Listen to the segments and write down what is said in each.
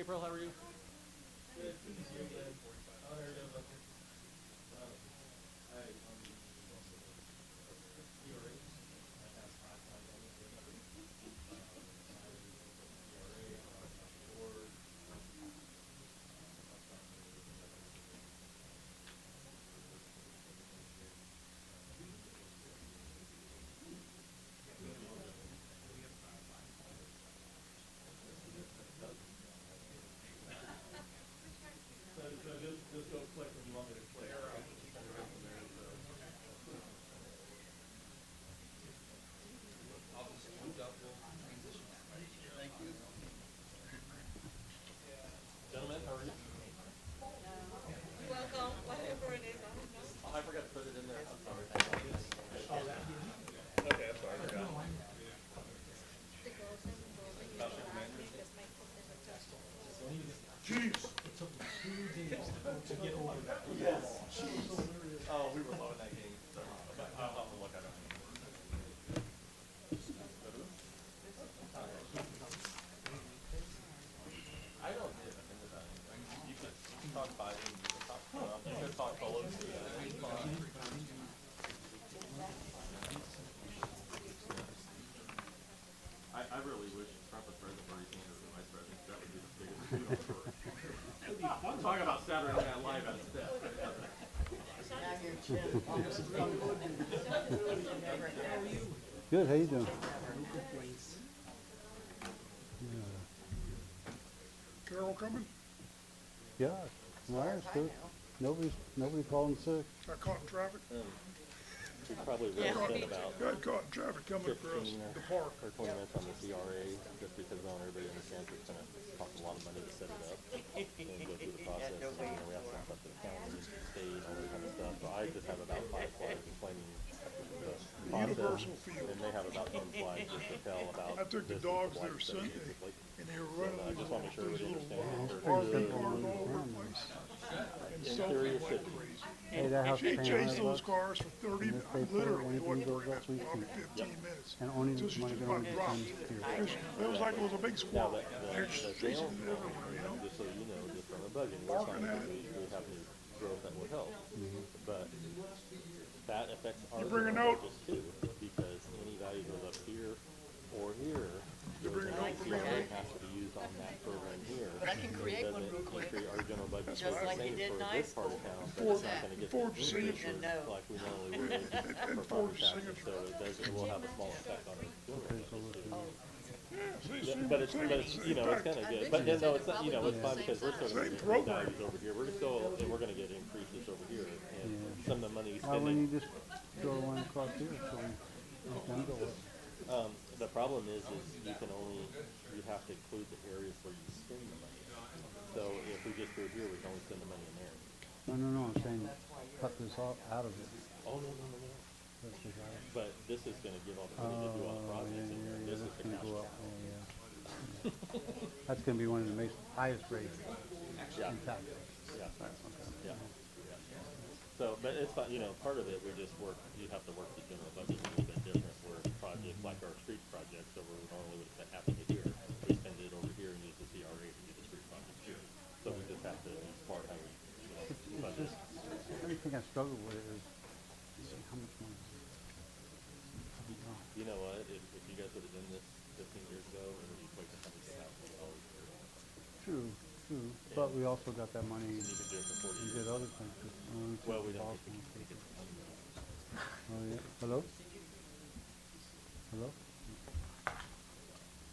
April. How are you? Just go click when you want me to click. Gentlemen, how are you? Welcome, whatever it is. Oh, I forgot to put it in there. I'm sorry. Okay, I'm sorry. I forgot. Jeez, it took me 2 days to get over that. Yes. Oh, we were low in that game. So, but I'll have to look at it. I don't get into that. You could talk Biden, you could talk Trump, you could talk Pelosi. I really wish Trump was president or he's the vice president. That would be the biggest deal for. Talk about Saturday Night Live at its best. Good, how you doing? Carol coming? Yeah, Myers, good. Nobody calling sick. Got caught in traffic? We probably will spend about Got caught in traffic coming across 15 the park. or 20 minutes on the CRA, just because I want everybody to understand it's going to cost a lot of money to set it up and go through the process. And, we have to send stuff to the county, state, all that kind of stuff. So I just have about 5 slides explaining the process, Universal field. and they have about 10 slides just to tell about I took the this is dogs life there study, Sunday, basically. and they were So running I just want to make sure these everybody little understands. RV cars all over the place. And In stuff theory, it like should be. crazy. Hey, that house She paying chased $100 those cars for 30, And this paper, literally, anything wasn't goes very up, we probably keep. 15 minutes. And only Until she money just going about to dropped. here. It was like it was a big Now, squall. They're the just sales chasing it everywhere, you know? just so you know, just from a budget, we're trying to we have new growth that will help. But that affects our You bring a general note? budgets too, because any value goes up here or here, You bring a note for me, CRA Lee? has to be used on that program here. But I can create It one doesn't real quick. increase our general budget Just is the like you same did for in this high part of school. town, but Forge- it's not gonna get the forge increases signature. No. like we normally would for forge property taxes, signature. so it will have a small effect on our general budget too. See, But it's, you know, it's kind of good. But then, no, it's not, you know, it's fun because we're still going to Same get program. values over here. We're still, and we're going to get increases over here. And some of the money we Why wouldn't spend. you just throw one across here so we can go up? The problem is you can only, you have to include the areas where you spend the money. So if we just go here, we can only spend the money in there. No, I'm saying cut this off out of it. Oh, no. Cut this out. But this is going to give all the money to do all the projects in there. This is that's the gonna cash go cow. up. Oh, yeah. That's gonna be one of the highest rates Yeah. in town. Yeah. Yeah. So, but it's fine, you know, part of it, we just work, you have to work the general budget a little bit different, where projects like our street projects, so we're normally would have happened here, we spend it over here and use the CRA to do the street projects here. So we just have to be smart how we, you know, It's budget. just, everything I struggle with is how much money. have we got? You know what, if you guys would have done this 15 years ago, it would equate to $100,000 a year. True, but we also got that money You could do it for 40 and years. did other things. Well, we don't Boston. make it. Oh, yeah. Hello? Hello?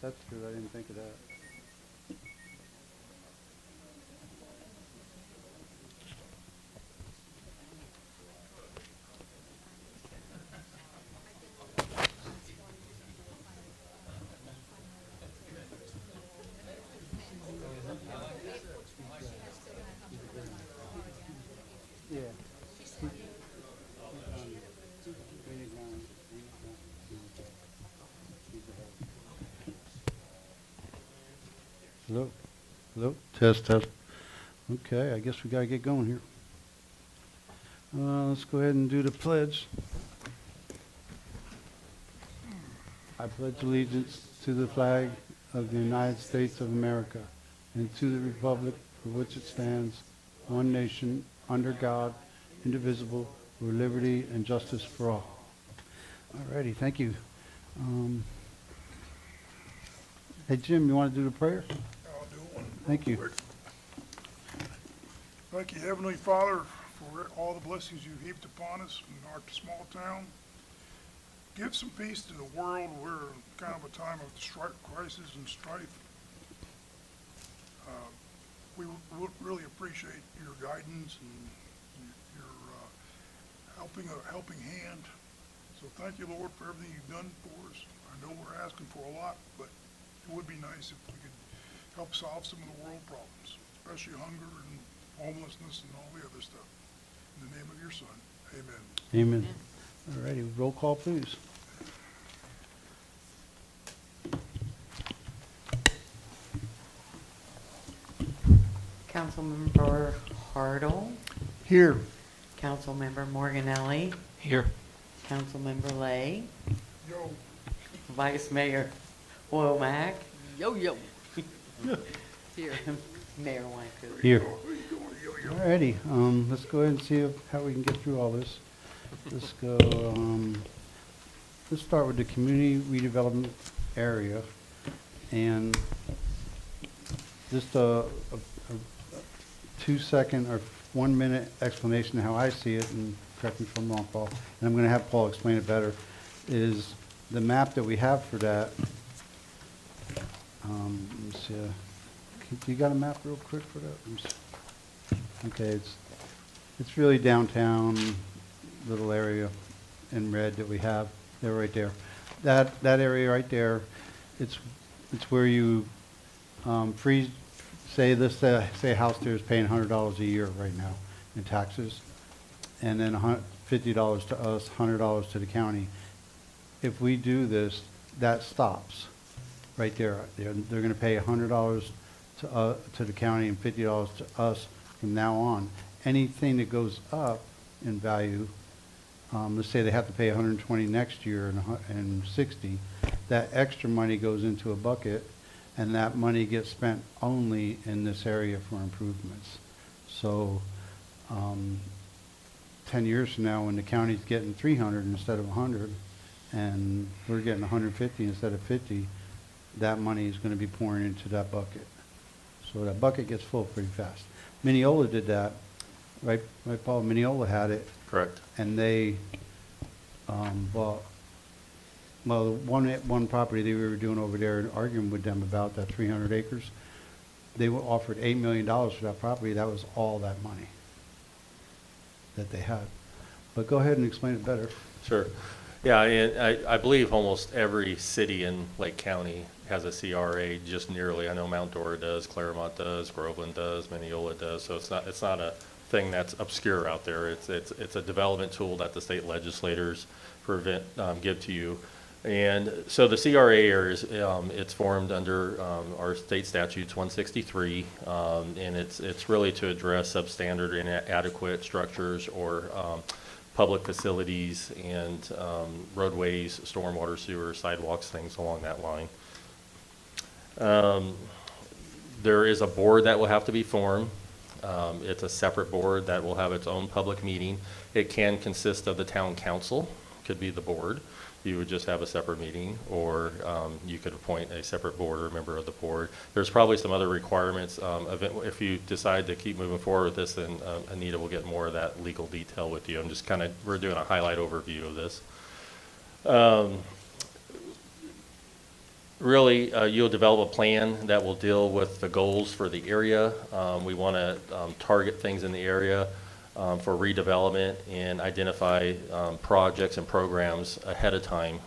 That's true, I didn't think of that. Yeah. Hello, test. Okay, I guess we gotta get going here. Let's go ahead and do the pledge. I pledge allegiance to the flag of the United States of America and to the republic for which it stands, one nation, under God, indivisible, with liberty and justice for all. All righty, thank you. Hey, Jim, you want to do the prayer? I'll do one. Thank you. Thank you, Heavenly Father, for all the blessings you've heaped upon us in our small town. Give some peace to the world. We're in kind of a time of crisis and strife. We really appreciate your guidance and your helping hand. So thank you, Lord, for everything you've done for us. I know we're asking for a lot, but it would be nice if we could help solve some of the world problems, especially hunger and homelessness and all the other stuff. In the name of your Son, amen. Amen. All righty, roll call, please. Councilmember Hartle, Here. Councilmember Morganelli, Here. Councilmember Lay, Yo, Vice Mayor Womack, Yo, yo. Here. Mayor Wykoop. Here. All righty, let's go ahead and see how we can get through all this. Let's go, let's start with the community redevelopment area. And just a 2-second or 1 minute explanation of how I see it, and correct me if I'm wrong, Paul, and I'm gonna have Paul explain it better, is the map that we have for that. Let me see, you got a map real quick for that? Let me see. Okay, it's really downtown, little area in red that we have. They're right there. That area right there, it's where you freeze. Say this. Say a house there is paying $100 a year right now in taxes, and then $50 to us, $100 to the county. If we do this, that stops right there. They're going to pay $100 to the county and $50 to us from now on. Anything that goes up in value, let's say they have to pay $120 next year and $60, that extra money goes into a bucket, and that money gets spent only in this area for improvements. So 10 years from now, when the county's getting 300 instead of 100, and we're getting 150 instead of 50, that money is going to be pouring into that bucket. So that bucket gets full pretty fast. Mineola did that, right, Paul? Mineola had it. Correct. And they bought, well, one property they were doing over there and arguing with them about that 300 acres. They were offered $8 million for that property. That was all that money that they had. But go ahead and explain it better. Sure. Yeah, and I believe almost every city in Lake County has a CRA, just nearly. I know Mount Dora does, Claremont does, Groveland does, Mineola does. So it's not a thing that's obscure out there. It's a development tool that the state legislators give to you. And so the CRA areas, it's formed under our state statutes 163, and it's really to address substandard and inadequate structures or public facilities and roadways, stormwater, sewer, sidewalks, things along that line. There is a board that will have to be formed. It's a separate board that will have its own public meeting. It can consist of the town council, could be the board. You would just have a separate meeting, or you could appoint a separate board or a member of the board. There's probably some other requirements. If you decide to keep moving forward with this, then Anita will get more of that legal detail with you. I'm just we're doing a highlight overview of this. Really, you'll develop a plan that will deal with the goals for the area. We want to target things in the area for redevelopment and identify projects and programs ahead of time,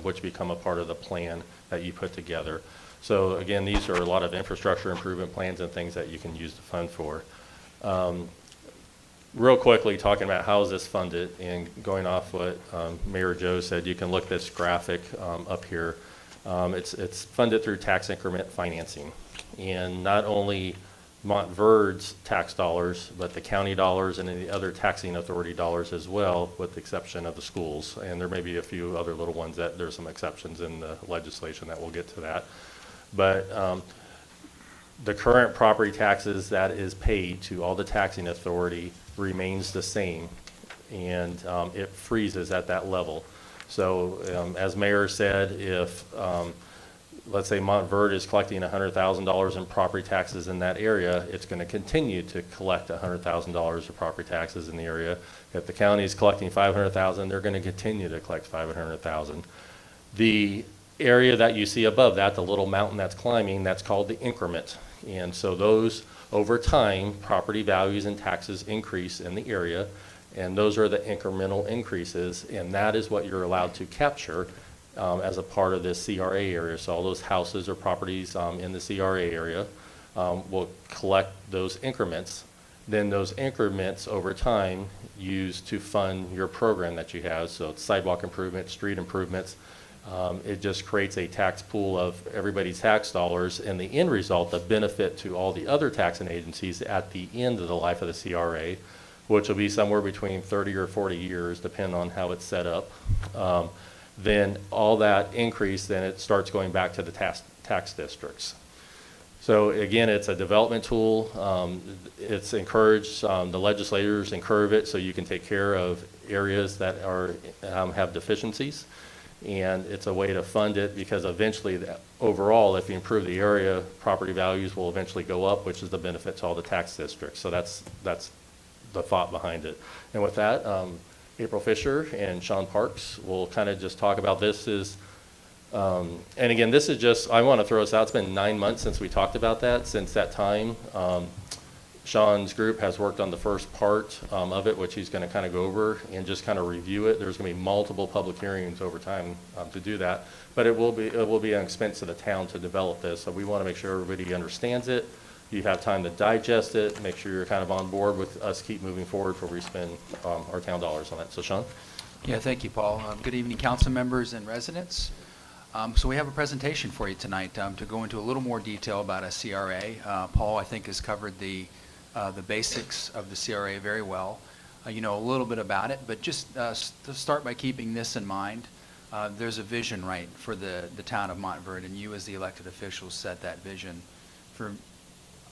which become a part of the plan that you put together. So again, these are a lot of infrastructure improvement plans and things that you can use the fund for. Real quickly, talking about how is this funded, and going off what Mayor Joe said, you can look at this graphic up here. It's funded through tax increment financing, and not only Montverde's tax dollars, but the county dollars and the other taxing authority dollars as well, with the exception of the schools. And there may be a few other little ones that there's some exceptions in the legislation that we'll get to that. But the current property taxes that is paid to all the taxing authority remains the same, and it freezes at that level. So as Mayor said, if let's say Montverde is collecting $100,000 in property taxes in that area, it's going to continue to collect $100,000 of property taxes in the area. If the county is collecting $500,000, they're going to continue to collect $500,000. The area that you see above that, the little mountain that's climbing, that's called the increment. And so those, over time, property values and taxes increase in the area, and those are the incremental increases, and that is what you're allowed to capture as a part of this CRA area. So all those houses or properties in the CRA area will collect those increments. Then those increments over time used to fund your program that you have. So it's sidewalk improvements, street improvements. It just creates a tax pool of everybody's tax dollars, and the end result, the benefit to all the other taxing agencies at the end of the life of the CRA, which will be somewhere between 30 or 40 years, depending on how it's set up. Then all that increase, then it starts going back to the tax districts. So again, it's a development tool. It's encouraged, the legislators encourage it so you can take care of areas that are have deficiencies. And it's a way to fund it, because eventually, overall, if you improve the area, property values will eventually go up, which is the benefit to all the tax districts. So that's the thought behind it. And with that, April Fisher and Sean Parks will kind of just talk about this. And again, this is just, I want to throw this out. It's been 9 months since we talked about that. Since that time, Sean's group has worked on the first part of it, which he's going to kind of go over and just kind of review it. There's going to be multiple public hearings over time to do that, but it will be an expense to the town to develop this. So we want to make sure everybody understands it. You have time to digest it, make sure you're kind of on board with us keep moving forward before we spend our town dollars on it. So Sean? Yeah, thank you, Paul. Good evening, council members and residents. So we have a presentation for you tonight to go into a little more detail about a CRA. Paul, I think, has covered the basics of the CRA very well. You know a little bit about it, but just to start by keeping this in mind, there's a vision, right, for the town of Montverde, and you as the elected officials set that vision for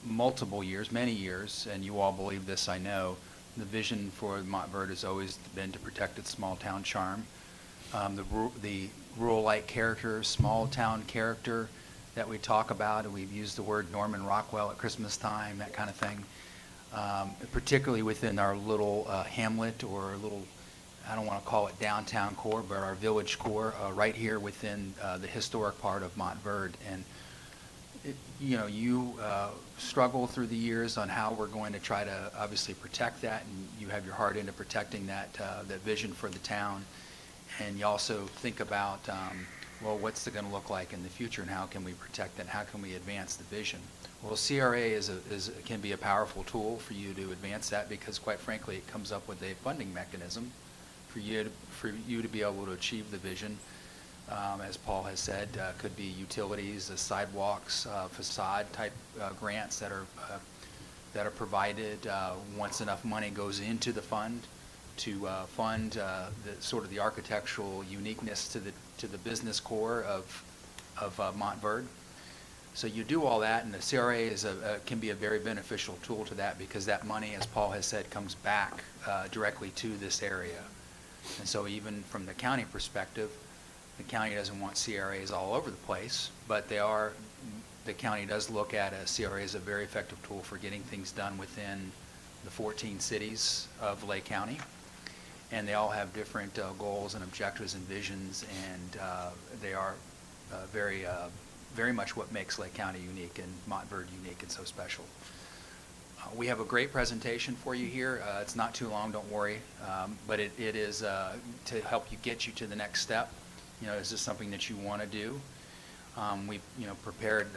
multiple years, many years, and you all believe this, I know. The vision for Montverde has always been to protect its small town charm, the rural-like character, small town character that we talk about, and we've used the word Norman Rockwell at Christmas time, that kind of thing, particularly within our little hamlet, or little, I don't want to call it downtown core, but our village core, right here within the historic part of Montverde. And you struggle through the years on how we're going to try to obviously protect that, and you have your heart into protecting that vision for the town. And you also think about, well, what's it going to look like in the future, and how can we protect it, how can we advance the vision? Well, CRA can be a powerful tool for you to advance that, because quite frankly, it comes up with a funding mechanism for you to be able to achieve the vision. As Paul has said, could be utilities, sidewalks, facade type grants that are provided once enough money goes into the fund to fund the architectural uniqueness to the business core of Montverde. So you do all that, and the CRA can be a very beneficial tool to that, because that money, as Paul has said, comes back directly to this area. And so even from the county perspective, the county doesn't want CRAs all over the place, but the county does look at a CRA as a very effective tool for getting things done within the 14 cities of Lake County. And they all have different goals and objectives and visions, and they are very much what makes Lake County unique and Montverde unique and so special. We have a great presentation for you here. It's not too long, don't worry, but it is to help you get you to the next step. Is this something that you want to do? We've prepared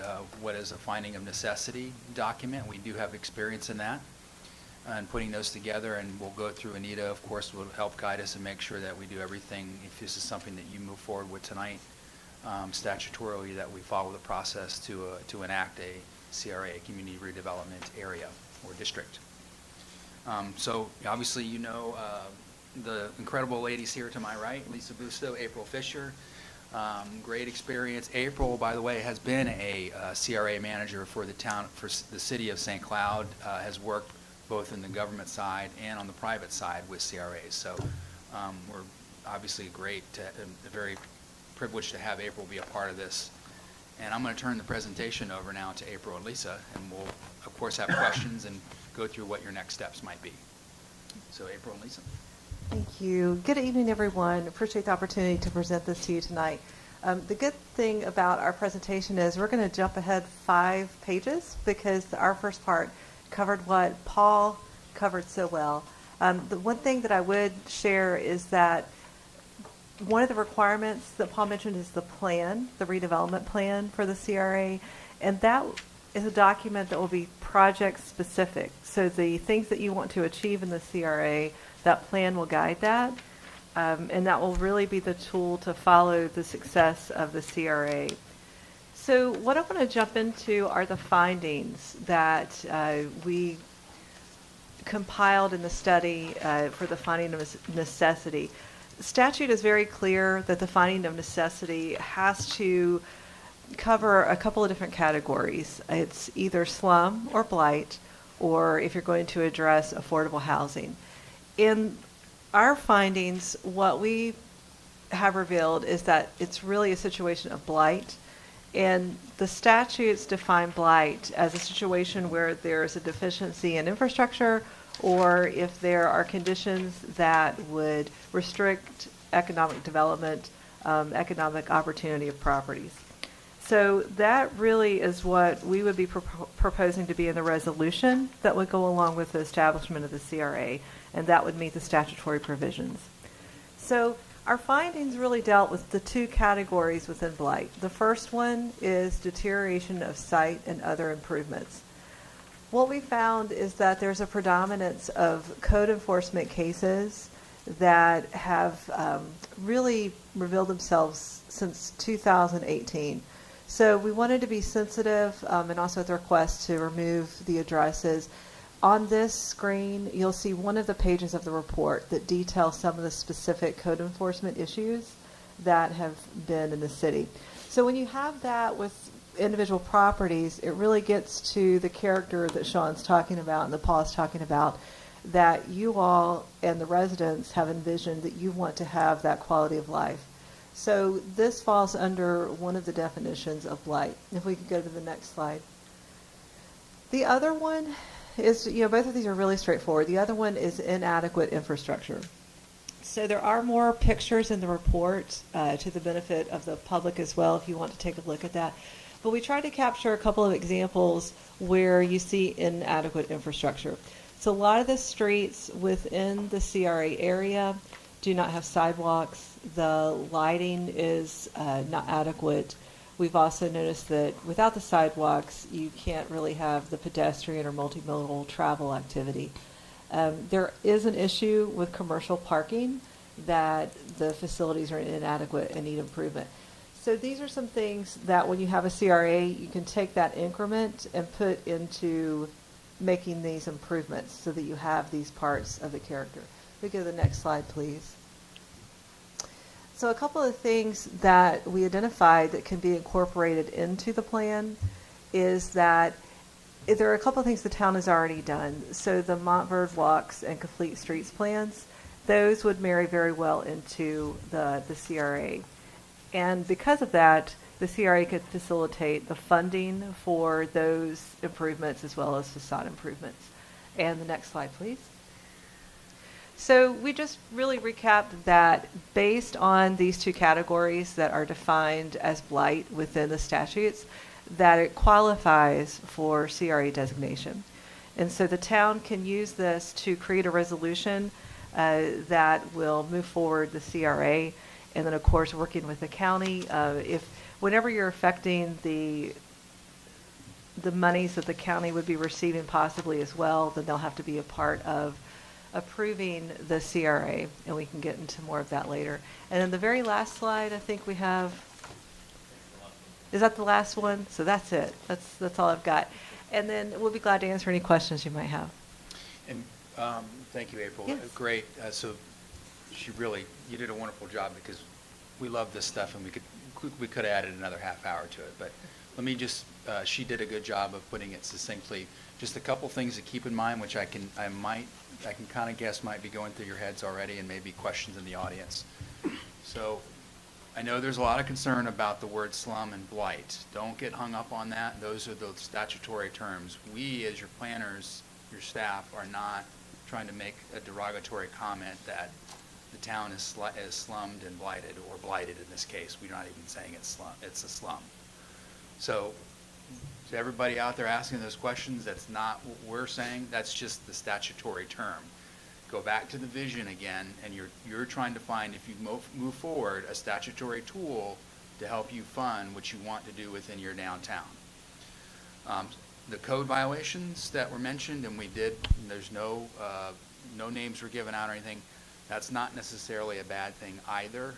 what is a finding of necessity document. We do have experience in that and putting those together, and we'll go through. Anita, of course, will help guide us and make sure that we do everything, if this is something that you move forward with tonight, statutorily, that we follow the process to enact a CRA, community redevelopment area or district. So obviously the incredible ladies here to my right, Lisa Busto, April Fisher. Great experience. April, by the way, has been a CRA manager for the town, for the city of St. Cloud, has worked both in the government side and on the private side with CRAs. So we're obviously very privileged to have April be a part of this. And I'm going to turn the presentation over now to April and Lisa, and we'll, of course, have questions and go through what your next steps might be. So April and Lisa. Thank you. Good evening, everyone. Appreciate the opportunity to present this to you tonight. The good thing about our presentation is we're going to jump ahead 5 pages because our first part covered what Paul covered so well. The one thing that I would share is that one of the requirements that Paul mentioned is the plan, the redevelopment plan for the CRA, and that is a document that will be project specific. So the things that you want to achieve in the CRA, that plan will guide that, and that will really be the tool to follow the success of the CRA. So what I want to jump into are the findings that we compiled in the study for the finding of necessity. The statute is very clear that the finding of necessity has to cover a couple of different categories. It's either slum or blight, or if you're going to address affordable housing. In our findings, what we have revealed is that it's really a situation of blight, and the statutes define blight as a situation where there's a deficiency in infrastructure, or if there are conditions that would restrict economic development, economic opportunity of properties. So that really is what we would be proposing to be in the resolution that would go along with the establishment of the CRA, and that would meet the statutory provisions. So our findings really dealt with the 2 categories within blight. The first one is deterioration of site and other improvements. What we found is that there's a predominance of code enforcement cases that have really revealed themselves since 2018. So we wanted to be sensitive and also at the request to remove the addresses. On this screen, you'll see one of the pages of the report that details some of the specific code enforcement issues that have been in the city. So when you have that with individual properties, it really gets to the character that Sean's talking about and that Paul's talking about, that you all and the residents have envisioned that you want to have that quality of life. So this falls under one of the definitions of blight. If we could go to the next slide. The other one is, both of these are really straightforward. The other one is inadequate infrastructure. So there are more pictures in the report to the benefit of the public as well, if you want to take a look at that. But we try to capture a couple of examples where you see inadequate infrastructure. So a lot of the streets within the CRA area do not have sidewalks. The lighting is not adequate. We've also noticed that without the sidewalks, you can't really have the pedestrian or multimodal travel activity. There is an issue with commercial parking, that the facilities are inadequate and need improvement. So these are some things that when you have a CRA, you can take that increment and put into making these improvements so that you have these parts of the character. We go to the next slide, please. So a couple of things that we identified that can be incorporated into the plan is that there are a couple of things the town has already done. So the Montverde walks and complete streets plans, those would marry very well into the CRA. And because of that, the CRA could facilitate the funding for those improvements as well as facade improvements. And the next slide, please. So we just really recapped that based on these 2 categories that are defined as blight within the statutes, that it qualifies for CRA designation. And so the town can use this to create a resolution that will move forward the CRA. And then, of course, working with the county, whenever you're affecting the monies that the county would be receiving possibly as well, then they'll have to be a part of approving the CRA, and we can get into more of that later. And then the very last slide, I think we have, is that the last one? So that's it. That's all I've got. And then we'll be glad to answer any questions you might have. And thank you, April. Yes. Great. So you did a wonderful job, because we love this stuff, and we could we could have added another half hour to it, but let me just, she did a good job of putting it succinctly. Just a couple things to keep in mind, which I can kind of guess might be going through your heads already, and maybe questions in the audience. So I know there's a lot of concern about the word slum and blight. Don't get hung up on that. Those are the statutory terms. We, as your planners, your staff, are not trying to make a derogatory comment that the town is slummed and blighted, or blighted in this case. We're not even saying it's a slum. So to everybody out there asking those questions, that's not what we're saying. That's just the statutory term. Go back to the vision again, and you're trying to find, if you move forward, a statutory tool to help you fund what you want to do within your downtown. The code violations that were mentioned, and we did, there's no names were given out or anything. That's not necessarily a bad thing either.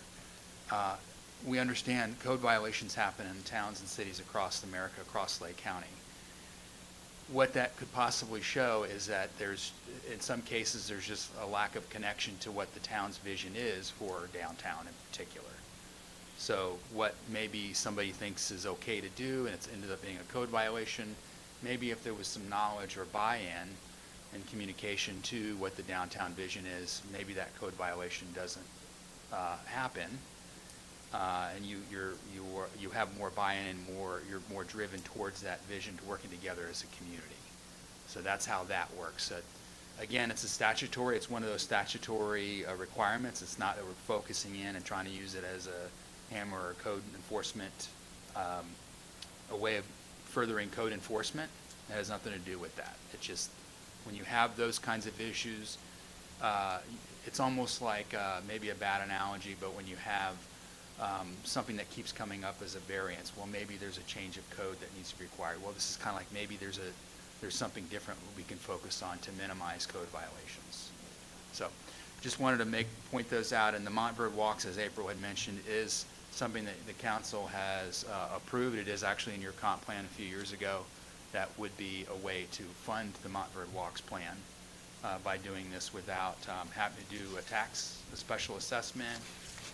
We understand code violations happen in towns and cities across America, across Lake County. What that could possibly show is that in some cases, there's just a lack of connection to what the town's vision is for downtown in particular. So what maybe somebody thinks is okay to do, and it's ended up being a code violation, maybe if there was some knowledge or buy-in and communication to what the downtown vision is, maybe that code violation doesn't happen, and you have more buy-in and you're more driven towards that vision, to working together as a community. So that's how that works. Again, it's one of those statutory requirements. It's not that we're focusing in and trying to use it as a hammer or code enforcement, a way of furthering code enforcement. It has nothing to do with that. It's just, when you have those kinds of issues, it's almost like maybe a bad analogy, but when you have something that keeps coming up as a variance, well, maybe there's a change of code that needs to be required. Well, this is kind of like maybe there's something different we can focus on to minimize code violations. So just wanted to point those out. And the Montverde walks, as April had mentioned, is something that the council has approved. It is actually in your comp plan a few years ago. That would be a way to fund the Montverde walks plan by doing this without having to do a special assessment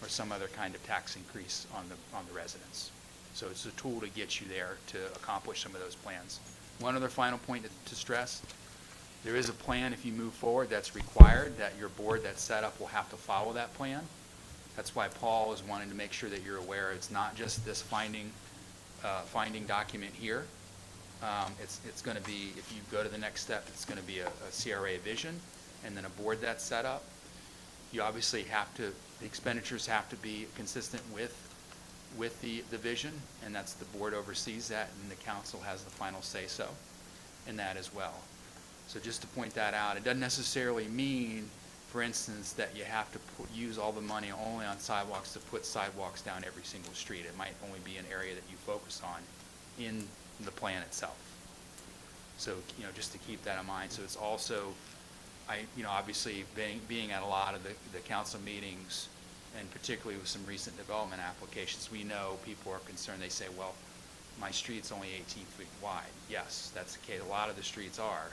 or some other kind of tax increase on the residents. So it's a tool to get you there to accomplish some of those plans. One other final point to stress: there is a plan, if you move forward, that's required, that your board that's set up will have to follow that plan. That's why Paul is wanting to make sure that you're aware it's not just this finding document here. It's going to be, if you go to the next step, it's going to be a CRA vision and then a board that's set up. You obviously the expenditures have to be consistent with the vision, and that's the board oversees that, and the council has the final say-so in that as well. So just to point that out, it doesn't necessarily mean, for instance, that you have to use all the money only on sidewalks to put sidewalks down every single street. It might only be an area that you focus on in the plan itself. So, just to keep that in mind. So it's also, obviously being at a lot of the council meetings, and particularly with some recent development applications, we know people are concerned. They say, well, my street's only 18 feet wide. Yes, that's the case. A lot of the streets are.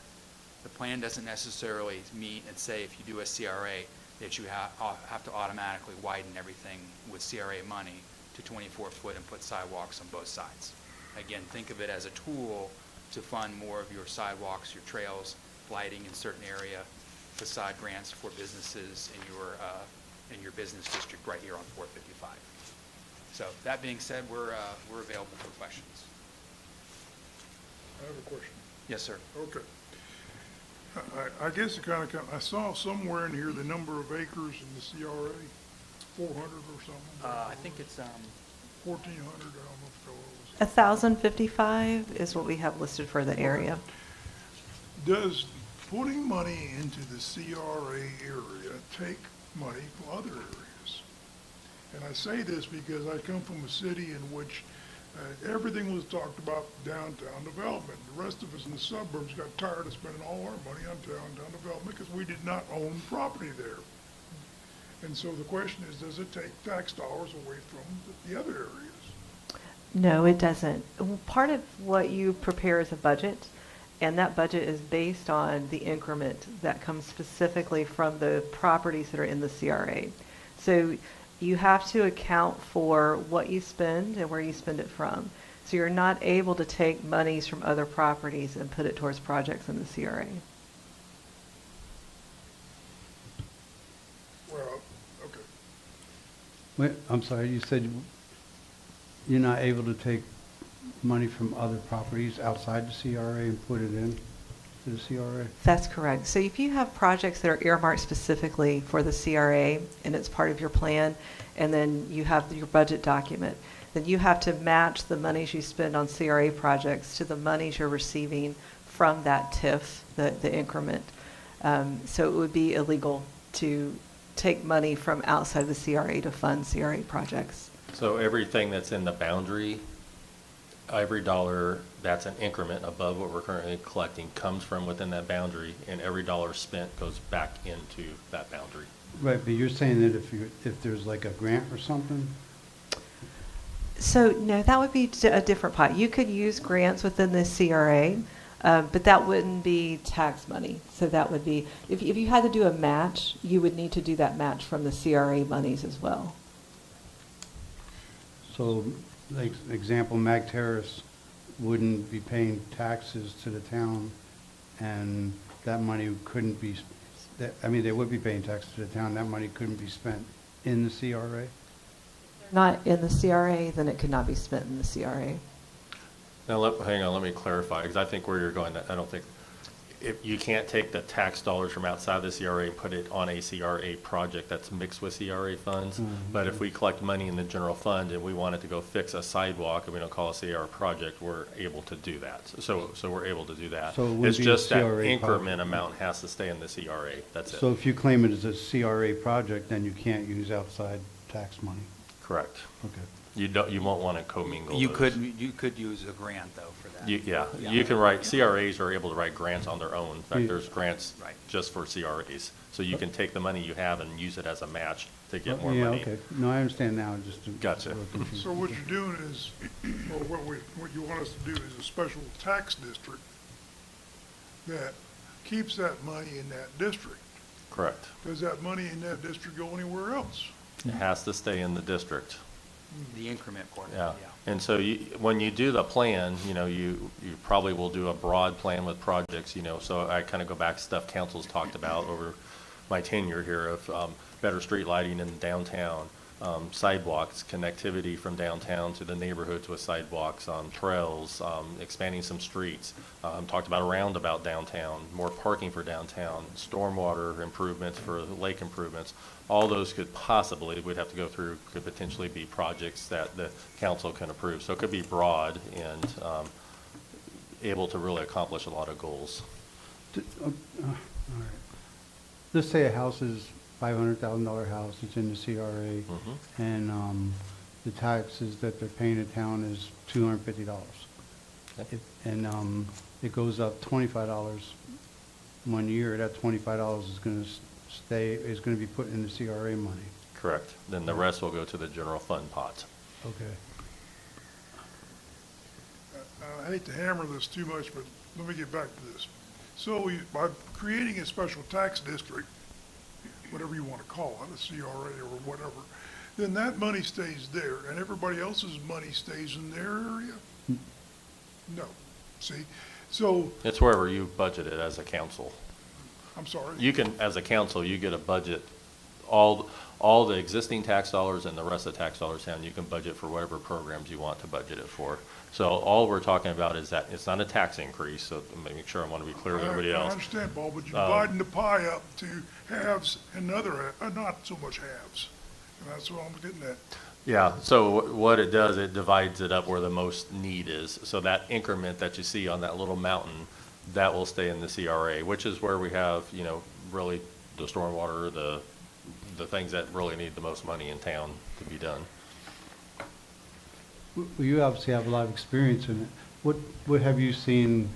The plan doesn't necessarily mean and say, if you do a CRA, that you have to automatically widen everything with CRA money to 24 foot and put sidewalks on both sides. Again, think of it as a tool to fund more of your sidewalks, your trails, lighting in certain area, facade grants for businesses in your business district right here on 455. So that being said, we're available for questions. I have a question. Yes, sir. Okay. I guess I saw somewhere in here the number of acres in the CRA, 400 or something. I think it's 1,400, I don't know if it was. 1,055 is what we have listed for the area. Does putting money into the CRA area take money from other areas? And I say this because I come from a city in which everything was talked about downtown development. The rest of us in the suburbs got tired of spending all our money on downtown development because we did not own property there. And so the question is, does it take tax dollars away from the other areas? No, it doesn't. Part of what you prepare is a budget, and that budget is based on the increment that comes specifically from the properties that are in the CRA. So you have to account for what you spend and where you spend it from. So you're not able to take monies from other properties and put it towards projects in the CRA. Well, okay. Wait, I'm sorry, you said you're not able to take money from other properties outside the CRA and put it in to the CRA? That's correct. So if you have projects that are earmarked specifically for the CRA and it's part of your plan, and then you have your budget document, then you have to match the monies you spend on CRA projects to the monies you're receiving from that TIF, the increment. So it would be illegal to take money from outside the CRA to fund CRA projects. So everything that's in the boundary, every dollar that's an increment above what we're currently collecting comes from within that boundary, and every dollar spent goes back into that boundary. Right, but you're saying that if there's like a grant or something? So no, that would be a different pot. You could use grants within the CRA, but that wouldn't be tax money. So that would be, if you had to do a match, you would need to do that match from the CRA monies as well. So, like, example, Mag Terrace wouldn't be paying taxes to the town, and that money couldn't be, I mean, they would be paying taxes to the town, that money couldn't be spent in the CRA? Not in the CRA, then it could not be spent in the CRA. Now, hang on, let me clarify, because I think where you're going, I don't think, if you can't take the tax dollars from outside the CRA and put it on a CRA project that's mixed with CRA funds. But if we collect money in the general fund and we wanted to go fix a sidewalk and we don't call it a CRA project, we're able to do that. So we're able to do that. So it wouldn't It's be a just that CRA increment project. amount has to stay in the CRA, that's it. So if you claim it as a CRA project, then you can't use outside tax money? Correct. Okay. You won't want to commingle You those. could use a grant, though, for that. You can write, CRAs are able to write grants on their own. In fact, Yeah. there's grants Right. just for CRAs. So you can take the money you have and use it as a match to get more Yeah, money. okay. No, I understand now, just. Gotcha. a little confused. So what you're doing is, or what you want us to do is a special tax district that keeps that money in that district. Correct. Does that money in that district go anywhere else? It has to stay in the district. The increment part, Yeah. yeah. And so when you do the plan, you probably will do a broad plan with projects, so I kind of go back to stuff council's talked about over my tenure here of better street lighting in downtown, sidewalks, connectivity from downtown to the neighborhoods with sidewalks, trails, expanding some streets. Talked about a roundabout downtown, more parking for downtown, stormwater improvements for lake improvements. All those could possibly, we'd have to go through, could potentially be projects that the council can approve. So it could be broad and able to really accomplish a lot of goals. All right. Let's say a house is $500,000 house, it's in the CRA, and the taxes that they're paying the town is $250. Okay. And it goes up $25 1 year, that $25 is going to is going to be put in the CRA money. Correct. Then the rest will go to the general fund pot. Okay. I hate to hammer this too much, but let me get back to this. So by creating a special tax district, whatever you want to call it, a CRA or whatever, then that money stays there and everybody else's money stays in their area? No. See? So, It's wherever you budget it as a council. I'm sorry. You can, as a council, you get a budget, all the existing tax dollars and the rest of the tax dollars down, you can budget for whatever programs you want to budget it for. So all we're talking about is that it's not a tax increase, so make sure I want to be clear with everybody I else. understand, Paul, but you're dividing the pie up to halves and not so much halves. And that's what I'm getting at. Yeah, so what it does, it divides it up where the most need is. So that increment that you see on that little mountain, that will stay in the CRA, which is where we have, really the stormwater, the things that really need the most money in town to be done. Well, you obviously have a lot of experience in it. What have you seen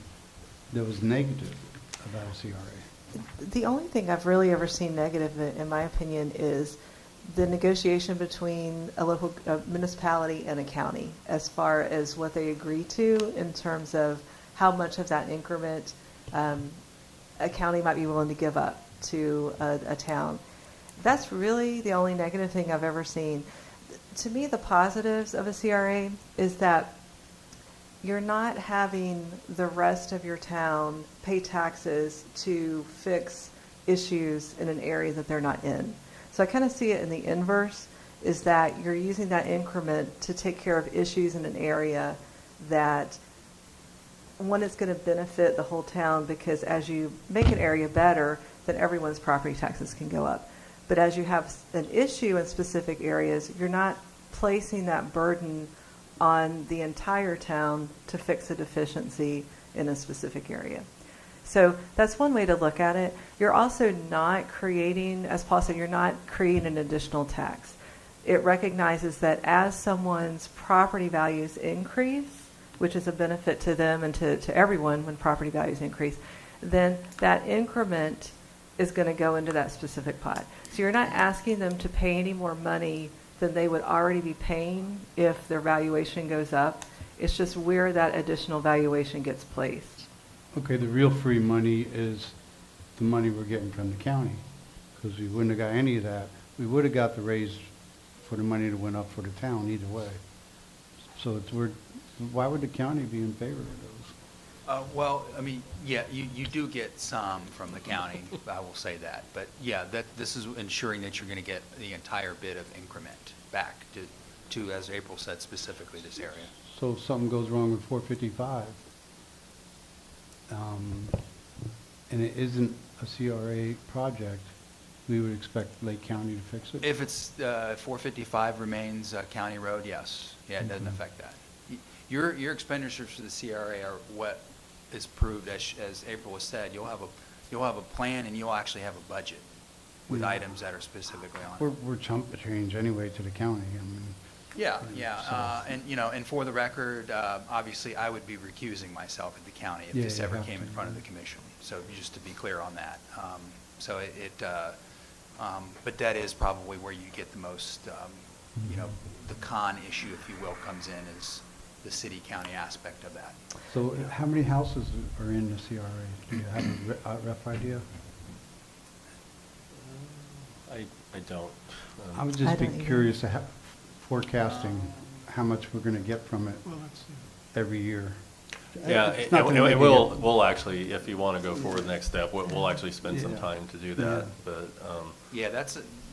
that was negative about a CRA? The only thing I've really ever seen negative, in my opinion, is the negotiation between a local municipality and a county as far as what they agree to in terms of how much of that increment a county might be willing to give up to a town. That's really the only negative thing I've ever seen. To me, the positives of a CRA is that you're not having the rest of your town pay taxes to fix issues in an area that they're not in. So I kind of see it in the inverse, is that you're using that increment to take care of issues in an area that, one, is going to benefit the whole town, because as you make an area better, then everyone's property taxes can go up. But as you have an issue in specific areas, you're not placing that burden on the entire town to fix a deficiency in a specific area. So that's one way to look at it. You're also not creating, as Paul said, you're not creating an additional tax. It recognizes that as someone's property values increase, which is a benefit to them and to everyone when property values increase, then that increment is going to go into that specific pot. So you're not asking them to pay any more money than they would already be paying if their valuation goes up. It's just where that additional valuation gets placed. Okay, the real free money is the money we're getting from the county, because we wouldn't have got any of that. We would have got the raise for the money that went up for the town either way. So why would the county be in favor of those? Well, I mean, yeah, you do get some from the county, I will say that. But yeah, this is ensuring that you're going to get the entire bit of increment back to, as April said, specifically this area. So if something goes wrong with 455, and it isn't a CRA project, we would expect Lake County to fix it? If it's 455 remains a county road, yes. Yeah, it doesn't affect that. Your expenditures for the CRA are what is proved, as April has said. You'll have a plan, and you'll actually have a budget with items that are specifically on it. We're chump change anyway to the county. I mean, Yeah. And for the record, obviously, I would be recusing myself at the county if this you ever have came to, in front of yeah. the commission. So just to be clear on that. But that is probably where you get the most, the con issue, if you will, comes in, is the city-county aspect of that. So how many houses are in the CRA? Do you have a rough idea? I don't. I would I just be don't either. curious to forecasting how much we're going to get from it Well, that's, every year. Yeah, It's not and gonna make a we'll actually, if you want to go forward the next step, we'll actually spend some Yeah. time to do Yeah. that, but, Yeah,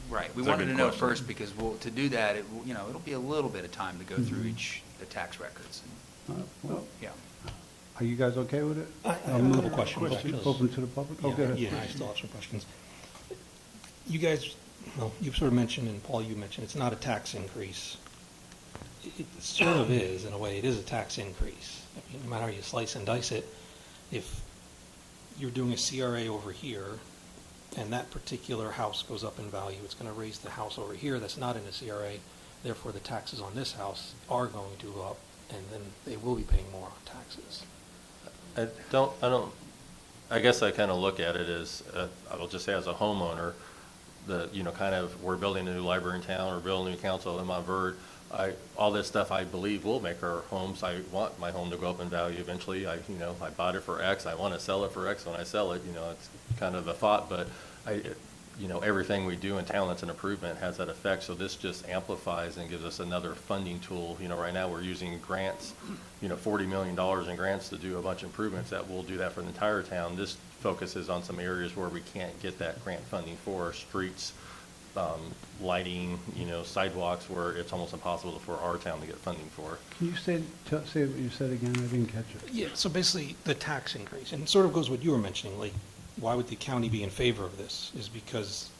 right. We It's a wanted to good know question. first because to do that, it'll be a little bit of time to go through the tax records. Well, Yeah. are you guys okay with it? I have a couple questions. because- Open to the public? Oh, go ahead. Yeah, I still have some questions. You guys, well, you've sort of mentioned, and Paul, you mentioned, it's not a tax increase. It sort of is, in a way. It is a tax increase. I mean, no matter how you slice and dice it, if you're doing a CRA over here, and that particular house goes up in value, it's going to raise the house over here that's not in the CRA. Therefore, the taxes on this house are going to go up, and then they will be paying more on taxes. I guess I kind of look at it as, I will just say as a homeowner, we're building a new library in town, or building a new council in Montverde. All this stuff I believe will make our homes, I want my home to go up in value eventually. I bought it for X, I want to sell it for X when I sell it, it's kind of a thought, but everything we do in town that's an improvement has that effect, so this just amplifies and gives us another funding tool. Right now we're using grants, $40 million in grants to do a bunch of improvements that will do that for the entire town. This focuses on some areas where we can't get that grant funding for, streets, lighting, sidewalks, where it's almost impossible for our town to get funding for. Can you say what you said again? I didn't catch it. Yeah, so basically, the tax increase, and it sort of goes what you were mentioning, like, why would the county be in favor of this? Is because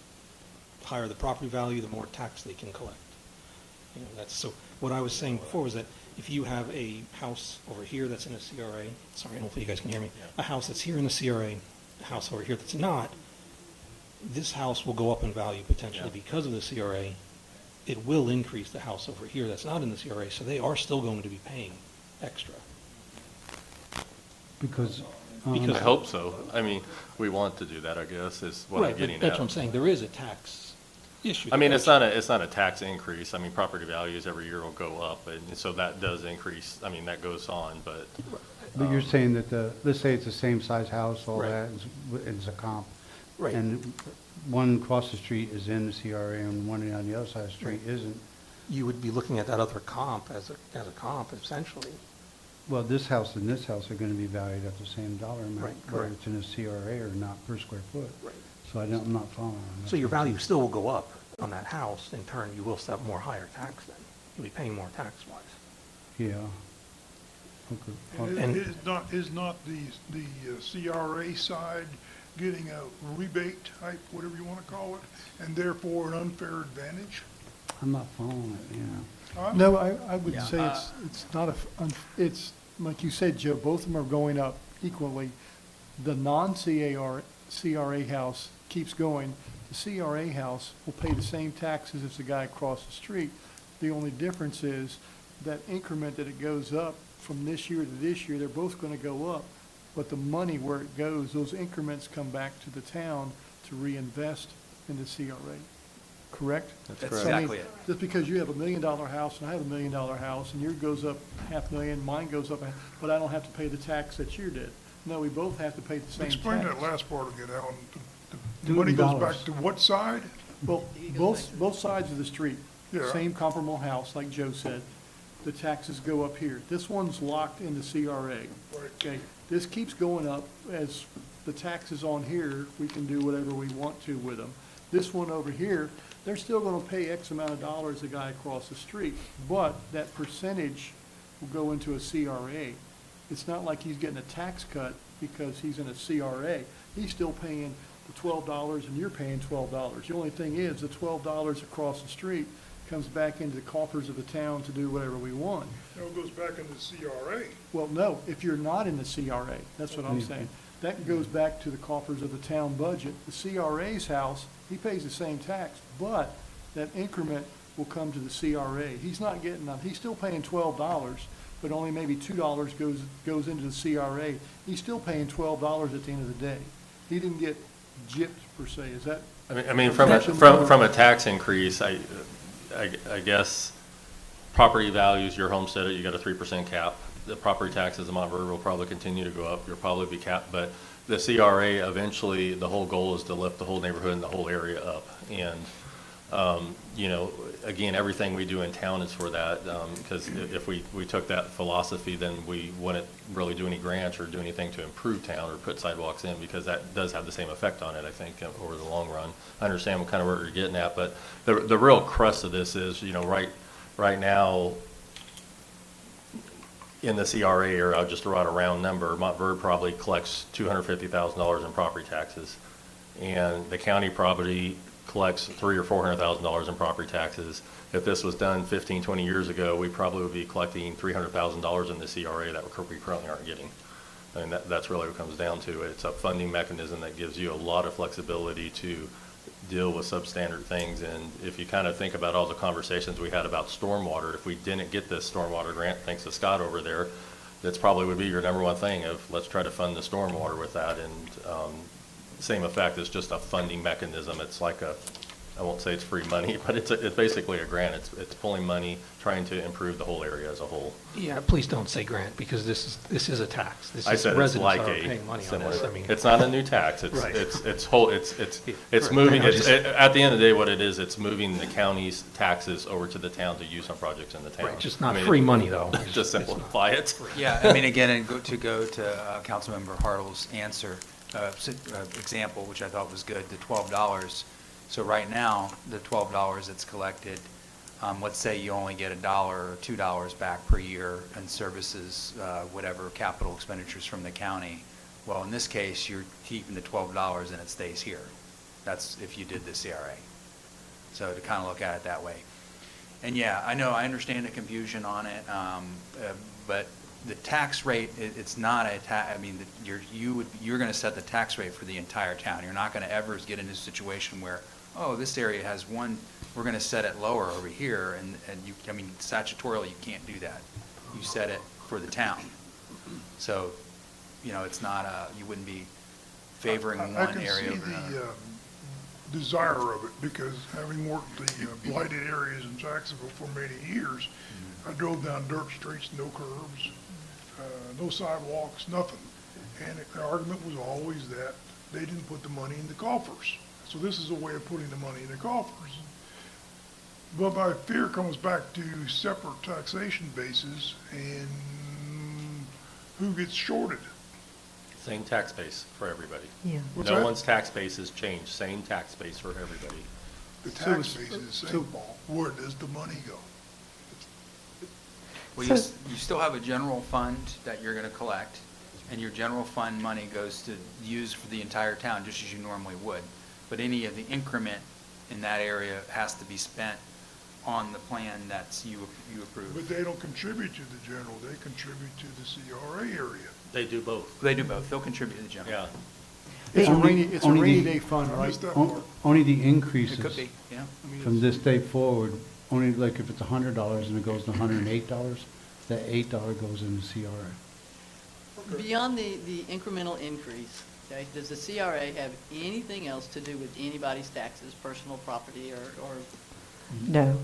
the higher the property value, the more tax they can collect. So what I was saying before was that if you have a house over here that's in a CRA, sorry, hopefully you guys can hear me, a house that's here in the CRA, a house over here that's not, this house will go up in value potentially because of the CRA. It will increase the house over here that's not in the CRA, so they are still going to be paying extra. Because I hope so. I mean, we want to do that, I guess, is what I'm getting at. That's what I'm saying. There is a tax issue. I mean, it's not a tax increase. I mean, property values every year will go up, and so that does increase. I mean, that goes on, but. But you're saying that let's say it's the same size house, all Right. that, and it's a comp. Right. And one across the street is in the CRA and one on the other side of the street isn't. You would be looking at that other comp as a comp essentially. Well, this house and this house are gonna be valued at the same dollar amount, Right, whether correct. it's in a CRA or not per square foot. Right. So I'm not following. So your value still will go up on that house. In turn, you will still have more higher tax then. You'll be paying more tax-wise. Yeah. Okay. And is not the CRA side getting a rebate type, whatever you want to call it, and therefore an unfair advantage? I'm not following it, yeah. Huh? No, I would Yeah. say it's not it's, like you said, Joe, both of them are going up equally. The CRA house keeps going. The CRA house will pay the same taxes as the guy across the street. The only difference is that increment that it goes up from this year to this year, they're both going to go up. But the money where it goes, those increments come back to the town to reinvest in the CRA. Correct? That's So, I mean, exactly it. Just because you have $1 million house and I have $1 million house and yours goes up $500,000, mine goes up, but I don't have to pay the tax that you did. No, we both have to pay the same tax. Explain that last part again, Alan. The $2 money goes million. back to what side? Well, both sides of the street, Yeah. same comparable house, like Joe said, the taxes go up here. This one's locked in the CRA. Right. Okay, this keeps going up as the taxes on here, we can do whatever we want to with them. This one over here, they're still gonna pay X amount of dollars the guy across the street, but that percentage will go into a CRA. It's not like he's getting a tax cut because he's in a CRA. He's still paying the $12 and you're paying $12. The only thing is, the $12 across the street comes back into the coffers of the town to do whatever we want. No, it goes back into CRA. Well, no, if you're not in the CRA, that's what I'm saying. That goes back to the coffers of the town budget. The CRA's house, he pays the same tax, but that increment will come to the CRA. He's not getting that, he's still paying $12, but only maybe $2 goes into the CRA. He's still paying $12 at the end of the day. He didn't get gypped per se, is that? I mean, from a tax increase, I guess property values, your homestead, you got a 3% cap. The property taxes in Montverde will probably continue to go up. You'll probably be capped, but the CRA, eventually, the whole goal is to lift the whole neighborhood and the whole area up. And, you know, again, everything we do in town is for that, because if we took that philosophy, then we wouldn't really do any grants or do anything to improve town or put sidewalks in, because that does have the same effect on it, I think, over the long run. I understand what kind of where you're getting at, but the real crux of this is, you know, right now, in the CRA area, I'll just throw out a round number, Montverde probably collects $250,000 in property taxes, and the county probably collects $300,000 or $400,000 in property taxes. If this was done 15, 20 years ago, we probably would be collecting $300,000 in the CRA that we currently aren't getting. I mean, that's really what it comes down to. It's a funding mechanism that gives you a lot of flexibility to deal with substandard things. And if you kind of think about all the conversations we had about stormwater, if we didn't get this stormwater grant, thanks to Scott over there, that's probably would be your number one thing of let's try to fund the stormwater with that. And same effect, it's just a funding mechanism. It's like I won't say it's free money, but it's basically a grant. It's pulling money, trying to improve the whole area as a whole. Yeah, please don't say grant, because this is a tax. This I is said it's residents like are a paying money on similar. this. I mean, It's not a new tax. Right. It's Right. moving. I just- At the end of the day, what it is, it's moving the county's taxes over to the town to use on projects in the town. Right, just not I mean, free money, though. Just simplify it. Yeah, I mean, again, and to go to Councilmember Hartle's answer, example, which I thought was good, the $12. So right now, the $12 that's collected, let's say you only get $1 or $2 back per year in services, whatever capital expenditures from the county. Well, in this case, you're keeping the $12 and it stays here. That's if you did the CRA. So to kind of look at it that way. And yeah, I know, I understand the confusion on it, but the tax rate, it's not a I mean, you're going to set the tax rate for the entire town. You're not going to ever get into a situation where, oh, this area has one, we're going to set it lower over here, and you, I mean, statutorily, you can't do that. You set it for the town. So, you know, it's not you wouldn't be favoring one area over I another. can see the desire of it, because having worked the blighted areas in Jacksonville for many years, I drove down dirt streets, no curbs, no sidewalks, nothing. And the argument was always that they didn't put the money in the coffers. So this is a way of putting the money in the coffers. But my fear comes back to separate taxation bases and who gets shorted. Same tax base for everybody. Yeah. What's No that? one's tax base has changed, same tax base for everybody. The So tax it's- base is the so- same, Paul. Where does the money go? Well, So- you still have a general fund that you're going to collect, and your general fund money goes to use for the entire town, just as you normally would. But any of the increment in that area has to be spent on the plan that's you But approve. they don't contribute to the general, they contribute to the CRA area. They do both. They do both. They'll contribute to the general. Yeah. It's a Only- it's a only rainy the- day fund, I right? missed that part. Only the It could increases be, yeah. I mean, from it's- this day forward, only like if it's $100 and it goes to $108, that $8 goes into CRA. Beyond the incremental increase, okay, does the CRA have anything else to do with anybody's taxes, personal property, or No.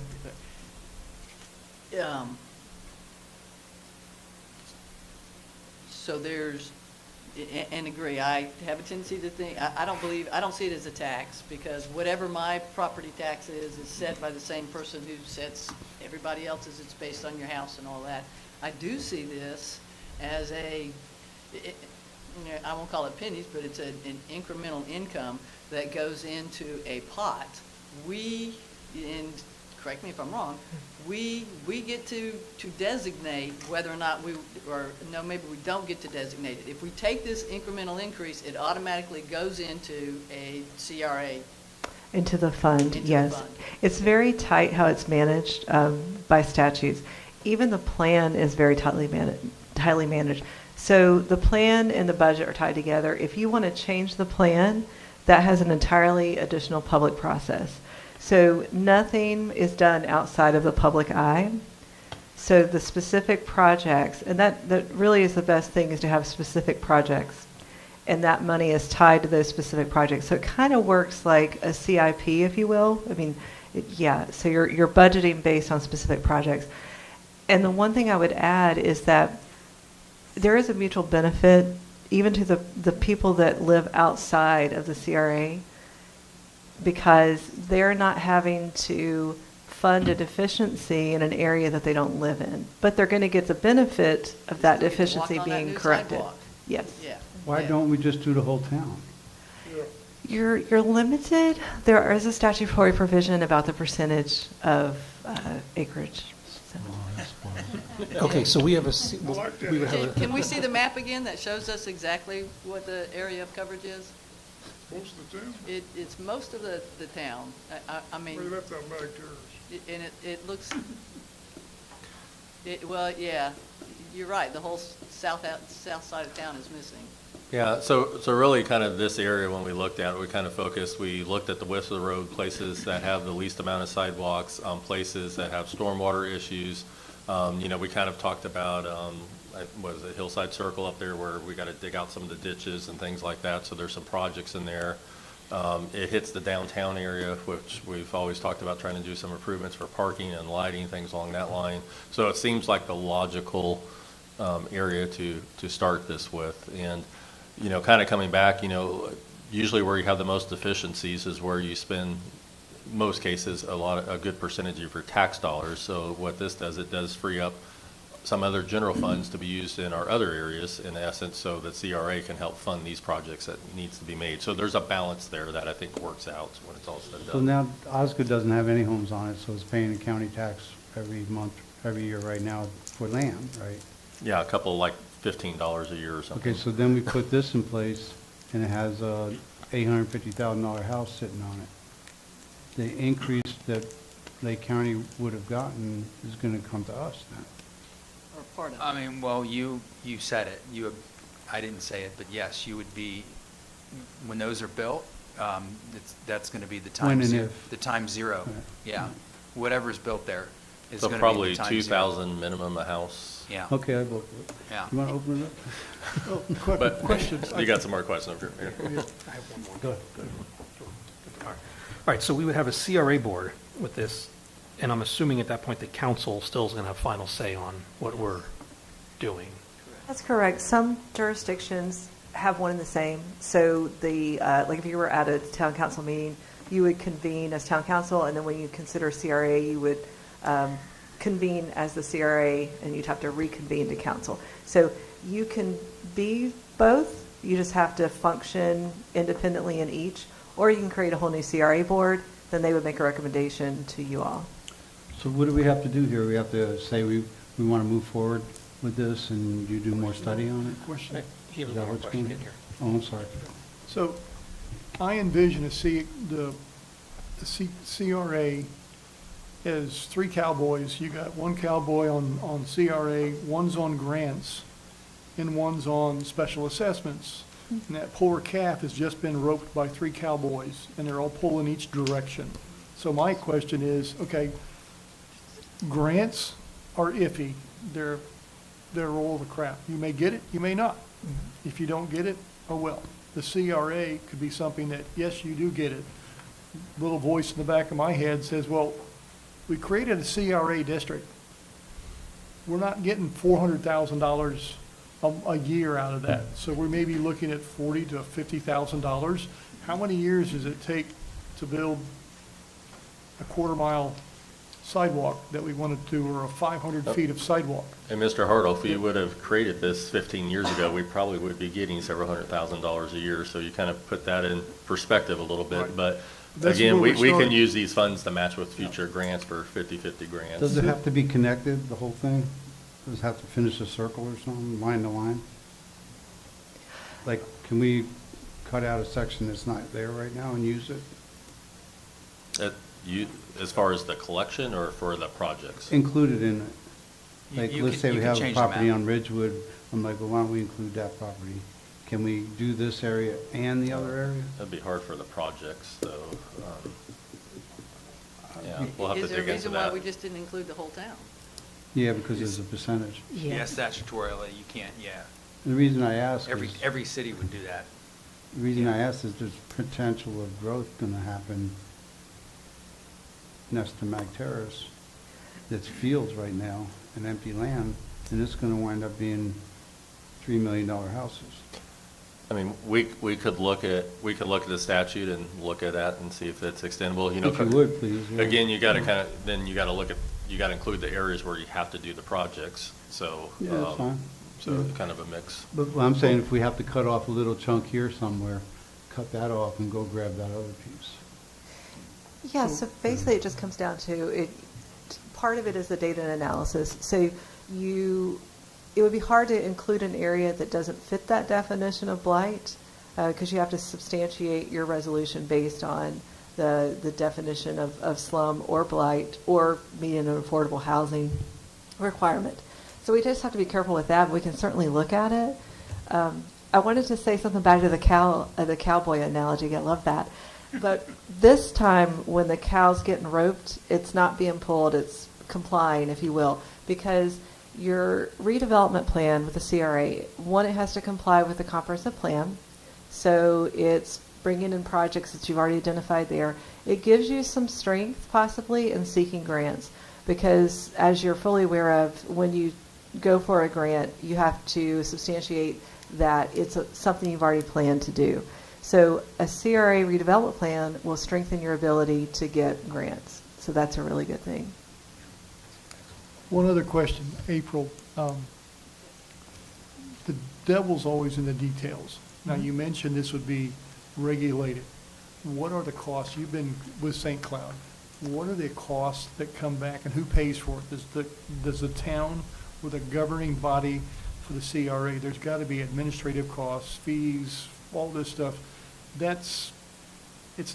So there's, and agree, I have a tendency to think, I don't see it as a tax, because whatever my property tax is set by the same person who sets everybody else's, it's based on your house and all that. I do see this as I won't call it pennies, but it's an incremental income that goes into a pot. And correct me if I'm wrong, we get to designate whether or not maybe we don't get to designate it. If we take this incremental increase, it automatically goes into a CRA. Into the fund, Into the yes. fund. It's very tight how it's managed by statutes. Even the plan is very tightly managed. So the plan and the budget are tied together. If you want to change the plan, that has an entirely additional public process. So nothing is done outside of the public eye. So the specific projects, and that really is the best thing, is to have specific projects. And that money is tied to those specific projects. So it kind of works like a CIP, if you will. I mean, so you're budgeting based on specific projects. And the one thing I would add is that there is a mutual benefit even to the people that live outside of the CRA, because they're not having to fund a deficiency in an area that they don't live in. But they're going to get the benefit of that They get to walk deficiency on that being new corrected. sidewalk. Yes. Yeah. Why Yeah. don't we just do the whole town? You're limited. There is a statutory provision about the percentage of acreage. So. Okay, so we have I like that. we would have a, Can we see the map again that shows us exactly what the area of coverage is? Most of the town, It's most of the town. I mean, where left out back terrace. and it looks, well, yeah, you're right, the whole south side of town is missing. Yeah, so really kind of this area, when we looked at it, we kind of focused, we looked at the width of the road, places that have the least amount of sidewalks, places that have stormwater issues. We kind of talked about, was it Hillside Circle up there where we got to dig out some of the ditches and things like that, so there's some projects in there. It hits the downtown area, which we've always talked about trying to do some improvements for parking and lighting, things along that line. So it seems like the logical area to start this with. And kind of coming back, usually where you have the most deficiencies is where you spend, most cases, a good percentage of your tax dollars. So what this does, it does free up some other general funds to be used in our other areas, in essence, so that CRA can help fund these projects that needs to be made. So there's a balance there that I think works out when it's all said and So done. now Osgood doesn't have any homes on it, so it's paying the county tax every month, every year right now for land, right? Yeah, a couple like $15 a year or something. Okay, so then we put this in place, and it has a $850,000 house sitting on it. The increase that Lake County would have gotten is gonna come to us then. Or part of it. I mean, well, you said it. I didn't say it, but yes, you would be, when those are built, that's going to be the time When and zero. if. The time zero, Right. yeah. Whatever's built there is So going to be probably the time 2,000 minimum a house. Yeah. Okay, I vote for it. Yeah. You wanna open it up? Oh, But questions? you got some more questions over here. I have one more. Go ahead. All right, so we would have a CRA board with this, and I'm assuming at that point the council still is going to have final say on what we're doing. That's correct. Some jurisdictions have one and the same. So like if you were at a town council meeting, you would convene as town council, and then when you consider CRA, you would convene as the CRA, and you'd have to reconvene to council. So you can be both. You just have to function independently in each, or you can create a whole new CRA board. Then they would make a recommendation to you all. So what do we have to do here? We have to say we want to move forward with this, and you do more study on it? Question. He has Is that one more what's question going- in here. Oh, I'm sorry. So I envision the CRA as three cowboys. You got one cowboy on CRA, one's on grants, and one's on special assessments. And that poor calf has just been roped by three cowboys, and they're all pulling each direction. So my question is, okay, grants are iffy. They're all the crap. You may get it, you may not. If you don't get it, oh well. The CRA could be something that, yes, you do get it. Little voice in the back of my head says, well, we created a CRA district. We're not getting $400,000 a year out of that. So we may be looking at $40,000 to $50,000. How many years does it take to build a quarter-mile sidewalk that we wanted to, or a 500 feet of sidewalk? And Mr. Hartle, if you would have created this 15 years ago, we probably would be getting several $100,000 a year. So you kind of put that in perspective a little bit. Right. But That's again, where we we're can starting. use these funds to match with future grants for 50/50 grants. Does it have to be connected, the whole thing? Does it have to finish a circle or something, line to line? Like, can we cut out a section that's not there right now and use it? As far as the collection or for the projects? Included in it? Like, You let's can- say you we can have a change the property map. on Ridgewood, I'm like, well, why don't we include that property? Can we do this area and the other area? That'd be hard for the projects, though. Yeah, we'll have to Is there a dig into reason why that. we just didn't include the whole town? Yeah, because there's a percentage. Yeah. Statutorily, you can't, The reason I ask is, Every city would do that. the reason I ask is there's potential of growth gonna happen next to Mag Terrace. That's fields right now and empty land, and it's gonna wind up being $3 million houses. I mean, we could look at the statute and look at that and see if it's extendable, you know. If you would, please. yeah. Again, you gotta you gotta include the areas where you have to do the projects, so. Yeah, that's fine. So Yeah. kind of a mix. But what I'm saying, if we have to cut off a little chunk here somewhere, cut that off and go grab that other piece. Yeah, so basically it just comes down to it. Part of it is the data and analysis. So it would be hard to include an area that doesn't fit that definition of blight, because you have to substantiate your resolution based on the definition of slum or blight or median and affordable housing requirement. So we just have to be careful with that. But we can certainly look at it. I wanted to say something back to the cowboy analogy. I love that. But this time, when the cow's getting roped, it's not being pulled, it's complying, if you will, because your redevelopment plan with the CRA, one, it has to comply with the comprehensive plan. So it's bringing in projects that you've already identified there. It gives you some strength, possibly, in seeking grants, because as you're fully aware of, when you go for a grant, you have to substantiate that it's something you've already planned to do. So a CRA redevelopment plan will strengthen your ability to get grants. So that's a really good thing. One other question, April. The devil's always in the details. Now, you mentioned this would be regulated. What are the costs? You've been with St. Cloud. What are the costs that come back, and who pays for it? Does the town, with a governing body for the CRA, there's got to be administrative costs, fees, all this stuff. It's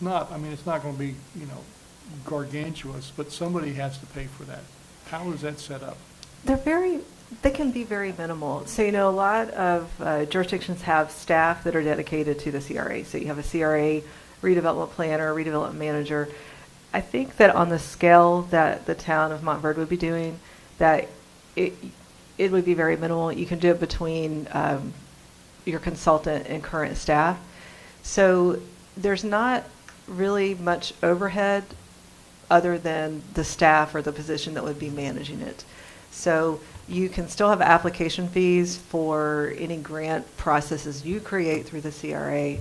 not going to be, gargantuous, but somebody has to pay for that. How is that set up? They can be very minimal. So, a lot of jurisdictions have staff that are dedicated to the CRA. So you have a CRA redevelopment planner, redevelopment manager. I think that on the scale that the town of Montverde would be doing, that it would be very minimal. You can do it between your consultant and current staff. So there's not really much overhead other than the staff or the position that would be managing it. So you can still have application fees for any grant processes you create through the CRA.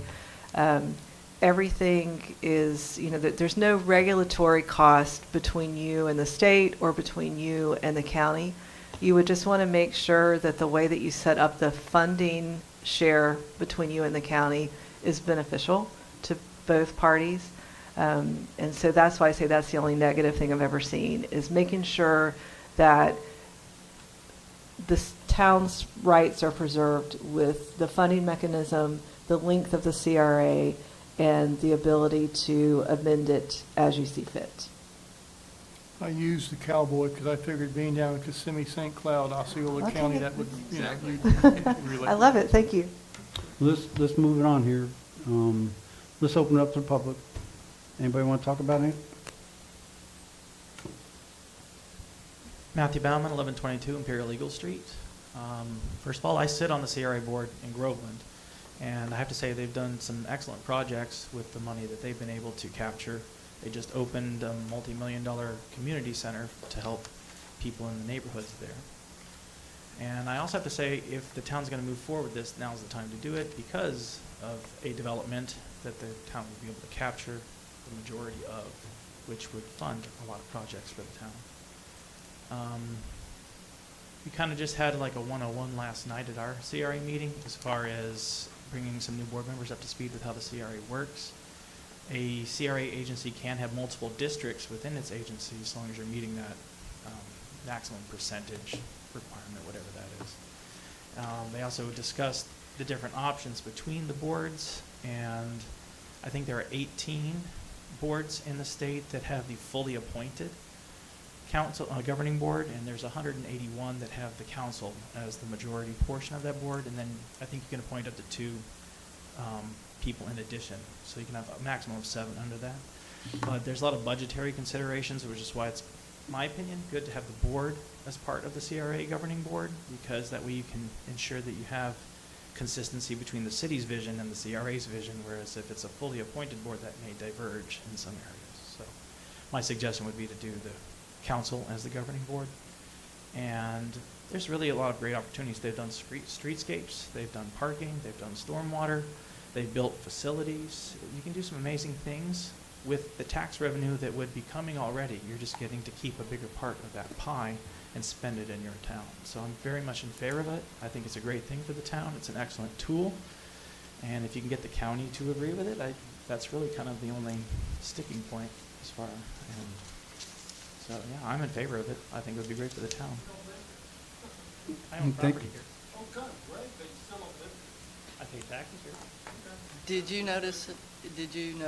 Everything is, there's no regulatory cost between you and the state or between you and the county. You would just want to make sure that the way that you set up the funding share between you and the county is beneficial to both parties. And so that's why I say that's the only negative thing I've ever seen, is making sure that the town's rights are preserved with the funding mechanism, the length of the CRA, and the ability to amend it as you see fit. I used the cowboy because I figured being down in Kissimmee, St. Cloud, Osceola Okay. County, that would, I love it. Thank you. Let's move it on here. Let's open it up to the public. Anybody want to talk about anything? Matthew Bauman, 1122 Imperial Eagle Street. First of all, I sit on the CRA board in Groveland, and I have to say they've done some excellent projects with the money that they've been able to capture. They just opened a multi-million-dollar community center to help people in the neighborhoods there. And I also have to say, if the town's going to move forward with this, now's the time to do it because of a development that the town will be able to capture the majority of, which would fund a lot of projects for the town. We kind of just had like a 101 last night at our CRA meeting as far as bringing some new board members up to speed with how the CRA works. A CRA agency can have multiple districts within its agency as long as you're meeting that maximum percentage requirement, whatever that is. They also discussed the different options between the boards, and I think there are 18 boards in the state that have the fully appointed council governing board, and there's 181 that have the council as the majority portion of that board, and then I think you can appoint up to 2 people in addition, so you can have a maximum of 7 under that. But there's a lot of budgetary considerations, which is why it's, in my opinion, good to have the board as part of the CRA governing board, because that way you can ensure that you have consistency between the city's vision and the CRA's vision, whereas if it's a fully appointed board, that may diverge in some areas. So my suggestion would be to do the council as the governing board. And there's really a lot of great opportunities. They've done streetscapes, they've done parking, they've done stormwater, they've built facilities. You can do some amazing things with the tax revenue that would be coming already. You're just getting to keep a bigger part of that pie and spend it in your town. So I'm very much in favor of it. I think it's a great thing for the town. It's an excellent tool. And if you can get the county to agree with it, that's really kind of the only sticking point as far. And so, yeah, I'm in favor of it. I think it would be great for the town. I own Thank property you. here. Oh, good, right? They still don't live here. I pay taxes here. Did you notice,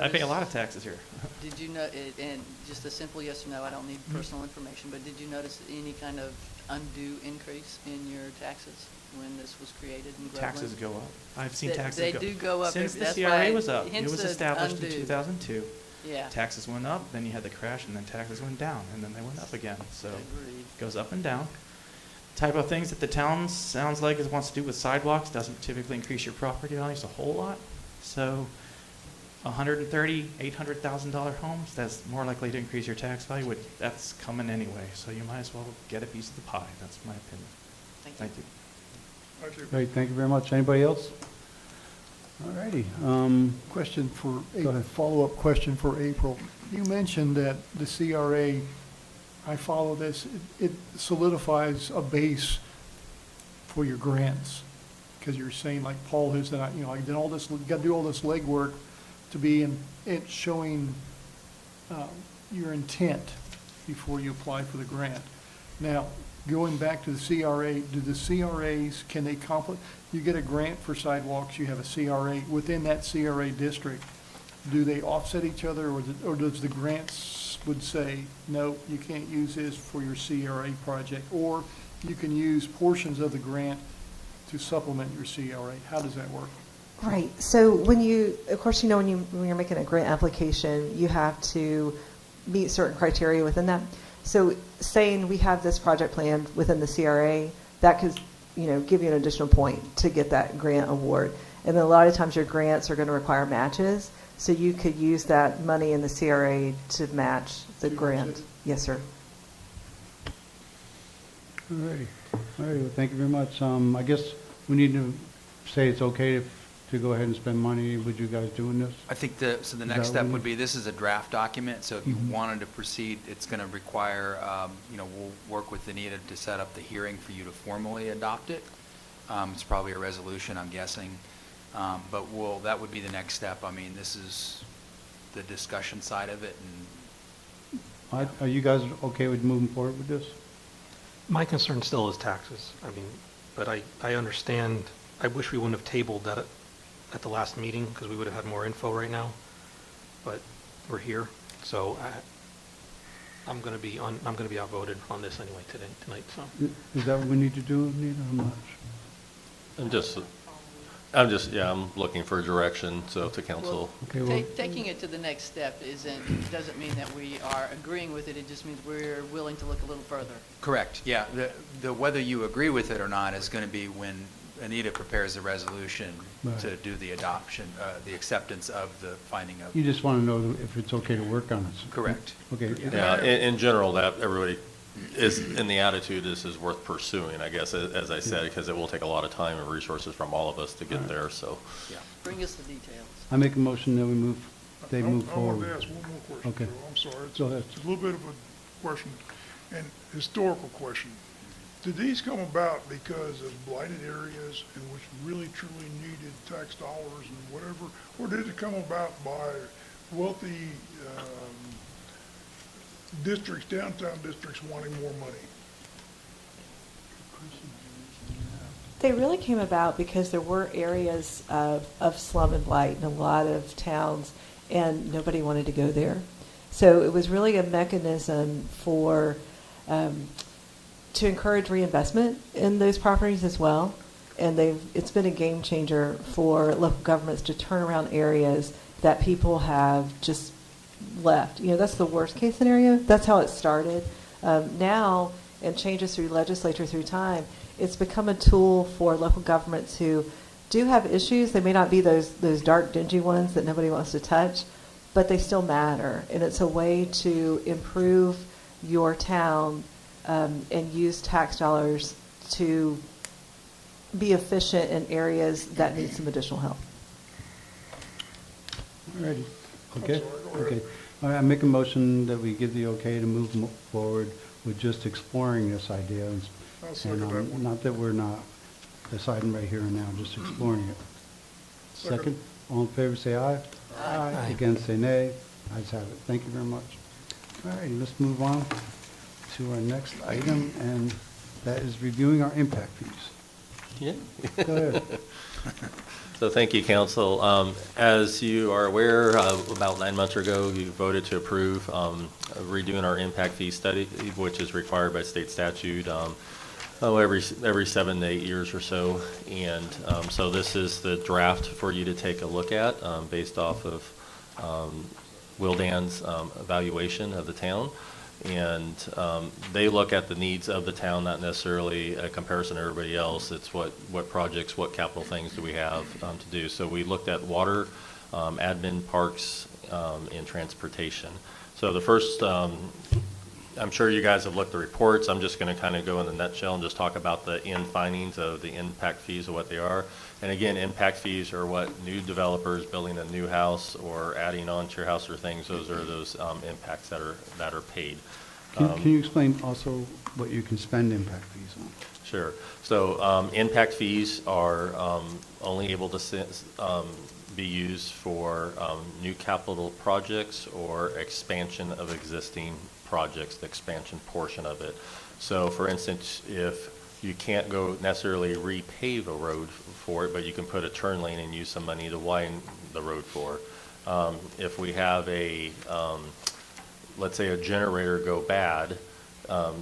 I pay a lot of taxes here. Did you know, and just a simple yes or no, I don't need personal information, but did you notice any kind of undue increase in your taxes when this was created in Groveland? Taxes go up. I've seen They- taxes they go do go up Since every- the that's CRA why was up. It hence was the established in undue. 2002. Yeah. Taxes went up, then you had the crash, and then taxes went down, and then they went up again. So Agreed. it goes up and down. Type of things that the town sounds like it wants to do with sidewalks doesn't typically increase your property values a whole lot. So $130,000, $800,000 homes, that's more likely to increase your tax value. That's coming anyway, so you might as well get a piece of the pie. That's my opinion. Thank you. Thank you. Great, thank you very much. Anybody else? All righty. Question for, Go a ahead. follow-up question for April. You mentioned that the CRA, I follow this, it solidifies a base for your grants. Because you're saying, like Paul has done, I did all this, got to do all this legwork to be in it showing your intent before you apply for the grant. Now, going back to the CRA, do the CRAs, can they you get a grant for sidewalks, you have a CRA, within that CRA district, do they offset each other, or does the grants would say, no, you can't use this for your CRA project, or you can use portions of the grant to supplement your CRA? How does that work? Right. So when you, of course, when you're making a grant application, you have to meet certain criteria within that. So saying we have this project planned within the CRA, that could, give you an additional point to get that grant award. And then a lot of times your grants are going to require matches, so you could use that money in the CRA to match the To grant. match it? Yes, sir. All righty, well, thank you very much. I guess we need to say it's okay to go ahead and spend money with you guys doing this? I think so the Is next that step what would we- be, this is a draft document, so if you Mhm. wanted to proceed, it's going to require, we'll work with Anita to set up the hearing for you to formally adopt it. It's probably a resolution, I'm guessing. But that would be the next step. I mean, this is the discussion side of it, and Are you guys okay with moving forward with this? My concern still is taxes. I mean, but I understand, I wish we wouldn't have tabled that at the last meeting, because we would have had more info right now. But we're here, so I'm going to be outvoted on this anyway tonight, so. Is that what we need to do, Anita? I'm not sure. I'm looking for direction, so to council. Okay, well, Taking it to the next step doesn't mean that we are agreeing with it, it just means we're willing to look a little further. correct, yeah. The whether you agree with it or not is going to be when Anita prepares the resolution Right. to do the adoption, the acceptance of the finding of. you just want to know if it's okay to work on it. Correct. Okay. Yeah, in general, that everybody is in the attitude, this is worth pursuing, I guess, as I said, because it will take a lot of time and resources from all of us to get there, so. Yeah. Bring us the details. I make a motion that they move I wanted forward. to ask one more question, Okay. Joe. I'm sorry. Go ahead. It's a little bit of a question, and historical question. Did these come about because of blighted areas in which really truly needed tax dollars and whatever? Or did it come about by wealthy districts, downtown districts wanting more money? They really came about because there were areas of slum and blight in a lot of towns, and nobody wanted to go there. So it was really a mechanism for to encourage reinvestment in those properties as well. And it's been a game changer for local governments to turn around areas that people have just left. You know, that's the worst case scenario. That's how it started. Now, and changes through legislature through time, it's become a tool for local governments who do have issues. They may not be those dark, dingy ones that nobody wants to touch, but they still matter. And it's a way to improve your town and use tax dollars to be efficient in areas that need some additional help. All righty. Okay? sorry, go ahead. Okay. All right, I make a motion that we give the okay to move forward with just exploring this idea. I'll second that one. Not that we're not deciding right here and now, just exploring it. Second, all in favor, say aye. Aye. Against, say nay. Ayes have it. Thank you very much. All right, let's move on to our next item, and that is reviewing our impact fees. Yeah. Go ahead. So thank you, council. As you are aware, about 9 months ago, you voted to approve redoing our impact fee study, which is required by state statute every 7 to 8 years or so. And so this is the draft for you to take a look at based off of Wildan's evaluation of the town. And they look at the needs of the town, not necessarily a comparison to everybody else. It's what projects, what capital things do we have to do. So we looked at water, admin, parks, and transportation. So the first, I'm sure you guys have looked at the reports. I'm just going to kind of go in the nutshell and just talk about the end findings of the impact fees and what they are. And again, impact fees are what new developers building a new house or adding on to your house or things, those are those impacts that are paid. Can you explain also what you can spend impact fees on? Sure. So impact fees are only able to be used for new capital projects or expansion of existing projects, the expansion portion of it. So for instance, if you can't go necessarily repave a road for it, but you can put a turn lane and use some money to widen the road for. If we have let's say a generator go bad,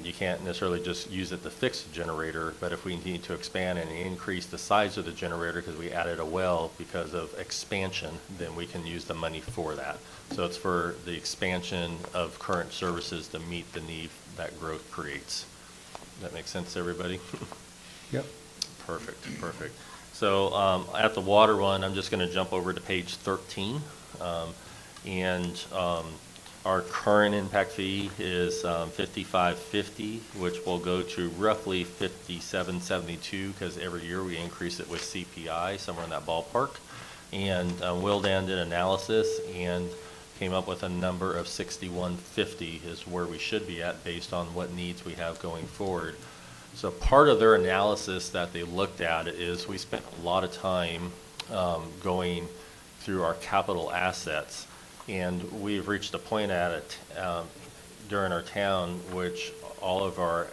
you can't necessarily just use it to fix the generator, but if we need to expand and increase the size of the generator because we added a well because of expansion, then we can use the money for that. So it's for the expansion of current services to meet the need that growth creates. That makes sense to everybody? Yep. Perfect. So at the water one, I'm just going to jump over to page 13. Our current impact fee is $55.50, which will go to roughly $57.72 because every year we increase it with CPI, somewhere in that ballpark. And Wildan did analysis and came up with a number of $61.50 is where we should be at based on what needs we have going forward. So part of their analysis that they looked at is we spent a lot of time going through our capital assets, and we've reached a point at it during our town which all of our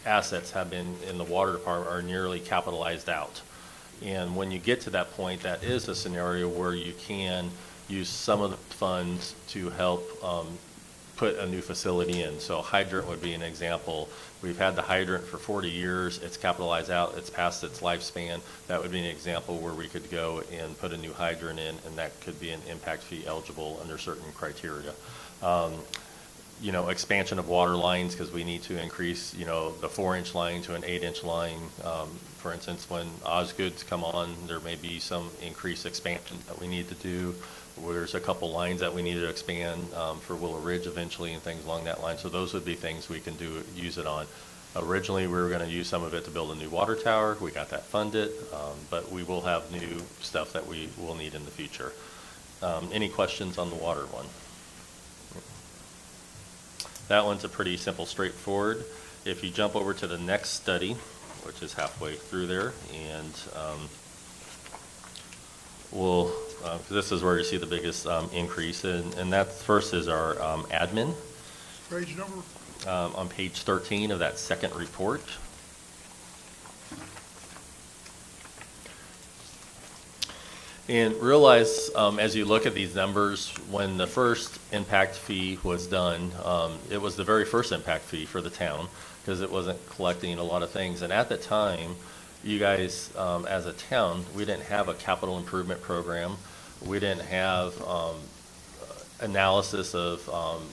assets have been in the water department are nearly capitalized out. And when you get to that point, that is a scenario where you can use some of the funds to help put a new facility in. So hydrant would be an example. We've had the hydrant for 40 years. It's capitalized out. It's past its lifespan. That would be an example where we could go and put a new hydrant in, and that could be an impact fee eligible under certain criteria. You know, expansion of water lines, because we need to increase, you know, the 4-inch line to an 8-inch line. For instance, when Osgood's come on, there may be some increased expansion that we need to do. There's a couple lines that we need to expand for Willow Ridge eventually and things along that line. So those would be things we can use it on. Originally, we were going to use some of it to build a new water tower. We got that funded, but we will have new stuff that we will need in the future. Any questions on the water one? That one's a pretty simple, straightforward. If you jump over to the next study, which is halfway through there, and this is where you see the biggest increase, and that first is our admin. Page number? On page 13 of that second report. And realize, as you look at these numbers, when the first impact fee was done, it was the very first impact fee for the town because it wasn't collecting a lot of things. And at the time, you guys, as a town, we didn't have a capital improvement program. We didn't have analysis of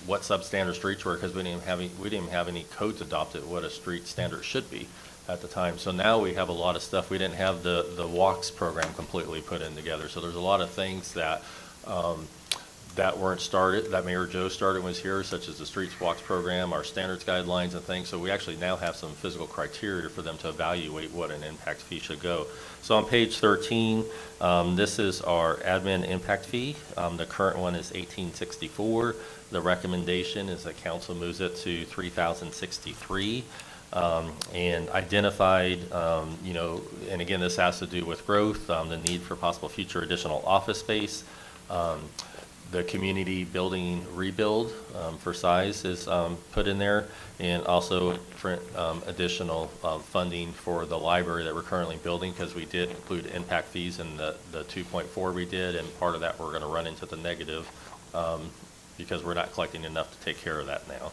what substandard streets were because we didn't have any codes adopted what a street standard should be at the time. So now we have a lot of stuff. We didn't have the walks program completely put in together. So there's a lot of things that that weren't started, that Mayor Joe started when he was here, such as the Streets Walks program, our standards guidelines and things. So we actually now have some physical criteria for them to evaluate what an impact fee should go. So on page 13, this is our admin impact fee. The current one is $1,864. The recommendation is that council moves it to $3,063. And identified, you know, and again, this has to do with growth, the need for possible future additional office space. The community building rebuild for size is put in there, and also for additional funding for the library that we're currently building, because we did include impact fees in the 2.4 we did, and part of that we're going to run into the negative because we're not collecting enough to take care of that now.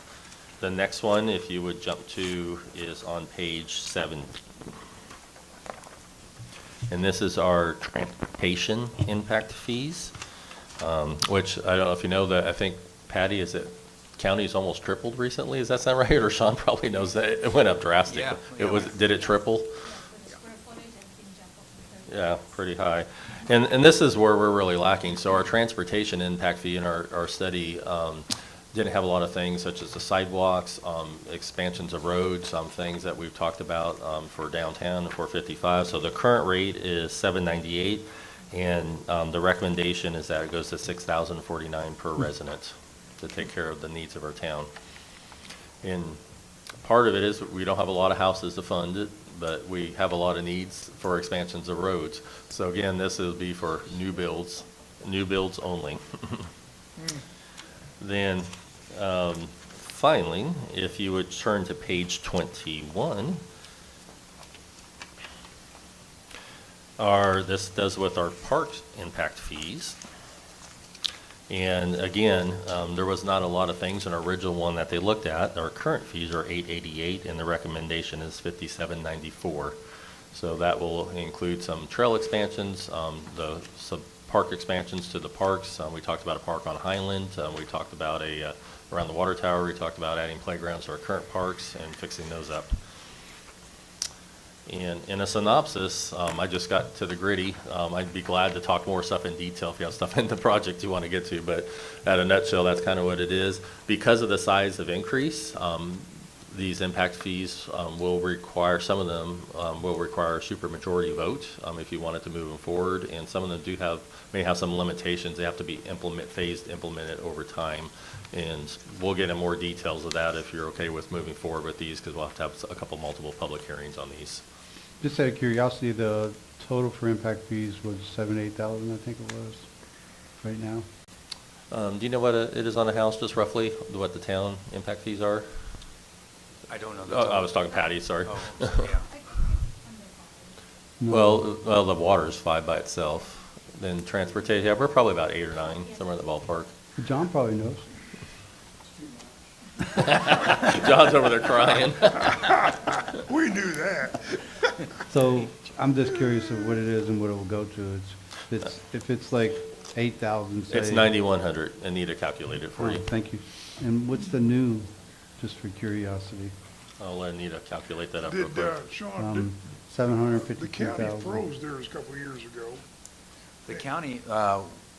The next one, if you would jump to, is on page 7. And this is our transportation impact fees, which I don't know if you know that. I think, Patty, is it county's almost tripled recently? Does that sound right? Or Sean probably knows that it went up drastically. Yeah. Did it triple? Yeah, pretty high. And this is where we're really lacking. So our transportation impact fee in our study didn't have a lot of things such as the sidewalks, expansions of roads, things that we've talked about for downtown, 455. So the current rate is $798, and the recommendation is that it goes to $6,049 per resident to take care of the needs of our town. And part of it is we don't have a lot of houses to fund it, but we have a lot of needs for expansions of roads. So again, this will be for new builds only. Then finally, if you would turn to page 21, this does with our parks impact fees. And again, there was not a lot of things in our original one that they looked at. Our current fees are $888, and the recommendation is $5794. So that will include some trail expansions, some park expansions to the parks. We talked about a park on Highland. We talked about around the water tower. We talked about adding playgrounds to our current parks and fixing those up. And in a synopsis, I just got to the gritty. I'd be glad to talk more stuff in detail if you have stuff in the project you want to get to, but at a nutshell, that's kind of what it is. Because of the size of increase, these impact fees will require, some of them will require a supermajority vote if you wanted to move them forward, and some of them may have some limitations. They have to be phased implemented over time, and we'll get in more details of that if you're okay with moving forward with these, because we'll have to have a couple multiple public hearings on these. Just out of curiosity, the total for impact fees was 8,000, I think it was, right now. Do you know what it is on the house, just roughly, what the town impact fees are? I don't know. the Oh, I total. was talking Patty, sorry. Oh, yeah. No. Well, the water is 5 by itself. Then transportation, yeah, we're probably about 8 or 9, somewhere in the ballpark. John probably knows. John's over there crying. We knew that. So I'm just curious of what it is and what it will go to. If it's like 8,000, say. It's 9,100. Anita calculated for Oh, you. thank you. And what's the new, just for curiosity? I'll let Anita calculate that up real Did, quick. Sean, The the county 752,000. froze theirs a couple of years ago. The county,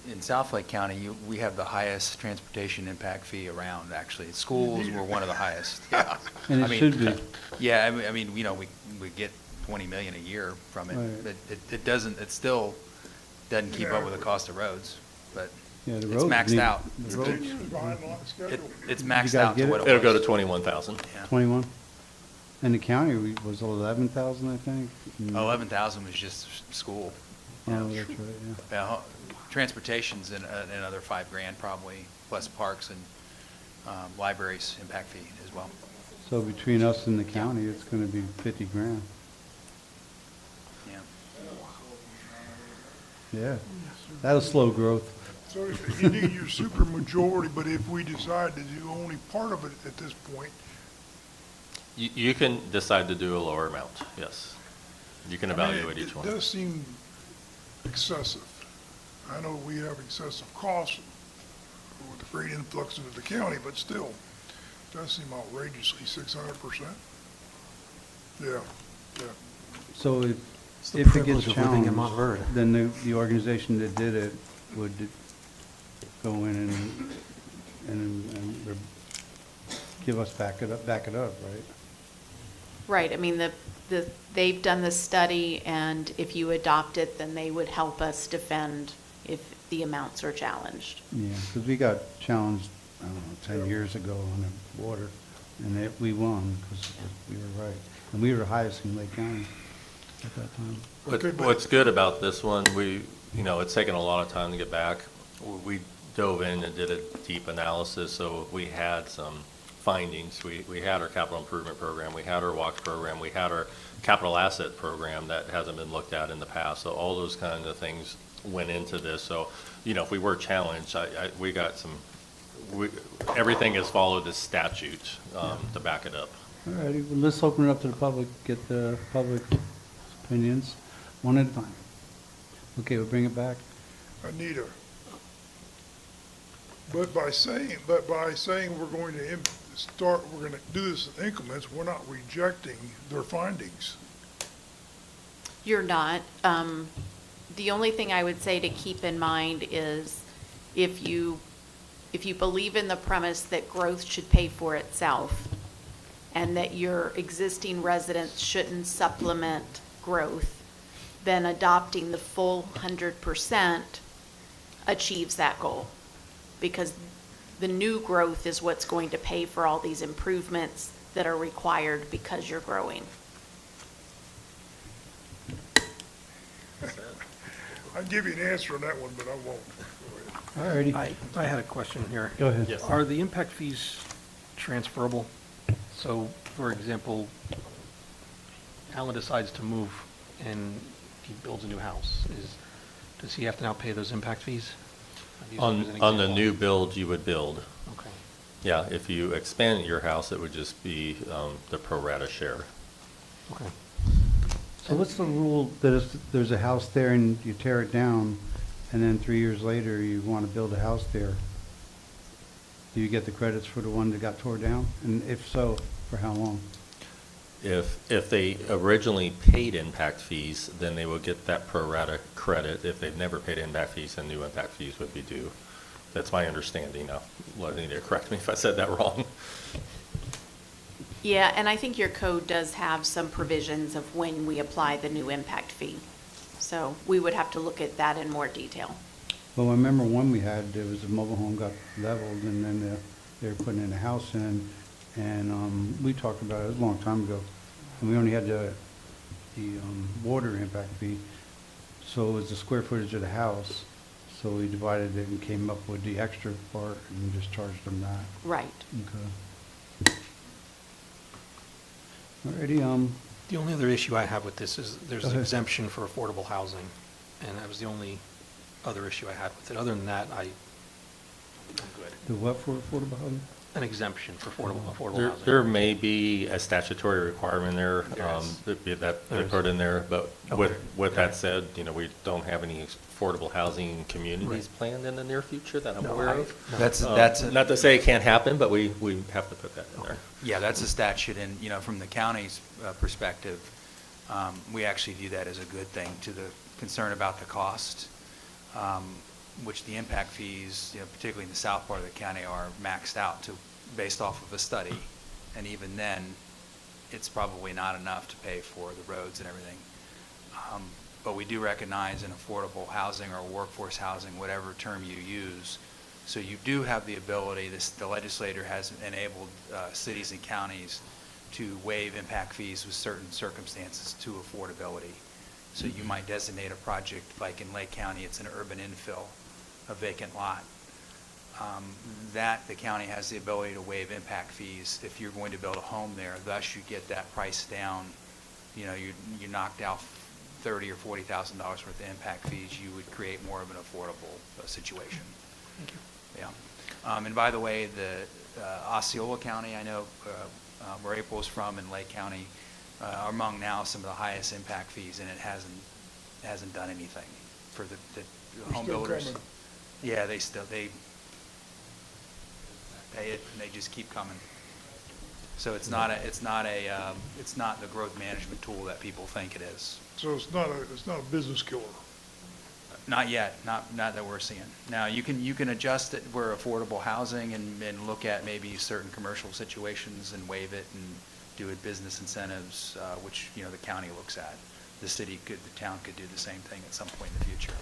in Southlake County, we have the highest transportation impact fee around, actually. Schools were one of the highest, yeah. And I it mean, should be. Yeah, I mean, you know, we get 20 million a year from it, Right. but it still doesn't keep up with the Yeah. cost of roads, but Yeah, the it's roads maxed need- out. the It's roads- 10 years behind on the schedule. It's you maxed guys out to get what it? it was. It'll go to 21,000. Yeah. 21? And the county was 11,000, I think? 11,000 was just school. Oh, that's right, yeah. Yeah, transportation's another $5,000 probably, plus parks and libraries impact fee as well. So between us and the county, it's gonna be 50 grand. Yeah. Yeah, that'll slow growth. So you need your super majority, but if we decide to do only part of it at this point, You can decide to do a lower amount, yes. You can I mean, evaluate each one. It does seem excessive. I know we have excessive costs with the great influx into the county, but still, it does seem outrageously 600%. Yeah, yeah. So It's the if it privilege gets of living in challenged, Montverde. then the organization that did it would go in and give us, back it up, right? Right, I mean, they've done the study, and if you adopt it, then they would help us defend if the amounts are challenged. Yeah, because we got challenged, I don't know, 10 years ago on the water, and we won because we were right. And we were highest in Lake County at that time. Okay, but- What's good about this one, it's taken a lot of time to get back. We dove in and did a deep analysis, so we had some findings. We had our capital improvement program, we had our walks program, we had our capital asset program that hasn't been looked at in the past. So all those kinds of things went into this. So, if we were challenged, we got everything has followed the statute to back it up. All righty, well, let's open it up to the public, get the public opinions, one at a time. Okay, we'll bring it back. Anita. But by saying we're going to we're going to do this in increments, we're not rejecting their findings. You're not. The only thing I would say to keep in mind is if you believe in the premise that growth should pay for itself and that your existing residents shouldn't supplement growth, then adopting the full 100% achieves that goal. Because the new growth is what's going to pay for all these improvements that are required because you're growing. I'd give you an answer on that one, but I won't. Go ahead. All righty. I had a question here. Go ahead. Yes. Are the impact fees transferable? So, for example, Alan decides to move and he builds a new house. Does he have to now pay those impact fees? I've used them as an On the example. new build, you would build. Okay. Yeah, if you expand your house, it would just be the pro rata share. Okay. So what's the rule that if there's a house there and you tear it down, and then 3 years later you want to build a house there? Do you get the credits for the one that got tore down? And if so, for how long? If they originally paid impact fees, then they would get that pro rata credit. If they've never paid impact fees, then new impact fees would be due. That's my understanding. Now, you need to correct me if I said that wrong. Yeah, and I think your code does have some provisions of when we apply the new impact fee. So we would have to look at that in more detail. Well, I remember one we had, there was a mobile home got leveled, and then they were putting in a house in, and we talked about it a long time ago, and we only had the water impact fee, so it was the square footage of the house, so we divided it and came up with the extra part and just charged them that. Right. Okay. Alrighty, The only other issue I have with this is there's Go an ahead. exemption for affordable housing, and that was the only other issue I had with it. Other than that, I'm good. the what for affordable housing? An exemption for affordable There housing. may be a statutory requirement there, There is. that There they is. put in there, but Okay. with that said, we don't have any affordable housing communities Right. planned in the near future that I'm No, aware I- of. no. That's a- Not to say it can't happen, but we have to put that in there. Yeah, that's a statute, and, from the county's perspective, we actually view that as a good thing to the concern about the cost, which the impact fees, particularly in the south part of the county, are maxed out based off of a study. And even then, it's probably not enough to pay for the roads and everything. But we do recognize in affordable housing or workforce housing, whatever term you use, so you do have the ability, the legislator has enabled cities and counties to waive impact fees with certain circumstances to affordability. So you might designate a project, like in Lake County, it's an urban infill, a vacant lot. That the county has the ability to waive impact fees if you're going to build a home there. Thus, you get that price down. You knocked out $30,000 or $40,000 worth of impact fees. You would create more of an affordable situation. Thank you. Yeah. And by the way, the Osceola County, I know where April's from, in Lake County, are among now some of the highest impact fees, and it hasn't done anything for the home still builders. coming. Yeah, they pay it, and they just keep coming. So it's not the growth management tool that people think it is. So it's not a business killer. Not yet, not that we're seeing. Now, you can adjust it where affordable housing and look at maybe certain commercial situations and waive it and do it business incentives, which, the county looks at. The town could do the same thing at some point in the future.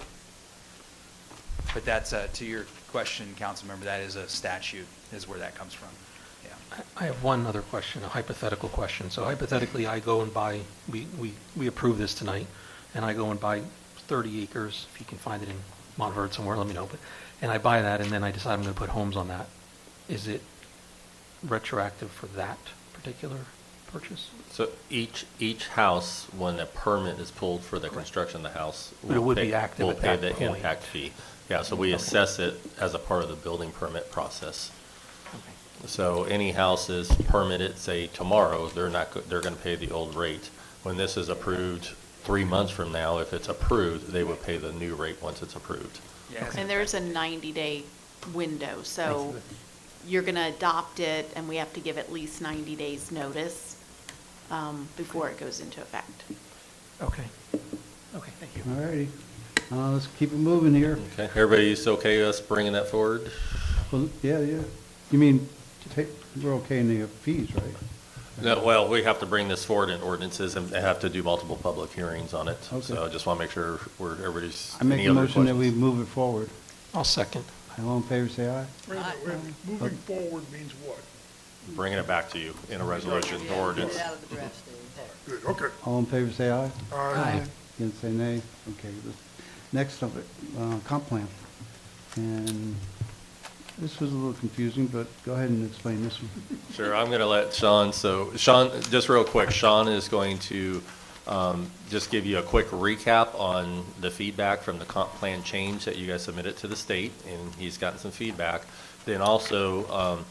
But that's, to your question, council member, that is a statute, is where that comes from. Yeah. I have one other question, a hypothetical question. So hypothetically, I go and buy, we approve this tonight, and I go and buy 30 acres, if you can find it in Montverde somewhere, let me know. And I buy that, and then I decide I'm going to put homes on that. Is it retroactive for that particular purchase? So each house, when a permit is pulled for the construction of the house, But it would be active will at pay that the point. impact fee. Yeah, so we assess it as a part of the building permit process. So any house is permitted, say tomorrow, they're going to pay the old rate. When this is approved 3 months from now, if it's approved, they would pay the new rate once it's approved. Yeah, And there's a 90-day window, so you're going to adopt it, and we have to give at least 90 days notice before it goes into effect. Okay. Okay, thank you. Alrighty, let's keep it moving here. Okay, everybody's okay with us bringing that forward? Well, yeah. You mean, we're okay in the fees, right? No, well, we have to bring this forward in ordinances and have to do multiple public hearings on it. Okay. So I just want to make sure everybody's, I make any a other motion that we questions? move it forward. I'll second. All in favor, say aye. Wait a minute. Moving forward means what? Bringing it back to you in a resolution or ordinance. Get it out of the draft stage. Good, okay. All in favor, say aye. Aye. Against, say nay. Okay, next up, comp plan. And this was a little confusing, but go ahead and explain this one. Sure, I'm going to let Sean, just real quick, Sean is going to just give you a quick recap on the feedback from the comp plan change that you guys submitted to the state, and he's gotten some feedback. Then also,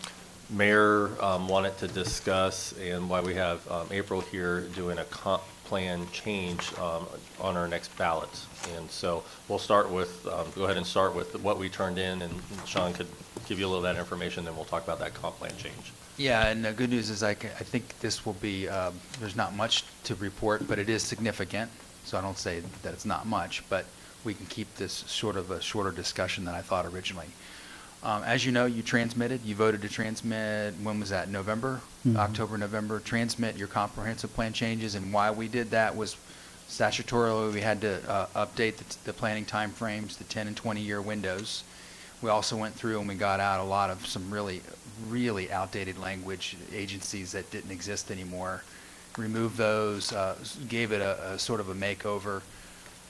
Mayor wanted to discuss, and why we have April here doing a comp plan change on our next ballot. And so we'll start with, go ahead and start with what we turned in, and Sean could give you a little of that information, then we'll talk about that comp plan change. Yeah, and the good news is I think this will be, there's not much to report, but it is significant. So I don't say that it's not much, but we can keep this sort of a shorter discussion than I thought originally. As you know, you voted to transmit, when was that, November? Mhm. October, November, transmit your comprehensive plan changes, and why we did that was statutorily, we had to update the planning timeframes, the 10 and 20-year windows. We also went through and we got out a lot of some really, really outdated language, agencies that didn't exist anymore. Removed those, gave it a sort of a makeover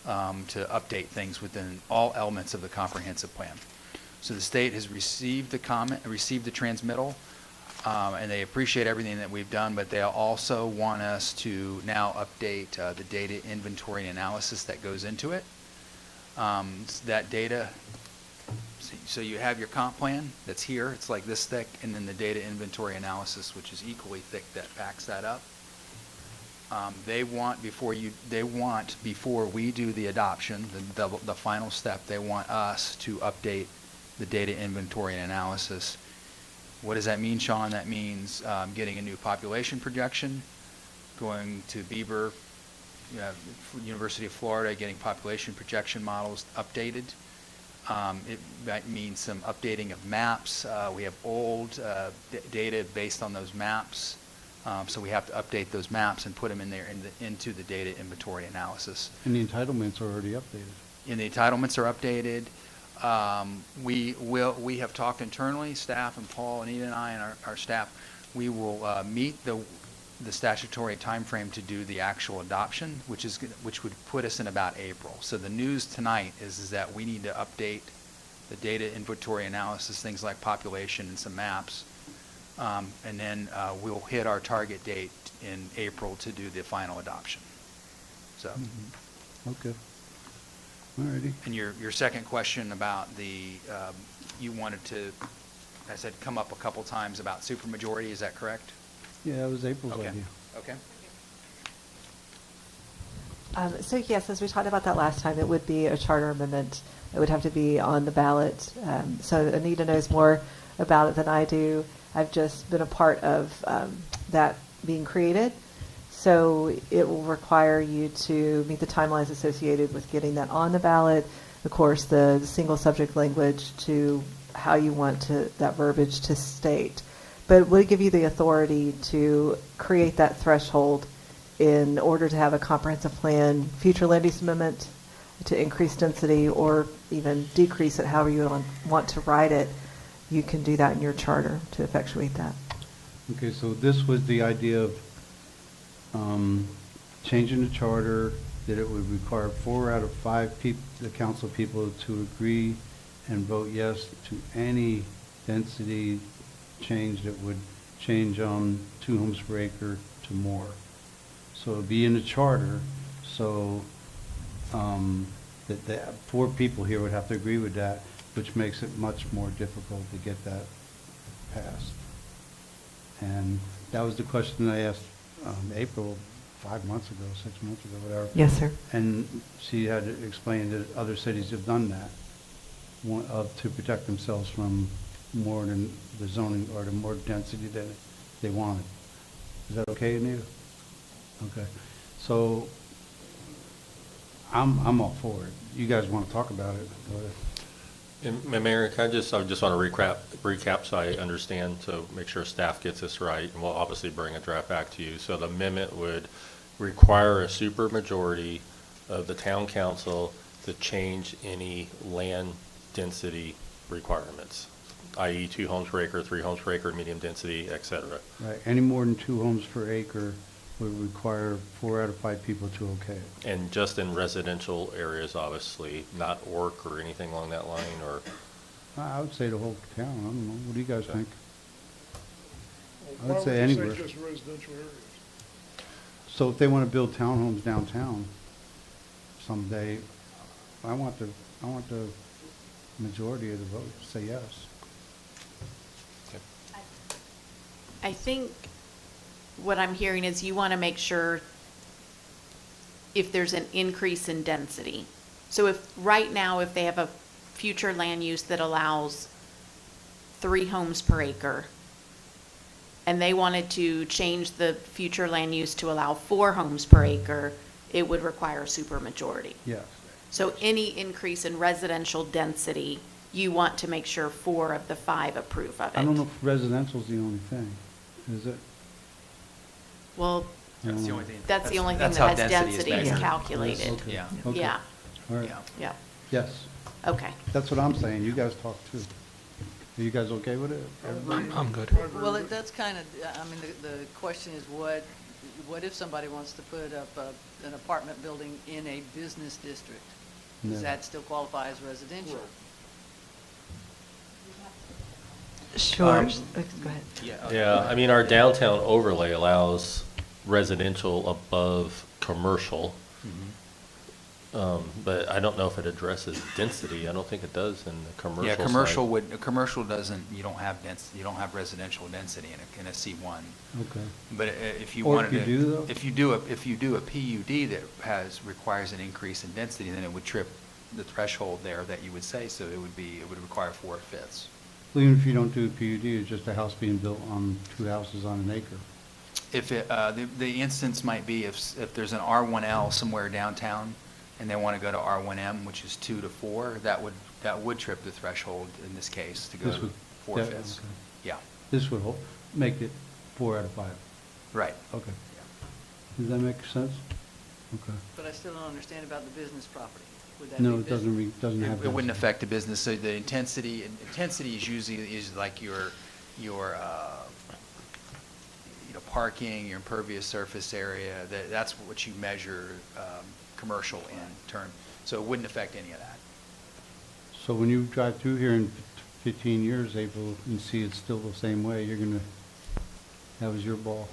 to update things within all elements of the comprehensive plan. So the state has received the transmittal, and they appreciate everything that we've done, but they also want us to now update the data inventory and analysis that goes into it. That data, so you have your comp plan that's here, it's like this thick, and then the data inventory analysis, which is equally thick, that backs that up. They want before we do the adoption, the final step, they want us to update the data inventory and analysis. What does that mean, Sean? That means getting a new population projection, going to Beaver, University of Florida, getting population projection models updated. It might mean some updating of maps. We have old data based on those maps, so we have to update those maps and put them in there into the data inventory analysis. And the entitlements are already updated. And the entitlements are updated. We have talked internally, staff and Paul, Anita and I and our staff, we will meet the statutory timeframe to do the actual adoption, which would put us in about April. So the news tonight is that we need to update the data inventory analysis, things like population and some maps, and then we'll hit our target date in April to do the final adoption. So. Mm-hmm. Okay. Alrighty. And your second question about you wanted to, I said, come up a couple times about supermajority, is that correct? Yeah, it was April's Okay. idea. Okay. So yes, as we talked about that last time, it would be a charter amendment. It would have to be on the ballot. So Anita knows more about it than I do. I've just been a part of that being created. So it will require you to meet the timelines associated with getting that on the ballot. Of course, the single subject language to how you want that verbiage to state. But it would give you the authority to create that threshold in order to have a comprehensive plan, future land use amendment to increase density or even decrease it, however you want to write it. You can do that in your charter to effectuate that. Okay, so this was the idea of changing the charter, that it would require 4 out of 5 the council people to agree and vote yes to any density change that would change on 2 homes per acre to more. So it would be in the charter, so that the 4 people here would have to agree with that, which makes it much more difficult to get that passed. And that was the question I asked April 5 months ago, 6 months ago, whatever. Yes, sir. And she had to explain that other cities have done that to protect themselves from more than the zoning or the more density that they wanted. Is that okay, Anita? Okay. So I'm all for it. You guys want to talk about it? Go ahead. And Mayor, I just want to recap so I understand, to make sure staff gets this right, and we'll obviously bring a draft back to you. So the amendment would require a supermajority of the town council to change any land density requirements, i.e. 2 homes per acre, 3 homes per acre, medium density, et cetera. Right. Any more than 2 homes per acre would require 4 out of 5 people to okay it. And just in residential areas, obviously, not Orc or anything along that line, or? I would say the whole town. I don't know. What do you guys think? I would Why say you anywhere. just residential areas? So if they want to build townhomes downtown someday, I want the majority of the vote to say yes. I think what I'm hearing is you want to make sure if there's an increase in density. So if right now, if they have a future land use that allows 3 homes per acre, and they wanted to change the future land use to allow 4 homes per acre, it would require a supermajority. Yes. So any increase in residential density, you want to make sure 4 of the 5 approve of it. I don't know if residential's the only thing, is it? Well, That's the only thing. that's the only thing that's that how has density is measured. calculated. Okay. Yeah. Okay. Yeah, All right. Yeah. yeah, Yes, okay. that's what I'm saying. You guys talk too. Are you guys okay with it? I'm good. Well, that's kind of, I mean, the question is what if somebody wants to put up an apartment building in a business district? Does No. that still qualify as residential? Sure. Um, Go ahead. Yeah, I mean, our downtown overlay allows residential above commercial. But I don't know if it addresses density. I don't think it does in the commercial Yeah, side. commercial doesn't, you don't have density, you don't have residential density in a C1. Okay. But if you Or wanted if you do, though? if you do a PUD that requires an increase in density, then it would trip the threshold there that you would say, so it would require 4/5. Well, even if you don't do a PUD, it's just a house being built on 2 houses on an acre. If the instance might be if there's an R1L somewhere downtown and they want to go to R1M, which is 2 to 4, that would trip the threshold in this case to go This to would- 4/5. yeah, okay. Yeah, This would make it 4 out of 5. right. Okay. Does that make sense? Okay. But I still don't understand about the business property. Would that No, be it doesn't, business? doesn't have. It wouldn't density. affect the business, so the intensity is usually like your parking, your impervious surface area, that's what you measure commercial in term, so it wouldn't affect any of that. So when you drive through here in 15 years, April, and see it's still the same way, you're gonna, that was your ball.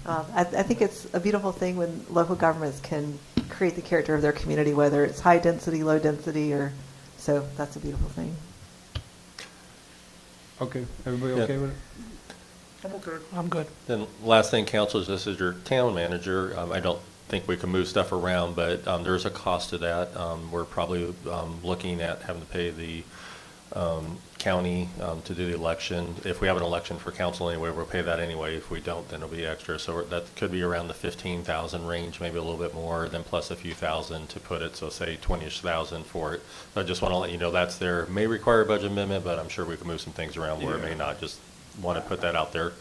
I think it's a beautiful thing when local governments can create the character of their community, whether it's high density, low density, or, so that's a beautiful thing. Okay, everybody Yeah. okay with it? I'm okay. I'm good. Then last thing, council, is this is your town manager. I don't think we can move stuff around, but there's a cost to that. We're probably looking at having to pay the county to do the election. If we have an election for council anyway, we'll pay that anyway. If we don't, then it'll be extra. So that could be around the 15,000 range, maybe a little bit more, then plus a few thousand to put it, so say 20-ish thousand for it. So I just want to let you know that's there. May require a budget amendment, but I'm sure we can move some things around where it may not. Just want to put that out there.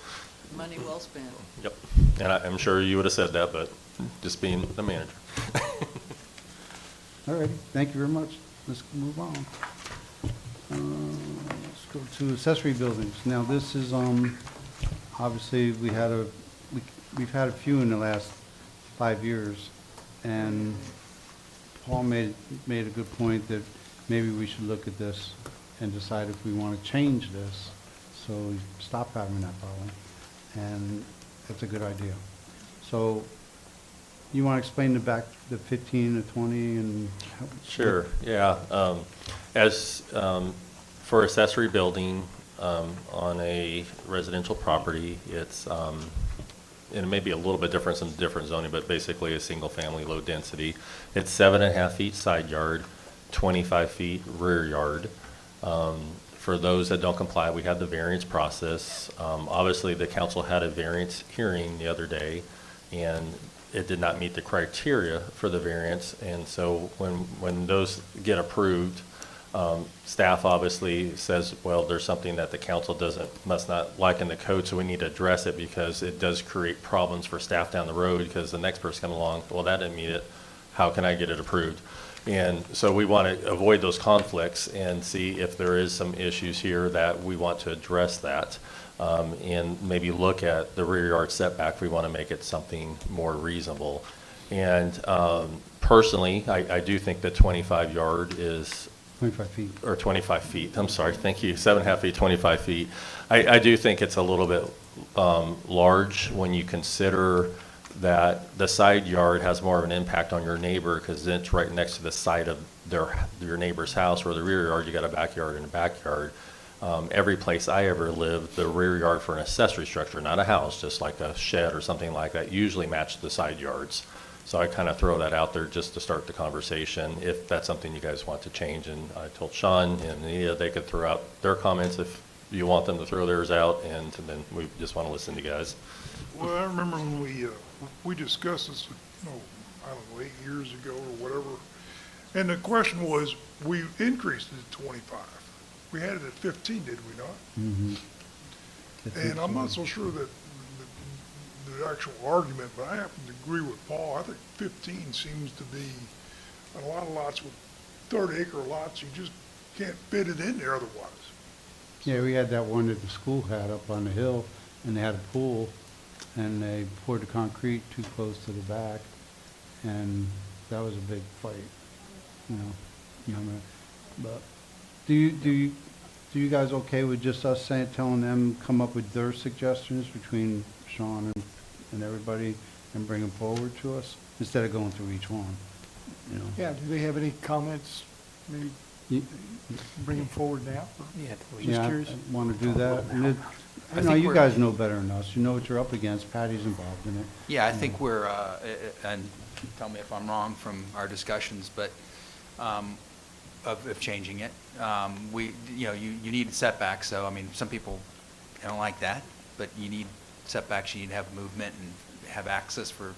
Money well spent. Yep. And I'm sure you would have said that, but just being the manager. All righty, thank you very much. Let's move on. Let's go to accessory buildings. Now, this is, obviously, we've had a few in the last 5 years, and Paul made a good point that maybe we should look at this and decide if we want to change this, so we stop having that problem, and that's a good idea. So, you want to explain the 15 to 20 and? Sure, yeah. As for accessory building on a residential property, it's, and it may be a little bit different in different zoning, but basically a single-family, low-density. It's 7.5 feet side yard, 25 feet rear yard. For those that don't comply, we have the variance process. Obviously, the council had a variance hearing the other day, and it did not meet the criteria for the variance. And so when those get approved, staff obviously says, well, there's something that the council must not like in the code, so we need to address it because it does create problems for staff down the road, because the next person comes along, well, that didn't meet it. How can I get it approved? And so we want to avoid those conflicts and see if there is some issues here that we want to address that. And maybe look at the rear yard setback if we want to make it something more reasonable. And personally, I do think that 25 yard is 25 feet. or 25 feet, I'm sorry, thank you, 7.5 feet, 25 feet. I do think it's a little bit large when you consider that the side yard has more of an impact on your neighbor because it's right next to the side of your neighbor's house, where the rear yard, you got a backyard and a backyard. Every place I ever lived, the rear yard for an accessory structure, not a house, just like a shed or something like that, usually matched the side yards. So I kind of throw that out there just to start the conversation, if that's something you guys want to change. And I told Sean and Anita they could throw out their comments if you want them to throw theirs out, and then we just want to listen to you guys. Well, I remember when we discussed this, I don't know, 8 years ago or whatever. And the question was, we increased it to 25. We had it at 15, did we not? Mhm. And I'm not so sure that the actual argument, but I happen to agree with Paul. I think 15 seems to be, a lot of lots with 30-acre lots, you just can't fit it in there otherwise. Yeah, we had that one that the school had up on the hill, and they had a pool, and they poured the concrete too close to the back, and that was a big fight, remember? But do you guys okay with just us telling them, come up with their suggestions between Sean and everybody, and bring them forward to us, instead of going through each one, Yeah, do they have any comments? Maybe You- bring them forward now? Yeah, Just Yeah, curious. I want to do that. And I you think you we're- guys know better than us. You know what you're up against. Patty's involved in it. Yeah, I think we're, and tell me if I'm wrong from our discussions, but of changing it. You need setbacks, so, I mean, some people don't like that, but you need setbacks, you need to have movement and have access for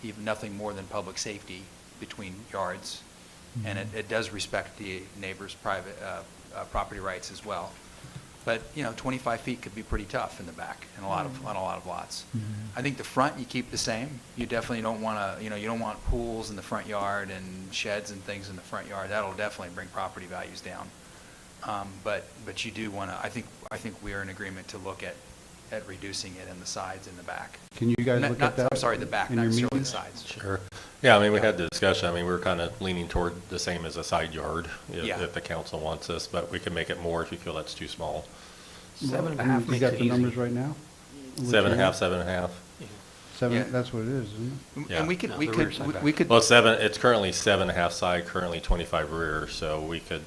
even nothing more than public safety between yards. And it does respect the neighbor's private property rights as well. But, 25 feet could be pretty tough in the back on a lot of lots. I think the front, you keep the same. You definitely don't want to, you don't want pools in the front yard and sheds and things in the front yard. That'll definitely bring property values down. But you do want to, I think we are in agreement to look at reducing it in the sides and the back. Can you guys look at that? I'm sorry, the back, in not your necessarily the meetings? sides. Sure. Yeah, I mean, we had the discussion. I mean, we were kind of leaning toward the same as a side yard Yeah. if the council wants us, but we can make it more if you feel that's too small. 7.5 You makes got it the numbers easy. right now? 7.5, 7.5. Yeah. That's what it is, isn't Yeah. And we No, the rear setback. could. Well, it's currently 7.5 side, currently 25 rear, so we could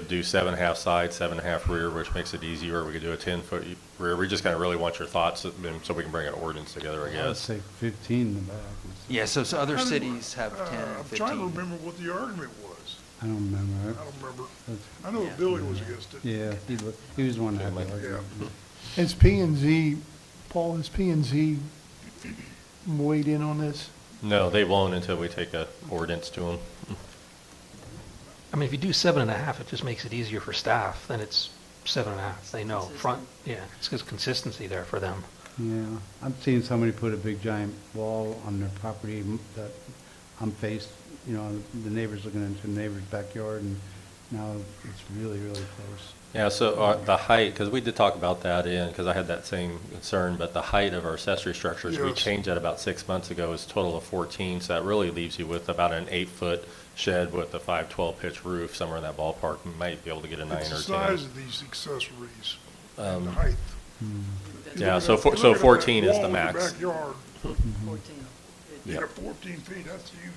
do 7.5 side, 7.5 rear, which makes it easier. We could do a 10-foot rear. We just kind of really want your thoughts, so we can bring an ordinance together, I it? I would guess. say 15 in the back. Yeah, so other How do- cities have 10 and I'm 15. trying to remember what the argument was. I don't remember. I don't remember. That's- I know Billy was against it. Yeah, he was the one that had the Yeah. argument. Has P&Z, Paul, has P&Z weighed in on this? No, they won't until we take a ordinance to them. I mean, if you do 7.5, it just makes it easier for staff, then it's 7.5, they know, front, yeah, it's just consistency there for them. Yeah, I'm seeing somebody put a big giant wall on their property that I'm faced, the neighbor's looking into the neighbor's backyard, and now it's really, really close. Yeah, so the height, because we did talk about that because I had that same concern, but the height of our accessory structures, we Yes. changed that about 6 months ago, is a total of 14, so that really leaves you with about an 8-foot shed with a 512 pitch roof, somewhere in that ballpark. You might be able to get a 9 or 10. It's the size of these accessories and the Um, height. Yeah, You're so looking at- so you're looking at 14 is wall the in max. Backyard, 14. you Yeah. got 14 feet, that's huge.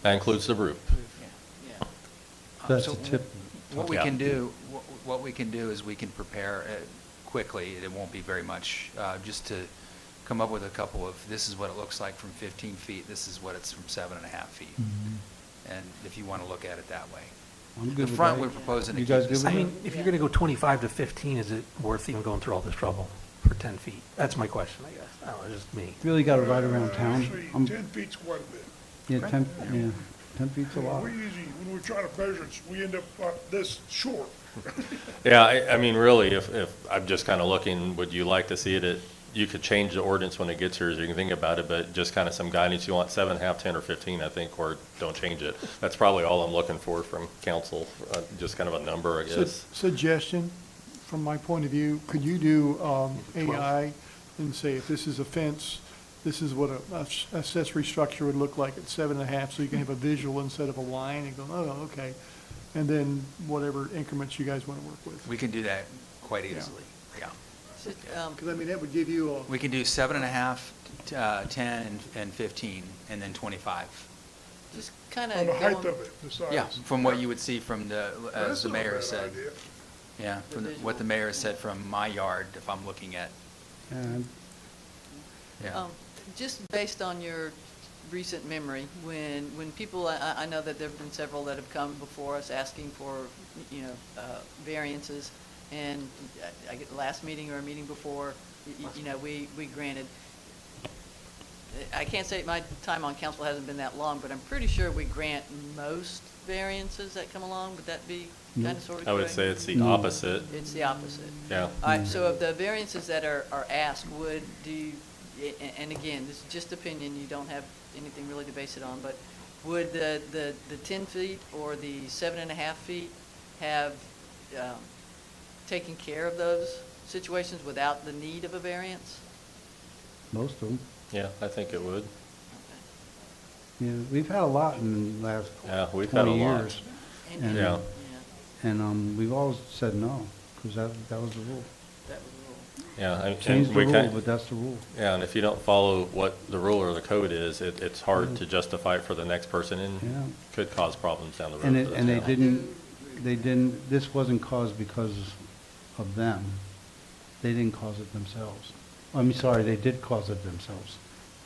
That includes the roof. Yeah. That's So a tip. What we Yeah. can do is we can prepare quickly, it won't be very much, just to come up with a couple of, this is what it looks like from 15 feet, this is what it's from 7.5 feet. And if you want to look at it that way. I'm The good with front, that. we're proposing to You keep guys the good with I same. mean, if you're going to go 25 to 15, is it worth even going through all this trouble for 10 feet? That's my question, I guess. I don't know, it's just me. Really got to ride around town. Actually, I'm- 10 feet's quite a bit. Yeah, 10 feet's a lot. We usually, when we try to measure it, we end up about this short. Yeah, I mean, really, if I'm just kind of looking, would you like to see it you could change the ordinance when it gets here, so you can think about it, but just kind of some guidance. You want 7.5, 10, or 15, I think, or don't change it. That's probably all I'm looking for from council, just kind of a number, I guess. Suggestion, from my point of view, could you do AI and say, if this is a fence, this is what a accessory structure would look like at 7.5, so you can have a visual instead of a line and go, oh, okay. And then whatever increments you guys want to work with. We can do that quite easily, yeah. Because, I mean, that would give you a. We can do 7.5, 10, and 15, and then 25. Just kind of On the height going, of it, the size. Yeah, from what you would see from the, as That's the not a mayor bad said. idea. Yeah, from what the mayor said from my yard, if I'm looking at, And yeah. just based on your recent memory, when people, I know that there've been several that have come before us asking for, variances, and I get the last meeting or a meeting before, you know, we granted, I can't say my time on council hasn't been that long, but I'm pretty sure we grant most variances that come along. Would that be kind of sort of correct? I would say it's the No. opposite. It's the opposite. Yeah. All right, so of the variances that are asked, and again, this is just opinion, you don't have anything really to base it on, but would the 10 feet or the 7.5 feet have taken care of those situations without the need of a variance? Most of them. Yeah, I think it would. Yeah, we've had a lot in the last Yeah, we've had a 20 lot. years. And- Yeah. And we've always said no, because that was the rule. That was the rule. Yeah. Change the we rule, kind- but that's the rule. Yeah, and if you don't follow what the rule or the code is, it's hard to justify it for the next person and Yeah. could cause problems down the road. And for the and they town. didn't, this wasn't caused because of them. They didn't cause it themselves. I'm sorry, they did cause it themselves.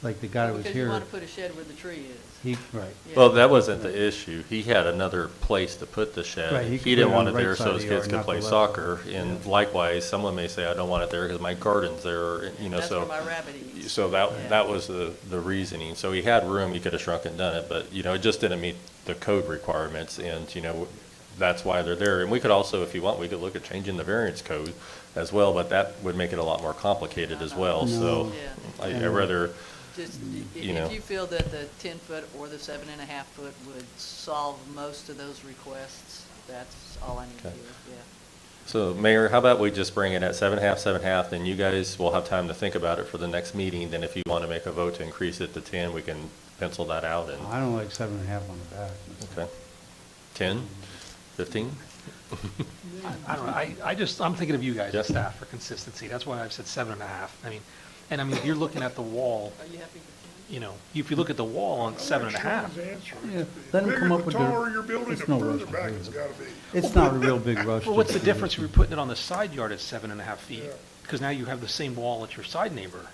Like the guy that was Because you here, want to put a shed where the tree is. right. Yeah. Well, that wasn't the issue. He had another place to put the shed. Right, he He could put didn't it want on it the there right so side his of the kids yard, could not play the left. soccer. And likewise, someone may say, I don't want it there because my garden's there, you know, That's so. where my rabbit eats. So Yeah. that was the reasoning. So he had room, he could have shrunk and done it, but, you know, it just didn't meet the code requirements, and, you know, that's why they're there. And we could also, if you want, we could look at changing the variance code as well, but that would make it a lot more complicated as well, so No. Yeah. I'd rather, Just, you know. if you feel that the 10-foot or the 7.5 foot would solve most of those requests, that's all I need to Okay. do, yeah. so Mayor, how about we just bring it at 7.5, then you guys will have time to think about it for the next meeting, then if you want to make a vote to increase it to 10, we can pencil that out and, I don't like 7.5 on the back. okay. 10, 15? I don't know, I'm thinking of you guys, Yes. the staff, for consistency. That's why I've said 7.5. I mean, if you're looking at the wall, Are you happy with you know, if you look at the wall on 7.5, Yeah, let them come up with The their. taller your building, the it's no further rush to back do it's it. gotta be. It's not a real big rush. well, what's to the do it. difference if you're putting it on the side yard at 7.5 feet? Yeah. Because now you have the same wall at your side neighbor.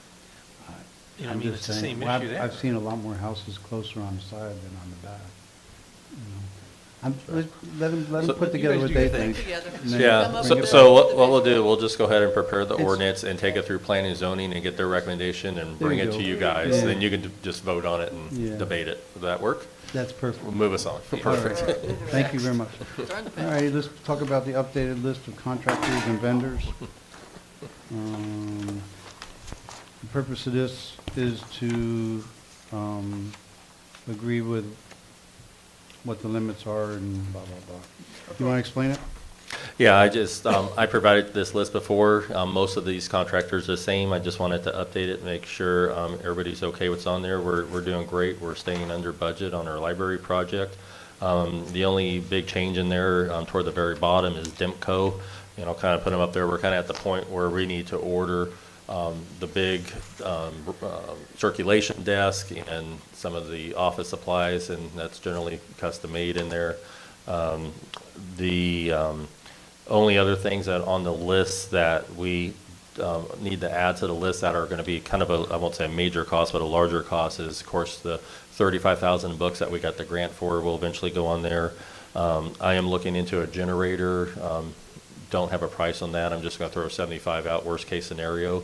You know, I'm I mean, just it's the saying, same well, issue there. I've seen a lot more houses closer on the side than on the back. You know. Let them So- put You together guys what do they your thing. think. Together. and then Yeah, Come up so, with so the- what we'll do, we'll just go ahead and prepare the It's- ordinance and take it through planning and zoning and get their recommendation and There bring you it to go. you guys. Yeah. Then you can just vote on it Yeah. and debate it. Would that work? That's perfect. We'll move us on. Perfect. All right. Thank you very much. Turn the All right, let's talk about the updated list of contractors and vendors. The purpose of this is to agree with what the limits are and blah, blah, blah. You want to explain it? Yeah, I just, I provided this list before. Most of these contractors are the same. I just wanted to update it, make sure everybody's okay what's on there. We're doing great. We're staying under budget on our library project. The only big change in there toward the very bottom is Demco. You know, kind of put them up there. We're kind of at the point where we need to order the big circulation desk and some of the office supplies, and that's generally custom made in there. The only other things that on the list that we need to add to the list that are going to be kind of a, I won't say a major cost, but a larger cost is, of course, the 35,000 books that we got the grant for will eventually go on there. I am looking into a generator. Don't have a price on that. I'm just going to throw 75 out, worst case scenario,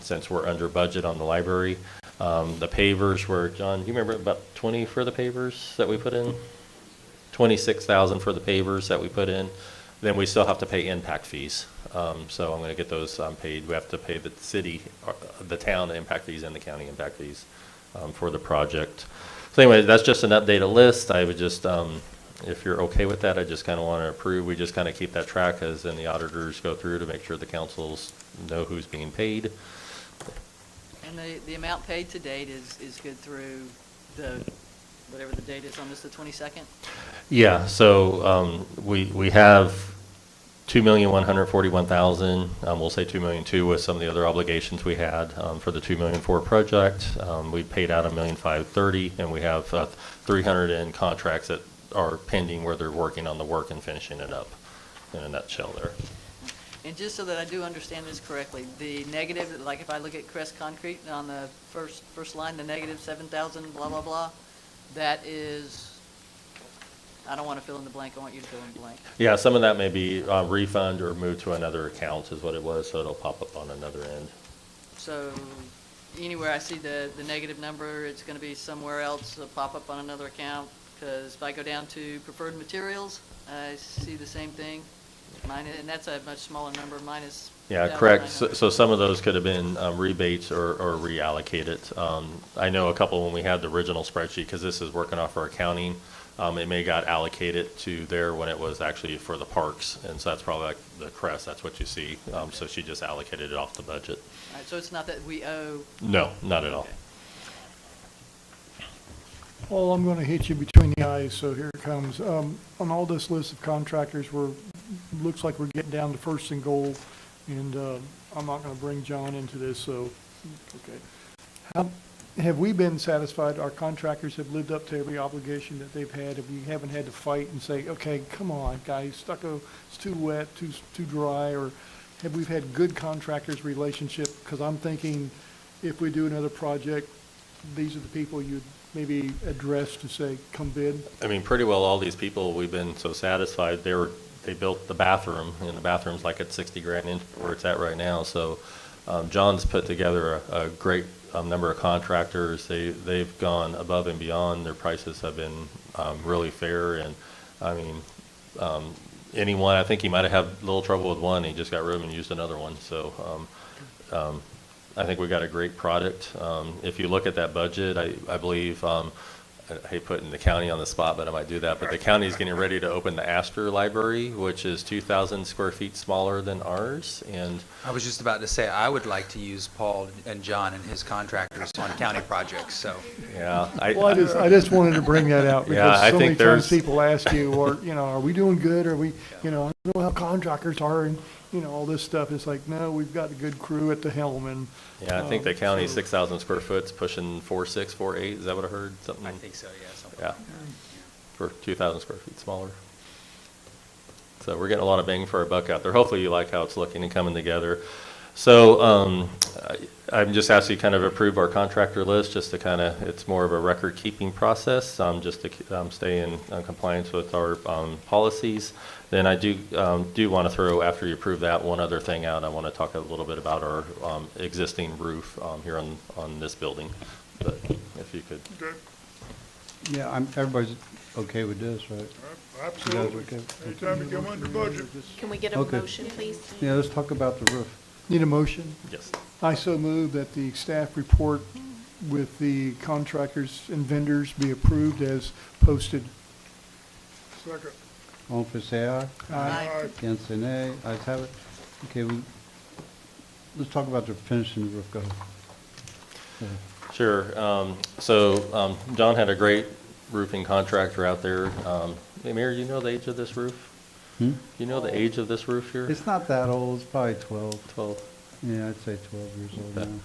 since we're under budget on the library. The pavers were, John, you remember about 20 for the pavers that we put in? 26,000 for the pavers that we put in. Then we still have to pay impact fees. So I'm going to get those paid. We have to pay the city, the town impact fees and the county impact fees for the project. So anyway, that's just an updated list. I would just, if you're okay with that, I just kind of want to approve. We just kind of keep that track as then the auditors go through to make sure the councils know who's being paid. And the amount paid to date is good through the, whatever the date is on this, the 22nd? Yeah, so we have 2,141,000. We'll say 2,200,000 with some of the other obligations we had for the 2,000,004 project. We paid out $1,530,000, and we have 300 in contracts that are pending where they're working on the work and finishing it up. In a nutshell, there. And just so that I do understand this correctly, the negative, like if I look at Crest Concrete on the first line, the negative 7,000, blah, blah, blah, that is I don't want to fill in the blank, I want you to fill in the blank. Yeah, some of that may be refund or move to another account is what it was, so it'll pop up on another end. So anywhere I see the negative number, it's going to be somewhere else, pop up on another account, because if I go down to preferred materials, I see the same thing. Mine, and that's a much smaller number, minus. Yeah, correct. So some of those could have been rebates or reallocated. I know a couple when we had the original spreadsheet, because this is working off our accounting, it may got allocated to there when it was actually for the parks, and so that's probably like the crest, that's what you see. So she just allocated it off the budget. All right, so it's not that we owe. No, not at all. Okay. Paul, I'm going to hit you between the eyes, so here it comes. On all this list of contractors, looks like we're getting down to first and goal, and I'm not going to bring John into this, so, okay. Have we been satisfied our contractors have lived up to every obligation that they've had? If we haven't had to fight and say, okay, come on, guys, stucco, it's too wet, too dry, or have we had good contractors relationship? Because I'm thinking if we do another project, these are the people you'd maybe address to say, come bid. I mean, pretty well all these people, we've been so satisfied. They built the bathroom, and the bathroom's like at 60 grand in where it's at right now. So John's put together a great number of contractors. They've gone above and beyond. Their prices have been really fair. And I mean, anyone, I think he might have had a little trouble with one. He just got rid of them and used another one. So I think we got a great product. If you look at that budget, I believe, I hate putting the county on the spot, but I might do that. But the county is getting ready to open the Astor Library, which is 2,000 square feet smaller than ours. And I was just about to say, I would like to use Paul and John and his contractors on county projects, so. yeah, Well, I just wanted to bring that out Yeah, because I so many think times there's- people ask you, or, are we doing good? Are we, I don't know how contractors are and, all this stuff. It's like, no, we've got a good crew at the helm and. yeah, I think the county, so- 6,000 square foot's pushing 4.6, 4.8. Is that what I heard? Something. I think so, yeah. Something Yeah, like for 2,000 square feet smaller. So we're getting a lot of bang for our buck out there. Hopefully you like how it's looking and coming together. So I'm just asking you kind of approve our contractor list, just to kind of, it's more of a record keeping process, just to stay in compliance with our policies. Then I do want to throw, after you approve that, one other thing out. I want to talk a little bit about our existing roof here on this building. But if you could. Okay, Yeah, everybody's okay with this, right? absolutely. okay? Anytime you come under budget. Can we get a Okay. motion, please? Yeah, let's talk about the roof. Need a motion? Yes. I so move that the staff report with the contractors and vendors be approved as posted. Second. All in favor, say aye. Aye. Against, say nay. Ayes have it. Okay, let's talk about the finishing the roof. Go ahead. Sure. So John had a great roofing contractor out there. Hey, Mayor, you know the age of this roof? You know the age of this roof here? It's not that old. It's probably 12. 12. Yeah, I'd say 12 years old Okay. now.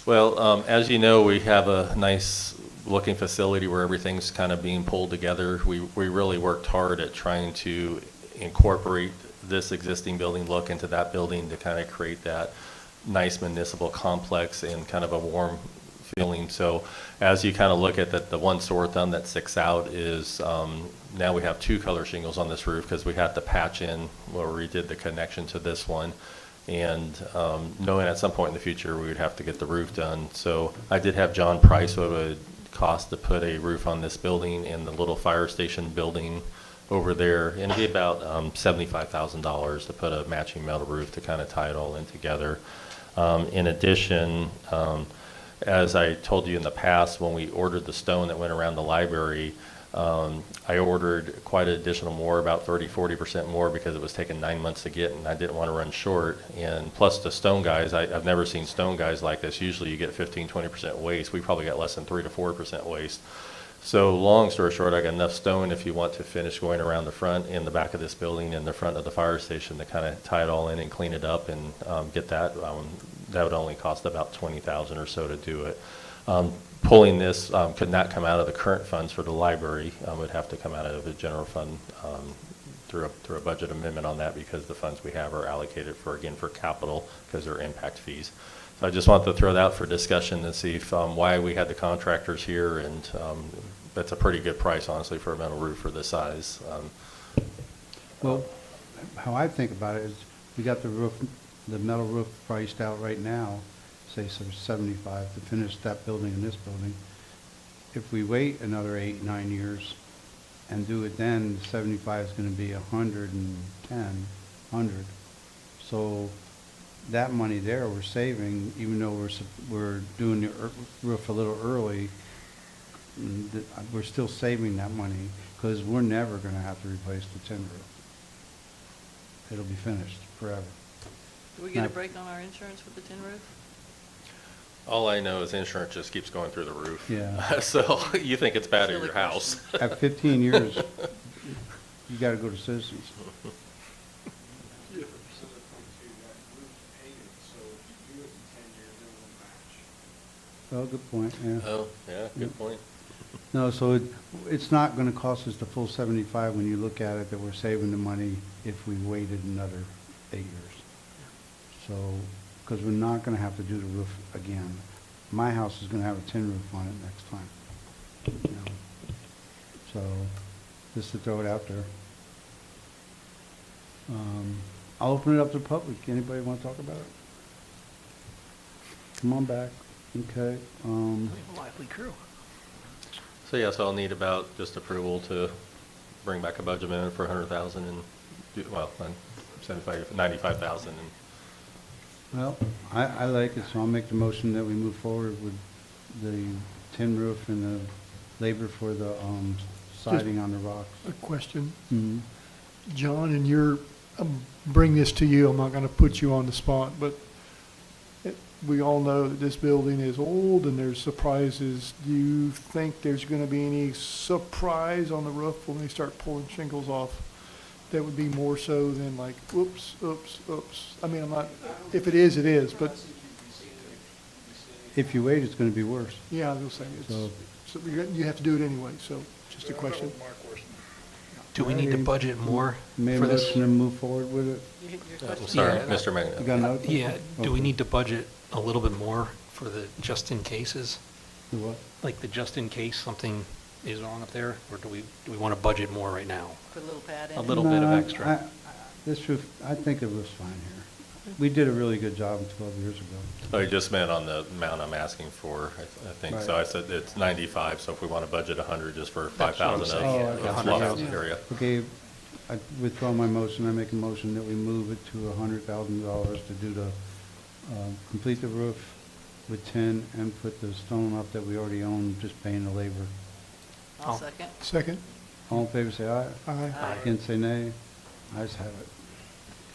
Well, as you know, we have a nice looking facility where everything's kind of being pulled together. We really worked hard at trying to incorporate this existing building look into that building to kind of create that nice municipal complex and kind of a warm feeling. So as you kind of look at that, the one sore thumb that sticks out is now we have 2 color shingles on this roof because we had to patch in where we did the connection to this one. And knowing at some point in the future we would have to get the roof done. So I did have John price what it would cost to put a roof on this building and the little fire station building over there. And it'd be about $75,000 to put a matching metal roof to kind of tie it all in together. In addition, as I told you in the past, when we ordered the stone that went around the library, I ordered quite additional more, about 30–40% more, because it was taking 9 months to get, and I didn't want to run short. And plus the stone guys, I've never seen stone guys like this. Usually you get 15–20% waste. We probably got less than 3 to 4% waste. So long story short, I got enough stone if you want to finish going around the front and the back of this building and the front of the fire station to kind of tie it all in and clean it up and get that. That would only cost about $20,000 or so to do it. Pulling this could not come out of the current funds for the library. Would have to come out of the general fund through a budget amendment on that, because the funds we have are allocated for capital, because they're impact fees. So I just wanted to throw that out for discussion and see if, why we had the contractors here and that's a pretty good price, honestly, for a metal roof for this size. Well, how I think about it is, we got the roof, the metal roof priced out right now, say some 75 to finish that building and this building. If we wait another 8, 9 years and do it then, 75 is gonna be 110, 100. So that money there, we're saving, even though we're doing the roof a little early, we're still saving that money, because we're never gonna have to replace the tin roof. It'll be finished forever. Do we get a Now- break on our insurance with the tin roof? All I know is insurance just keeps going through the roof. Yeah. So you think it's bad at Silly your house. At 15 years, you gotta go to Citizens. Oh, good point, yeah. Oh, yeah, good point. No, so it's not gonna cost us the full 75 when you look at it, that we're saving the money if we waited another 8 years. So, because we're not gonna have to do the roof again. My house is gonna have a tin roof on it next time. You know. So, just to throw it out there. I'll open it up to the public. Anybody want to talk about it? Come on back. Okay. Lively crew. So yeah, so I'll need about just approval to bring back a budget amendment for 100,000 and do, well, 95,000 and Well, I like it, so I'll make the motion that we move forward with the tin roof and the labor for the siding on the rocks. A question, Mhm. John, and bring this to you, I'm not gonna put you on the spot, but we all know that this building is old and there's surprises. Do you think there's gonna be any surprise on the roof when they start pulling shingles off? That would be more so than like, oops, oops, oops. I mean, I'm not, if it is, it is, but If you wait, it's gonna be worse. yeah, I was saying, So- so you have to do it anyway, so just a That question. was my question. Do we need to budget more Made a for this? motion to move forward with it. I'm sorry, Yeah. Mr. You Magnet. got another? Yeah, do we Okay. need to budget a little bit more for the just-in cases? The what? Like the just-in-case something is wrong up there, or do we want to budget more right now? Put a little pad in A it? little bit of No, extra. This roof, I think it was fine here. We did a really good job 12 years ago. Oh, you just meant on the amount I'm asking for, I think. So I Right. said it's 95, so if we want to budget 100 just for That's what I'm 5,000 saying, yeah. of Oh, of 100,000. swap area. Okay, I withdraw my motion. I make a motion that we move it to $100,000 to do the, complete the roof with tin and put the stone up that we already own, just paying the labor. I'll Oh. second. Second? All in favor, say aye. Aye. Aye. Against, say nay. Ayes have it.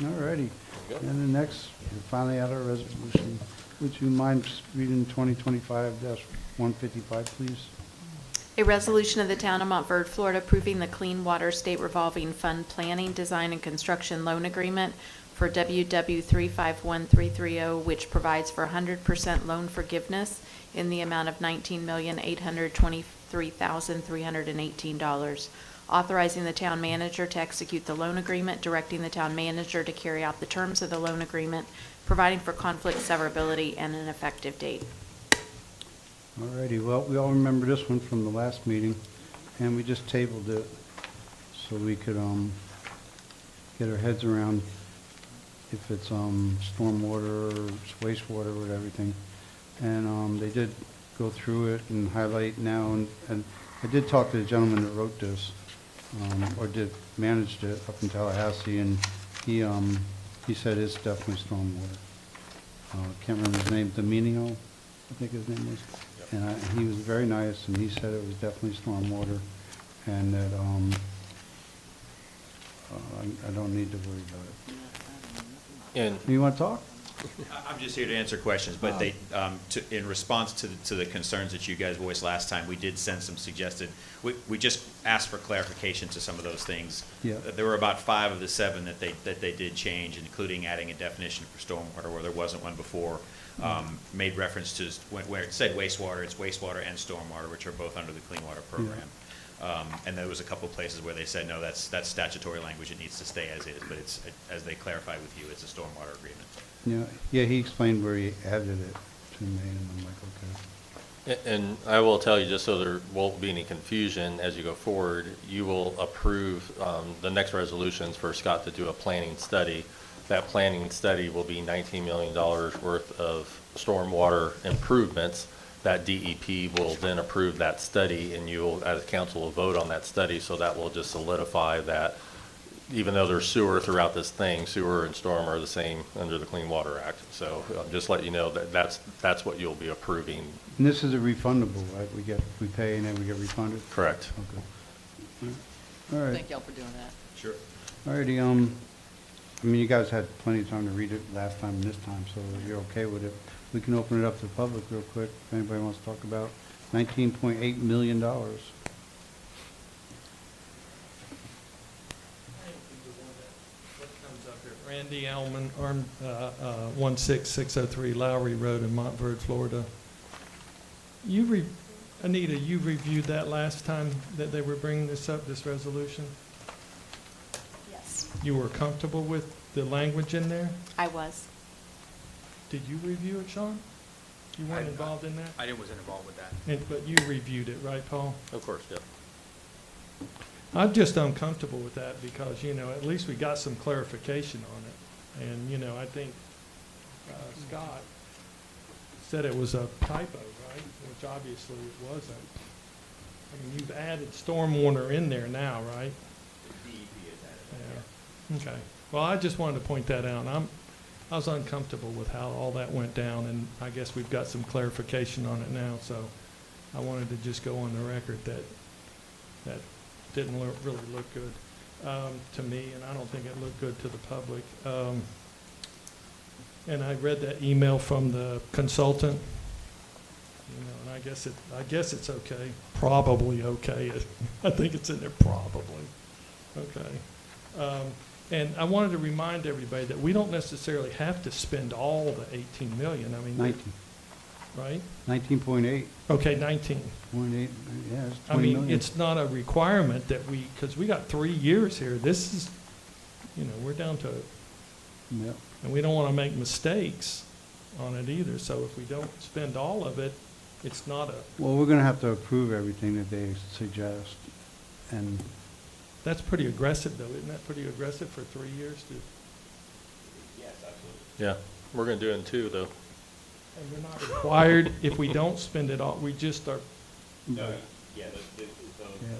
All righty. And the next, we're finally at our resolution. Would you mind reading 2025-155, please? A resolution of the Town of Montverde, Florida, approving the Clean Water State Revolving Fund Planning, Design, and Construction Loan Agreement for WW351330, which provides for 100% loan forgiveness in the amount of $19,823,318. Authorizing the town manager to execute the loan agreement, directing the town manager to carry out the terms of the loan agreement, providing for conflict severability and an effective date. All righty, well, we all remember this one from the last meeting, and we just tabled it so we could get our heads around if it's stormwater or it's wastewater with everything. And they did go through it and highlight now, and I did talk to the gentleman that wrote this, or managed it up in Tallahassee, and he said it's definitely stormwater. Can't remember his name, Dominio, I think his name was. And he was very nice, and he said it was definitely stormwater, and that I don't need to worry about it. And You want to talk? I'm just here to answer questions, but they, in response to the concerns that you guys voiced last time, we did send some suggested, we just asked for clarification to some of those things. Yeah. There were about 5 of the 7 that they did change, including adding a definition for stormwater where there wasn't one before. Made reference to, where it said wastewater, it's wastewater and stormwater, which are both under the Clean Water Program. And there was a couple of places where they said, no, that's statutory language, it needs to stay as is, but it's, as they clarified with you, it's a stormwater agreement. Yeah, he explained where he added it to me, and I'm like, okay. And I will tell you, just so there won't be any confusion as you go forward, you will approve the next resolutions for Scott to do a planning study. That planning study will be $19 million worth of stormwater improvements. That DEP will then approve that study, and you will, as council, will vote on that study, so that will just solidify that even though there's sewer throughout this thing, sewer and storm are the same under the Clean Water Act. So just let you know that that's what you'll be approving. And this is a refundable, right? We pay and then we get refunded? Correct. Okay. All right. Thank y'all for doing that. Sure. All righty, I mean, you guys had plenty of time to read it last time and this time, so you're okay with it. We can open it up to the public real quick, if anybody wants to talk about $19.8 million. Randy Elman, 16603 Lowry Road in Montverde, Florida. Anita, you reviewed that last time that they were bringing this up, this resolution? Yes, You were comfortable with the language in there? I was. Did you review it, Sean? You weren't involved in that? I wasn't involved with that. But you reviewed it, right, Paul? Of course, yep. I'm just uncomfortable with that because, at least we got some clarification on it. And, I think Scott said it was a typo, right? Which obviously it wasn't. I mean, you've added stormwater in there now, right? Yeah. Okay. Well, I just wanted to point that out. I was uncomfortable with how all that went down, and I guess we've got some clarification on it now, so I wanted to just go on the record that didn't really look good to me, and I don't think it looked good to the public. And I read that email from the consultant, and I guess it's okay, probably okay. I think it's in there probably. Okay. And I wanted to remind everybody that we don't necessarily have to spend all the 18 million. I mean, 19. Right? 19.8. Okay, 19. 0.8, yeah, it's 20 I mean, million. it's not a requirement that because we got 3 years here. This is, we're down to, Yep. and we don't want to make mistakes on it either. So if we don't spend all of it, it's not Well, we're going to have to approve everything that they suggest, and that's pretty aggressive though. Isn't that pretty aggressive for 3 years to? Yes, absolutely. Yeah, we're going to do it in 2, though. And we're not required, if we don't spend it all, we just are, No, yeah,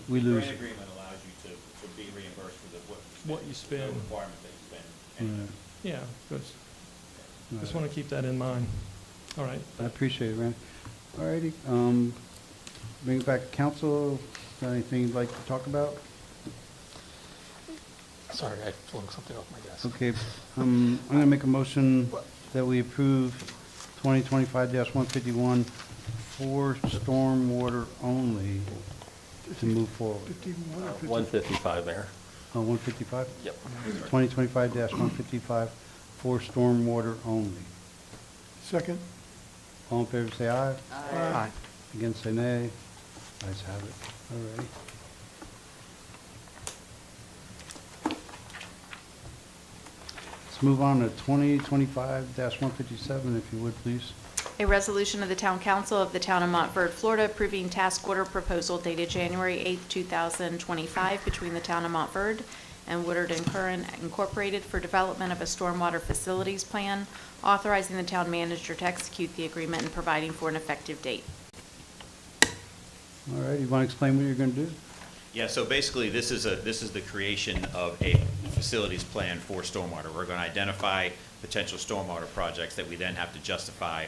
we the lose. grant agreement allows you to be reimbursed for what you spend. the requirement that you spend. anyway. Yeah, just Right. want to keep that in mind. All right. I appreciate it, Randy. All righty, bring it back to council. Got anything you'd like to talk about? Sorry, I flung something off my desk. Okay, I'm going to make a motion that we approve 2025-151 for stormwater only to move forward. 51 or 50? 155, Mayor. 155? Yep. 2025-155 for stormwater only. Second? All in favor, say aye. Aye. Against, say nay. Ayes have it. All righty. Let's move on to 2025-157, if you would, please. A resolution of the Town Council of the Town of Montverde, Florida, approving task order proposal dated January 8, 2025, between the Town of Montverde and Woodard and Curran Incorporated for development of a stormwater facilities plan, authorizing the town manager to execute the agreement and providing for an effective date. All right, you want to explain what you're going to do? Yeah, so basically, this is the creation of a facilities plan for stormwater. We're going to identify potential stormwater projects that we then have to justify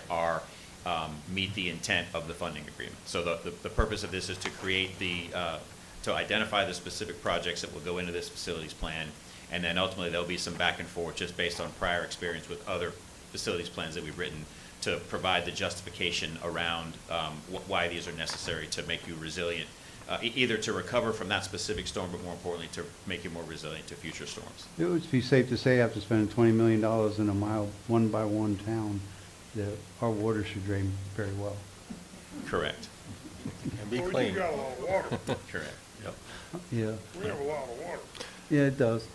meet the intent of the funding agreement. So the purpose of this is to create to identify the specific projects that will go into this facilities plan, and then ultimately there'll be some back and forth just based on prior experience with other facilities plans that we've written to provide the justification around why these are necessary to make you resilient, either to recover from that specific storm, but more importantly, to make you more resilient to future storms. It would be safe to say after spending $20 million in a mile, one-by-one town, that our water should drain very well. Correct. And be Well, clean. you got a lot of water. Correct. Yep. Yeah, We have a lot of water. yeah, it does.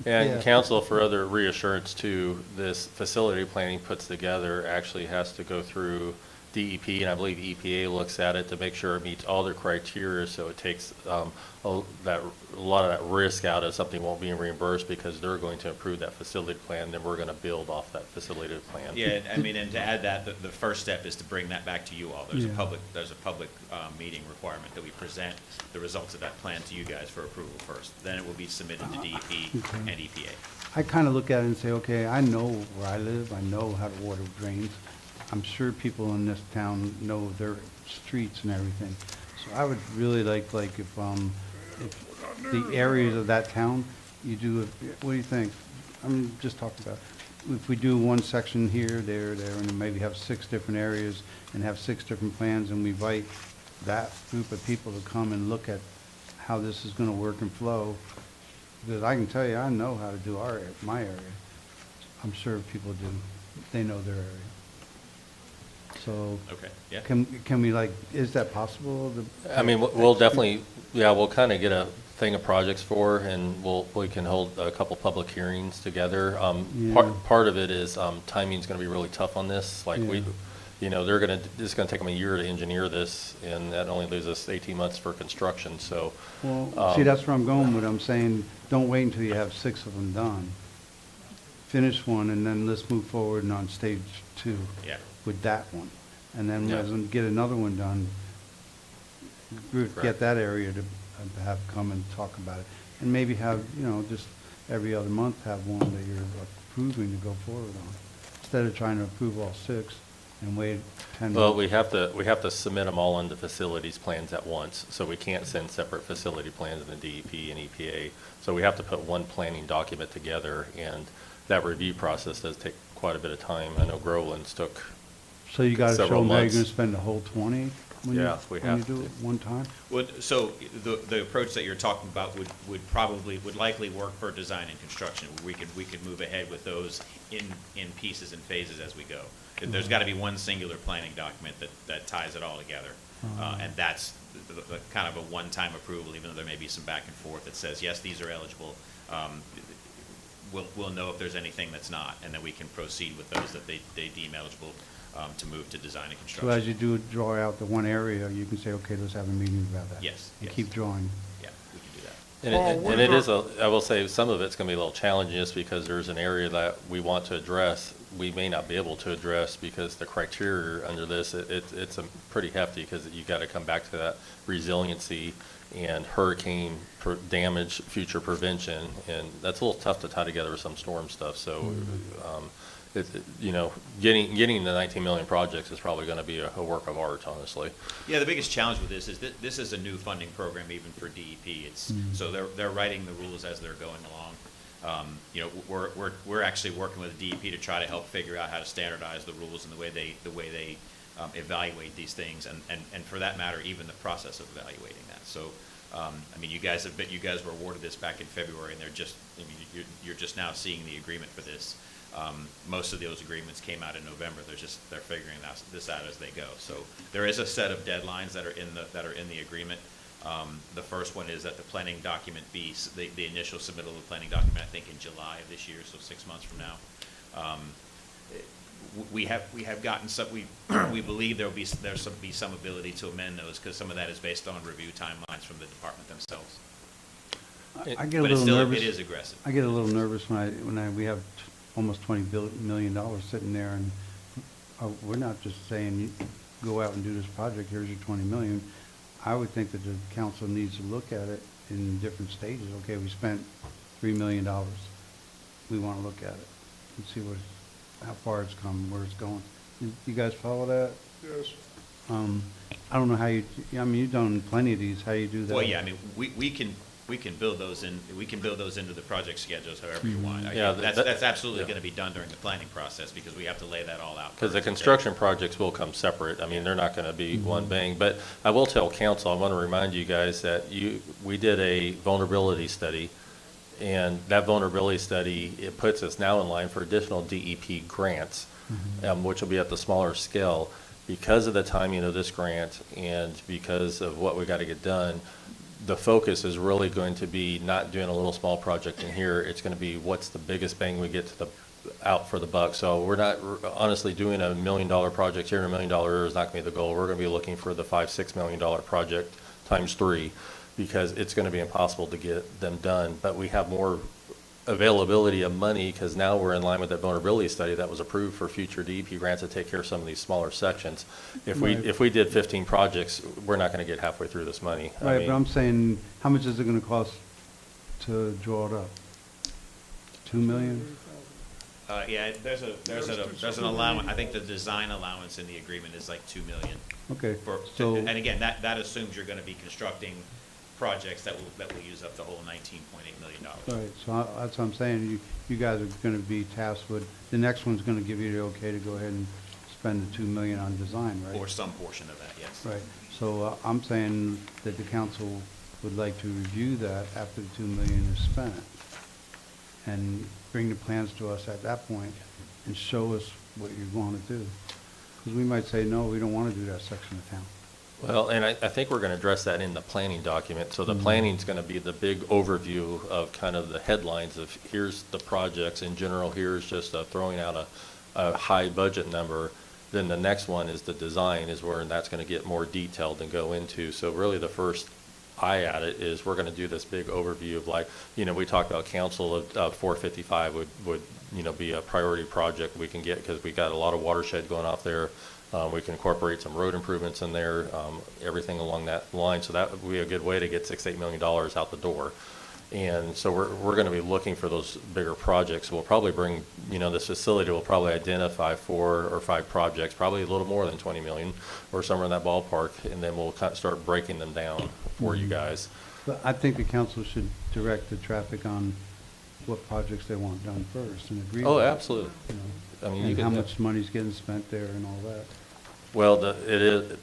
And Yeah. council, for other reassurance too, this facility planning puts together actually has to go through DEP, and I believe EPA looks at it to make sure it meets all their criteria, so it takes a lot of that risk out of something won't be reimbursed because they're going to approve that facility plan, then we're going to build off that facility plan. Yeah, I mean, and to add that, the first step is to bring that back to you all. There's a Yeah. public meeting requirement that we present the results of that plan to you guys for approval first. Then it will be submitted to DEP Okay. and EPA. I kind of look at it and say, okay, I know where I live, I know how the water drains. I'm sure people in this town know their streets and everything. So I would really like if the areas of that town, you do, what do you think? I'm just talking about, if we do one section here, there, and maybe have 6 different areas and have 6 different plans, and we invite that group of people to come and look at how this is gonna work and flow. Because I can tell you, I know how to do my area. I'm sure people do. They know their area. So, Okay, yeah. can we is that possible? I mean, we'll definitely, yeah, we'll kind of get a thing of projects for, and we can hold a couple public hearings together. Yeah. Part of it is timing's going to be really tough on this. Like Yeah. it's going to take them a year to engineer this, and that only leaves us 18 months for construction. So, Well, see, that's where I'm going with. I'm saying, don't wait until you have 6 of them done. Finish one, and then let's move forward on stage 2. Yeah. With that one. And then Yeah. as we get another one done, get Correct. that area to have come and talk about it. And maybe have, just every other month have one that you're approving to go forward on. Instead of trying to approve all 6 and wait 10 well, months. we have to submit them all into facilities plans at once. So we can't send separate facility plans in the DEP and EPA. So we have to put one planning document together, and that review process does take quite a bit of time. I know Groveland's took So you gotta show several them how you're months. gonna spend the whole 20 when you, Yeah, we when you have do it one time? So the approach that you're talking about would likely work for design and construction. We could move ahead with those in pieces and phases as we go. There's got to be one singular planning document that ties it all together. And that's the kind of a one-time approval, even though there may be some back and forth that says, yes, these are eligible. We'll know if there's anything that's not, and then we can proceed with those that they deem eligible to move to design and So construction. as you do draw out the one area, you can say, okay, let's have a meeting about that. Yes, And yes. keep drawing. Yeah, we can do that. And it is I will say, some of it's going to be a little challenging just because there's an area that we want to address, we may not be able to address because the criteria under this, it's a pretty hefty because you got to come back to that resiliency and hurricane damage, future prevention, and that's a little tough to tie together with some storm stuff. So, getting the 19 million projects is probably going to be a work of art, honestly. Yeah, the biggest challenge with this is that this is a new funding program even for DEP. So they're writing the rules as they're going along. We're actually working with DEP to try to help figure out how to standardize the rules and the way they evaluate these things, and for that matter, even the process of evaluating that. So, you guys were awarded this back in February, and you're just now seeing the agreement for this. Most of those agreements came out in November. They're figuring this out as they go. So there is a set of deadlines that are in the agreement. The first one is that the planning document be the initial submittal of the planning document, I think in July of this year, so 6 months from now. We have gotten some. We believe there'll be some ability to amend those because some of that is based on review timelines from the department themselves. I get a But little nervous. it is aggressive. I get a little nervous when we have almost $20 million sitting there, and we're not just saying, go out and do this project, here's your 20 million. I would think that the council needs to look at it in different stages. Okay, we spent $3 million. We want to look at it and see how far it's come, where it's going. You guys follow that? Yes. I don't know how you've done plenty of these, how you do that? Well, yeah, we can build those in. We can build those into the project schedules however you want. Yeah, That's absolutely going to be done during the planning process because we have to lay that all out. Because the first. construction projects will come separate. I mean, they're not going to be one bang. But I will tell council, I want to remind you guys that we did a vulnerability study, and that vulnerability study, it puts us now in line for additional DEP grants, which will be at the smaller scale. Because of the timing of this grant and because of what we got to get done, the focus is really going to be not doing a little small project in here. It's going to be what's the biggest bang we get to out for the buck. So we're not, honestly, doing $1 million project here and $1 million there is not going to be the goal. We're going to be looking for the $5-6 million project times 3, because it's going to be impossible to get them done. But we have more availability of money because now we're in line with that vulnerability study that was approved for future DEP grants to take care of some of these smaller sections. If we did 15 projects, we're not going to get halfway through this money. I Right, mean, but I'm saying, how much is it gonna cost to draw it up? 2 million? Yeah, there's an allowance, I think the design allowance in the agreement is like 2 million. Okay, For, so, and again, that assumes you're gonna be constructing projects that will use up the whole $19.8 million. right, so that's what I'm saying, you guys are gonna be tasked with, the next one's gonna give you the okay to go ahead and spend the 2 million on design, right? Or some portion of that, yes. Right, so I'm saying that the council would like to review that after the 2 million is spent, and bring the plans to us at that point, and show us what you want to do. Because we might say, no, we don't want to do that section of town. well, and I think we're going to address that in the planning document. So the planning's going to be the big overview of kind of the headlines of here's the projects in general, here's just throwing out a high budget number. Then the next one is the design is where that's going to get more detailed and go into. So really the first eye at it is we're going to do this big overview of, like, we talked about council of 455 would be a priority project we can get because we got a lot of watershed going off there. We can incorporate some road improvements in there, everything along that line. So that would be a good way to get $6-8 million out the door. And so we're going to be looking for those bigger projects. We'll probably bring, this facility will probably identify 4 or 5 projects, probably a little more than 20 million or somewhere in that ballpark. And then we'll kind of start breaking them down for you guys. But I think the council should direct the traffic on what projects they want done first and agree. Oh, with it, absolutely. I mean, you And can, how much money's getting spent there and all that. well,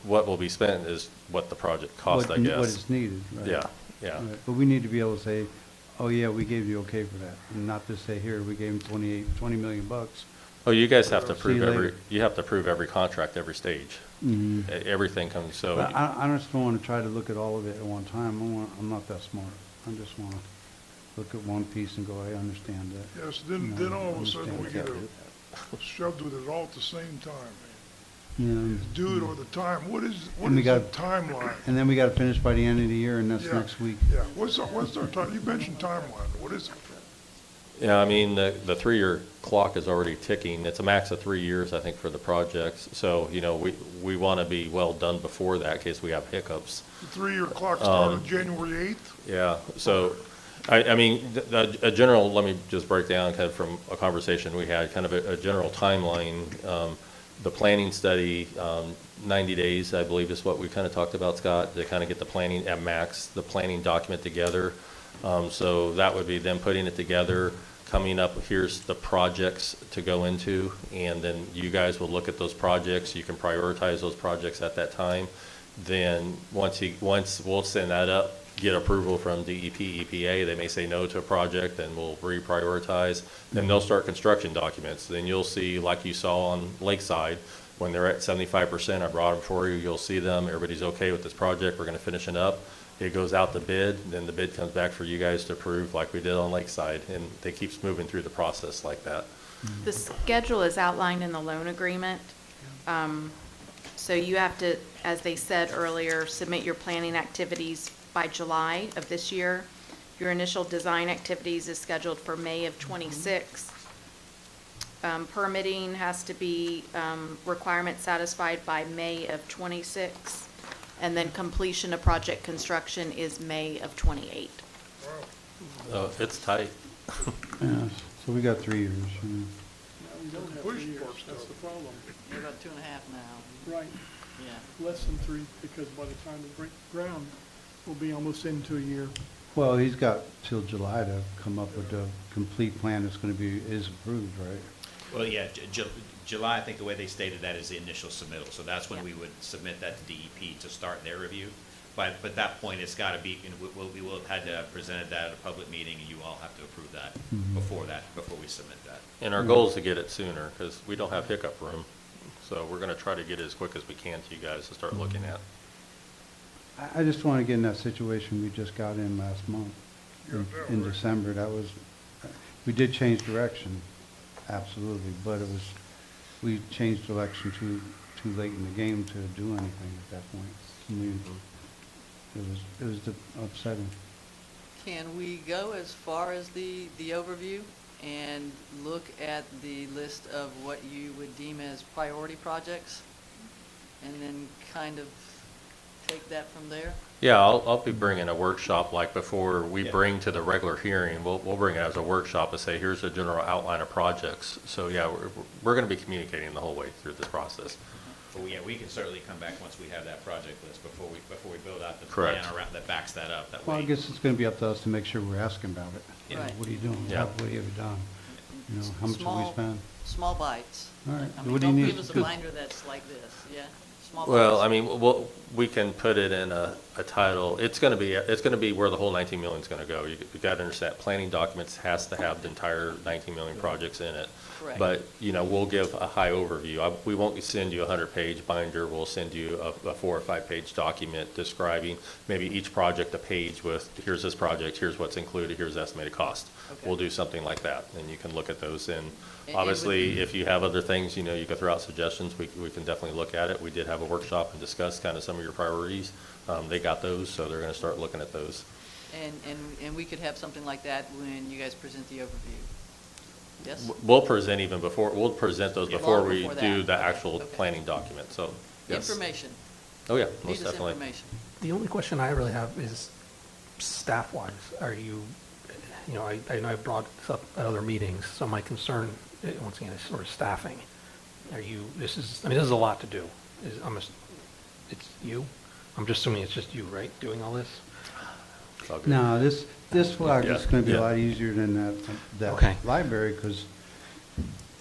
what will be spent is what the project costs, I guess. What is needed, right? Yeah, yeah. Right, but we need to be able to say, oh, yeah, we gave you okay for that, and not just say, here, we gave him 20 million bucks. Oh, you guys have to See prove you later. you have to prove every contract, every stage. Everything comes, so. But I just don't want to try to look at all of it at one time. I'm not that smart. I just want to look at one piece and go, I understand that. Yes, then all of a sudden we get shoved with it all at the same time. Yeah. Do it all the time. What is And we the got- timeline? And then we got to finish by the end of the year, and that's Yeah. next week. Yeah, what's our time? You mentioned timeline. What is it? Yeah, I mean, the 3-year clock is already ticking. It's a max of 3 years, I think, for the projects. So, we want to be well done before that in case we have hiccups. The 3-year clock started January 8th? Yeah, so, I mean, a general, let me just break down kind of from a conversation we had, kind of a general timeline. The planning study, 90 days, I believe is what we kind of talked about, Scott, to kind of get the planning at max, the planning document together. So that would be them putting it together, coming up, here's the projects to go into, and then you guys will look at those projects. You can prioritize those projects at that time. Then once we'll send that up, get approval from DEP, EPA, they may say no to a project, and we'll reprioritize. Then they'll start construction documents. Then you'll see, like you saw on Lakeside, when they're at 75%, I brought them for you, you'll see them, everybody's okay with this project, we're gonna finish it up. It goes out to bid, then the bid comes back for you guys to approve like we did on Lakeside, and they keeps moving through the process like that. The schedule is outlined in the loan agreement. So you have to, as they said earlier, submit your planning activities by July of this year. Your initial design activities is scheduled for May of '26. Permitting has to be requirement satisfied by May of '26. And then completion of project construction is May of '28. Oh, it's tight. Yeah, so we got 3 years. Yeah. Now, we don't have Push 3 years, parts, that's though. the problem. We're about 2.5 now. Right, Yeah. less than 3, because by the time we break ground, we'll be almost into a year. Well, he's got till July to come up with a complete plan that's going to be, is approved, right? Well, yeah, July, I think the way they stated that is the initial submittal, so that's when we would submit that to DEP to start their review. But at that point, it's gotta be, we will have had to have presented that at a public meeting, and you all have to approve that before we submit that. And our goal is to get it sooner, because we don't have hiccup room. So we're gonna try to get it as quick as we can to you guys to start looking at. I just want to get in that situation we just got in last month, in December. That was, we did change direction. absolutely, but it was, we changed election too late in the game to do anything at that point. It was upsetting. Can we go as far as the overview and look at the list of what you would deem as priority projects? And then kind of take that from there? Yeah, I'll be bringing a workshop, like before we bring to the regular hearing, we'll bring it as a workshop and say, here's a general outline of projects. So yeah, we're gonna be communicating the whole way through this process. But yeah, we can certainly come back once we have that project list before we build out the Correct. plan around that backs that up. That Well, I way, guess it's gonna be up to us to make sure we're asking about it. You know, Right. what are you doing? Yeah. What have you done? You know, how much have we Small- spent? Small bites. All right. I mean, What do you don't need? give us a Good. binder that's like this, yeah? Small Well, bites. I mean, we can put it in a title. It's gonna be where the whole 19 million is gonna go. You gotta understand, planning documents has to have the entire 19 million projects in it. Correct. But, you know, we'll give a high overview. We won't send you a 100-page binder. We'll send you a 4 or 5-page document describing maybe each project a page with, here's this project, here's what's included, here's the estimated cost. Okay. We'll do something like that, and you can look at those. And And obviously, if you have other things, you know, you can throw out suggestions, we can definitely look at it. We did have a workshop and discuss kind of some of your priorities. They got those, so they're gonna start looking at those. And we could have something like that when you guys present the overview. Yes? We'll present we'll present those Yeah. before Long we before do that. the Okay, actual okay. planning document, so, yes. Information. Oh, yeah, Need most this definitely. information. The only question I really have is staff-wise. Are you, you know, I know I've brought this up at other meetings, so my concern, once again, is sort of staffing. This is a lot to do. It's you? I'm just assuming it's just you, right, doing all this? It's all good. No, this project is Yeah, gonna be a yeah. lot easier than Okay. that library, because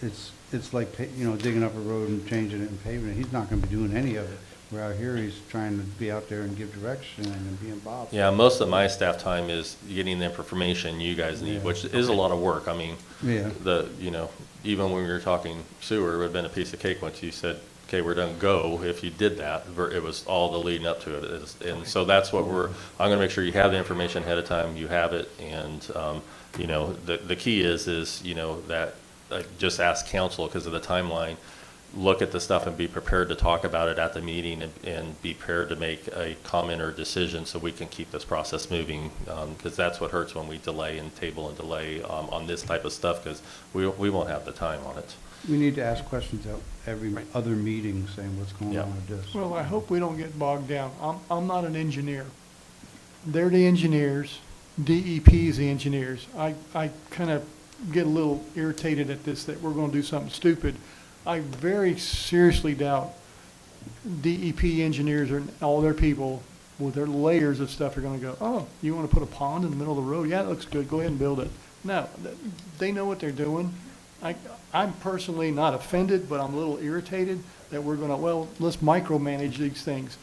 it's like, you know, digging up a road and changing it and paving it. He's not gonna be doing any of it. Where out here, he's trying to be out there and give direction and be involved. Yeah, most of my staff time is getting the information you guys need, Yeah. which is a lot of work. I mean, Yeah. you know, even when we were talking sewer, it would have been a piece of cake once you said, okay, we're done, go. If you did that, it was all the leading up to it. And so that's what I'm gonna make sure you have the information ahead of time, you have it. And, you know, the key is, you know, that, just ask council because of the timeline. Look at the stuff and be prepared to talk about it at the meeting and be prepared to make a comment or decision so we can keep this process moving. Because that's what hurts when we delay and table and delay on this type of stuff, because we won't have the time on it. We need to ask questions at every other meeting saying what's going Yeah. on with this. Well, I hope we don't get bogged down. I'm not an engineer. They're the engineers, DEP is the engineers. I kind of get a little irritated at this, that we're gonna do something stupid. I very seriously doubt DEP engineers and all their people with their layers of stuff are gonna go, oh, you wanna put a pond in the middle of the road? Yeah, it looks good, go ahead and build it. No, they know what they're doing. I'm personally not offended, but I'm a little irritated that we're gonna, well, let's micromanage these things.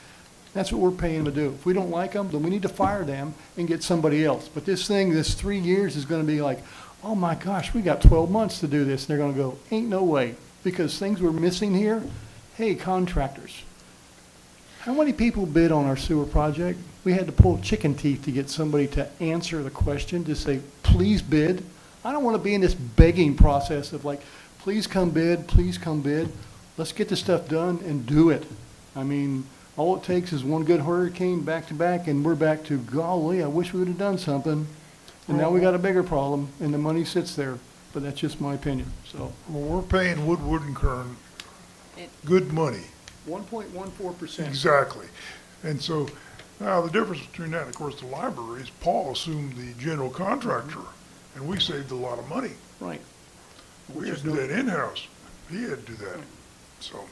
That's what we're paying them to do. If we don't like them, then we need to fire them and get somebody else. But this 3 years is gonna be like, oh my gosh, we got 12 months to do this. And they're gonna go, ain't no way. Because things we're missing here, hey, contractors. How many people bid on our sewer project? We had to pull chicken teeth to get somebody to answer the question, to say, please bid. I don't want to be in this begging process of like, please come bid, please come bid. Let's get this stuff done and do it. I mean, all it takes is one good hurricane back to back and we're back to, golly, I wish we would have done something. And now we got a bigger problem and the money sits there. But that's just my opinion, so. Well, we're paying Woodward and Kern It- good money. 1.14%. Exactly. And so, now the difference between that and of course the library is Paul assumed the general contractor, and we saved a lot of money. Right. We had to do that in-house. He had to do that, so.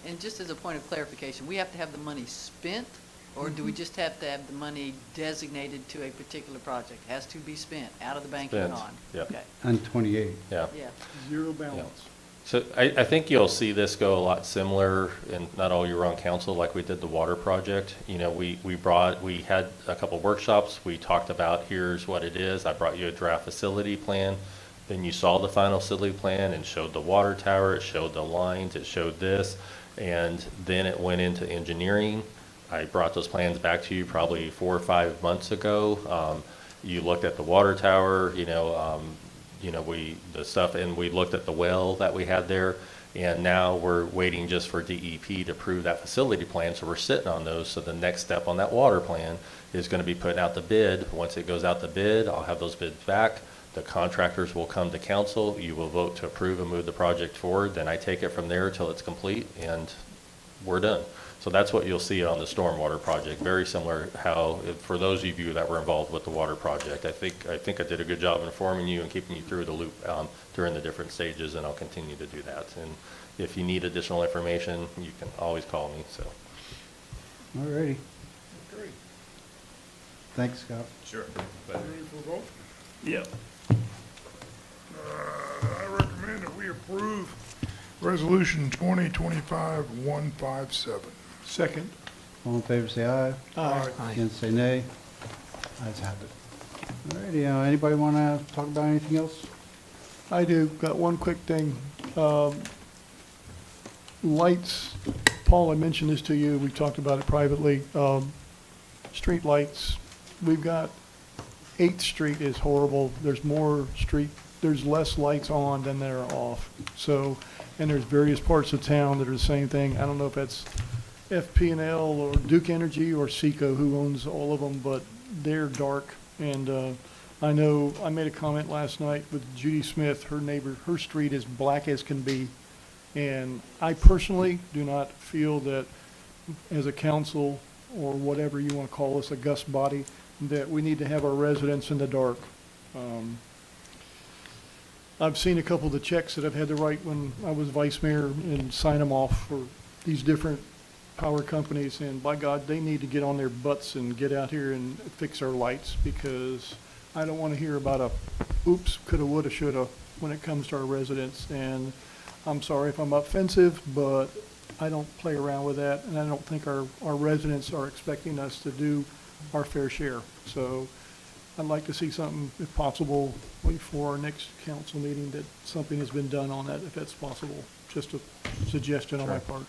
And just as a point of clarification, we have to have the money spent, or do we just have to have the money designated to a particular project? It has to be spent, out of the bank and Spent, on? yeah. Okay, On 28. Yeah. yeah. Zero balance. So I think you'll see this go a lot similar, and not all you're on council, like we did the water project. You know, we had a couple workshops. We talked about, here's what it is. I brought you a draft facility plan. Then you saw the final facility plan and showed the water tower. It showed the lines. It showed this. And then it went into engineering. I brought those plans back to you probably 4 or 5 months ago. You looked at the water tower, you know, you know, the stuff, and we looked at the well that we had there, and now we're waiting just for DEP to approve that facility plan, so we're sitting on those. So the next step on that water plan is going to be putting out the bid. Once it goes out the bid, I'll have those bids back. The contractors will come to council. You will vote to approve and move the project forward. Then I take it from there till it's complete, and we're done. So that's what you'll see on the stormwater project. Very similar how, for those of you that were involved with the water project, I think I did a good job informing you and keeping you through the loop during the different stages, and I'll continue to do that. And if you need additional information, you can always call me. So. All righty. Great. Thanks, Scott. Sure. Ready for a vote? Yep. I recommend that we approve Resolution 2025-157. Second. All in favor, say aye. Aye. Against, say nay. Ayes have it. All righty, anybody want to talk about anything else? I do. Got one quick thing. Lights, Paul, I mentioned this to you. We talked about it privately. Street lights. We've got 8th Street is horrible. There's less lights on than there are off. So, and there's various parts of town that are the same thing. I don't know if that's FP&L or Duke Energy or Seco who owns all of them, but they're dark. And I know I made a comment last night with Judy Smith, her neighbor, her street is black as can be. And I personally do not feel that as a council or whatever you want to call us, a Gus body, that we need to have our residents in the dark. I've seen a couple of the checks that I've had to write when I was vice mayor and sign them off for these different power companies, and by God, they need to get on their butts and get out here and fix our lights, because I don't want to hear about a oops, coulda, woulda, shoulda when it comes to our residents. And I'm sorry if I'm offensive, but I don't play around with that, and I don't think our residents are expecting us to do our fair share. So I'd like to see something, if possible, before our next council meeting, that something has been done on that, if that's possible. Just a suggestion on my part.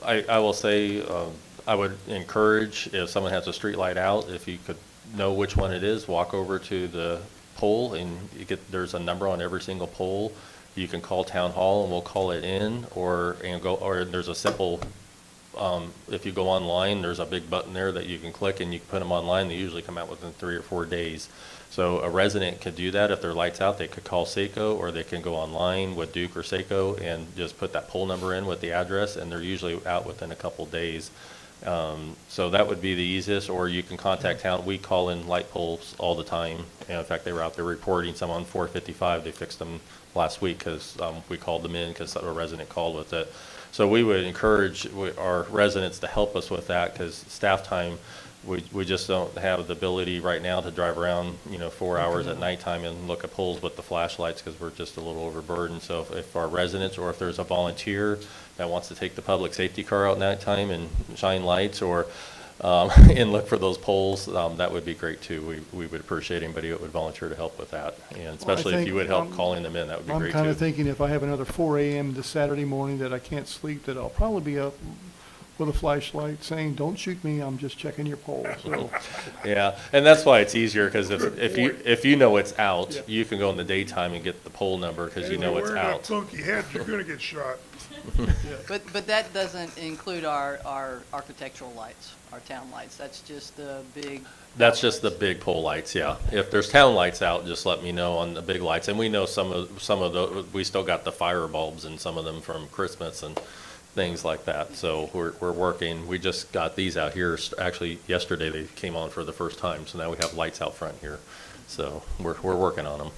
I will say, I would encourage, if someone has a street light out, if you could know which one it is, walk over to the pole, and there's a number on every single pole. You can call town hall and we'll call it in, or there's a simple, if you go online, there's a big button there that you can click and you can put them online. They usually come out within 3 or 4 days. So a resident could do that. If their light's out, they could call Seco, or they can go online with Duke or Seco and just put that pole number in with the address, and they're usually out within a couple days. So that would be the easiest, or you can contact town. We call in light poles all the time. And in fact, they were out there reporting some on 455. They fixed them last week because we called them in because a resident called with it. So we would encourage our residents to help us with that, because staff time, we just don't have the ability right now to drive around, 4 hours at nighttime and look at poles with the flashlights, because we're just a little overburdened. So if our residents, or if there's a volunteer that wants to take the public safety car out at nighttime and shine lights, or and look for those poles, that would be great too. We would appreciate anybody that would volunteer to help with that, and especially if you would help calling them in, that would be great too. I'm kind of thinking if I have another 4 a.m. this Saturday morning that I can't sleep, that I'll probably be up with a flashlight saying, "Don't shoot me, I'm just checking your pole." So. Yeah, and that's why it's easier, because if you know it's out, you can go in the daytime and get the pole number, because you know it's out. If you wear that funky hat, you're gonna get shot. But that doesn't include our architectural lights, our town lights. That's just the big. That's just the big pole lights, yeah. If there's town lights out, just let me know on the big lights. And we know some of the, we still got the fire bulbs and some of them from Christmas and things like that. So we're working. We just got these out here. Actually, yesterday they came on for the first time. So now we have lights out front here. So we're working on them.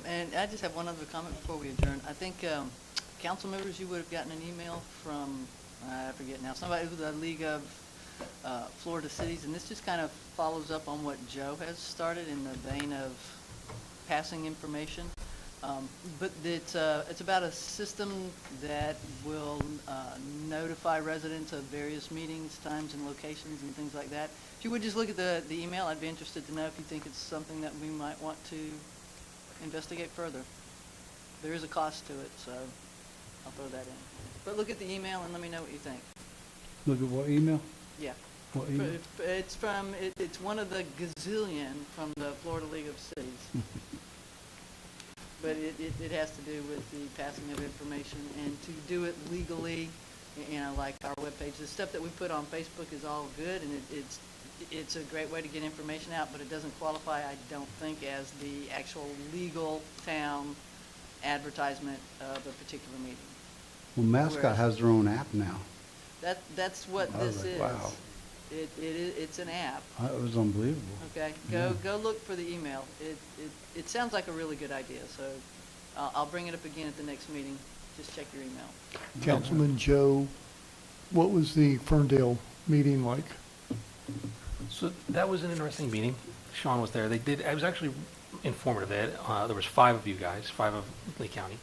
And I just have one other comment before we adjourn. I think council members, you would have gotten an email from, I forget now, somebody with the League of Florida Cities, and this just kind of follows up on what Joe has started in the vein of passing information. But it's about a system that will notify residents of various meetings, times, and locations, and things like that. If you would just look at the email, I'd be interested to know if you think it's something that we might want to investigate further. There is a cost to it, so I'll throw that in. But look at the email and let me know what you think. Look at what email? Yeah. What email? It's one of the gazillion from the Florida League of Cities. but it has to do with the passing of information, and to do it legally, you know, like our webpage. The stuff that we put on Facebook is all good, and it's a great way to get information out, but it doesn't qualify, I don't think, as the actual legal town advertisement of a particular meeting. Well, Mascot has their own app now. That's what I was this like, is. wow. It's an app. It was unbelievable. Okay, go look for the email. It sounds like a really good idea, so I'll bring it up again at the next meeting. Just check your email. Councilman Joe, what was the Ferndale meeting like? So that was an interesting meeting. Sean was there. It was actually informative. There was 5 of you guys, 5 of Lee County,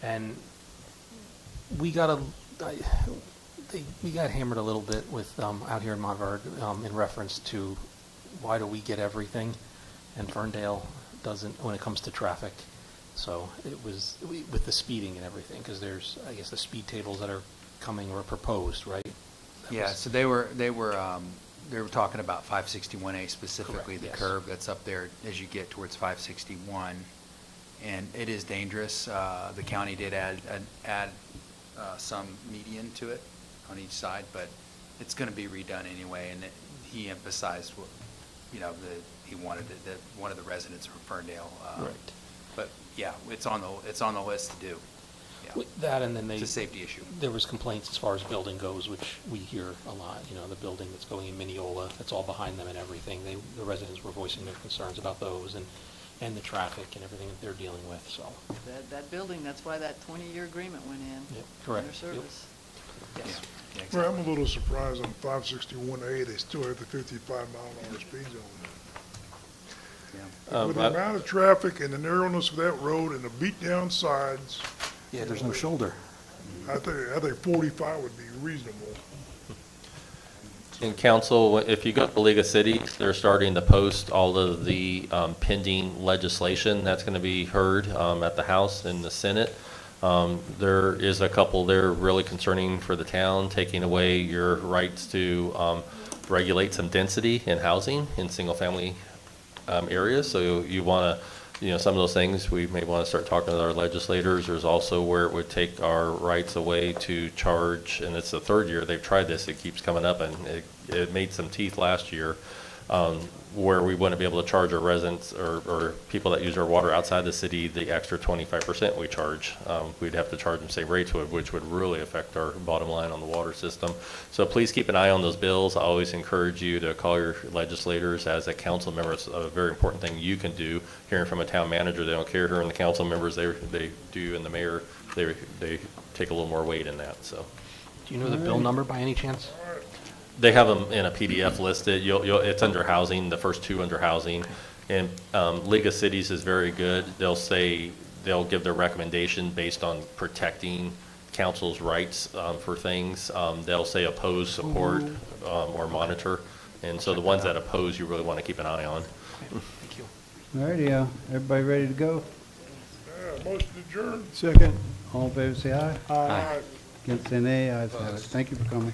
and we got hammered a little bit with out here in Montverde in reference to why do we get everything and Ferndale doesn't when it comes to traffic. So it was with the speeding and everything, because there's, I guess, the speed tables that are coming or proposed, right? So they were talking about 561A specifically, Correct, the yes. curve that's up there as you get towards 561. And it is dangerous. The county did add some median to it on each side, but it's going to be redone anyway. And he emphasized what, he wanted that one of the residents from Ferndale. Right. But yeah, it's on the list to do. Yeah. With that, and then It's a safety issue. There was complaints as far as building goes, which we hear a lot. The building that's going in Mineola, that's all behind them and everything. The residents were voicing their concerns about those and the traffic and everything that they're dealing with. So That building, that's why that 20-year agreement went in. Yep, correct. Under service. yes. Yeah, Well, exactly. I'm a little surprised on 561A, they still have the 55-mile-an-hour speed zone. With the amount of traffic and the narrowness of that road and the beat-down sides, Yeah, there's no shoulder. I think 45 would be reasonable. In council, if you go to League of Cities, they're starting to post all of the pending legislation that's going to be heard at the House and the Senate. There is a couple there really concerning for the town, taking away your rights to regulate some density in housing in single-family areas. So you want to, some of those things we may want to start talking with our legislators. There's also where it would take our rights away to charge, and it's the 3rd year they've tried this, it keeps coming up, and it made some teeth last year, where we wouldn't be able to charge our residents or people that use our water outside the city the extra 25% we charge. We'd have to charge them same rates, which would really affect our bottom line on the water system. So please keep an eye on those bills. I always encourage you to call your legislators as a council member. It's a very important thing you can do. Hearing from a town manager, they don't care. Hearing the council members, they do, and the mayor, they take a little more weight in that. So, Do you know the bill number by any chance? they have them in a PDF listed. It's under housing, the first 2 under housing. And League of Cities is very good. They'll give their recommendation based on protecting council's rights for things. They'll say oppose, support, or monitor. And so the ones that oppose, you really want to keep an eye on. Thank you. All righty, everybody ready to go? Yeah, motion adjourned. Second. All in favor, say aye. Aye. Against, say nay. Ayes have it. Thank you for coming.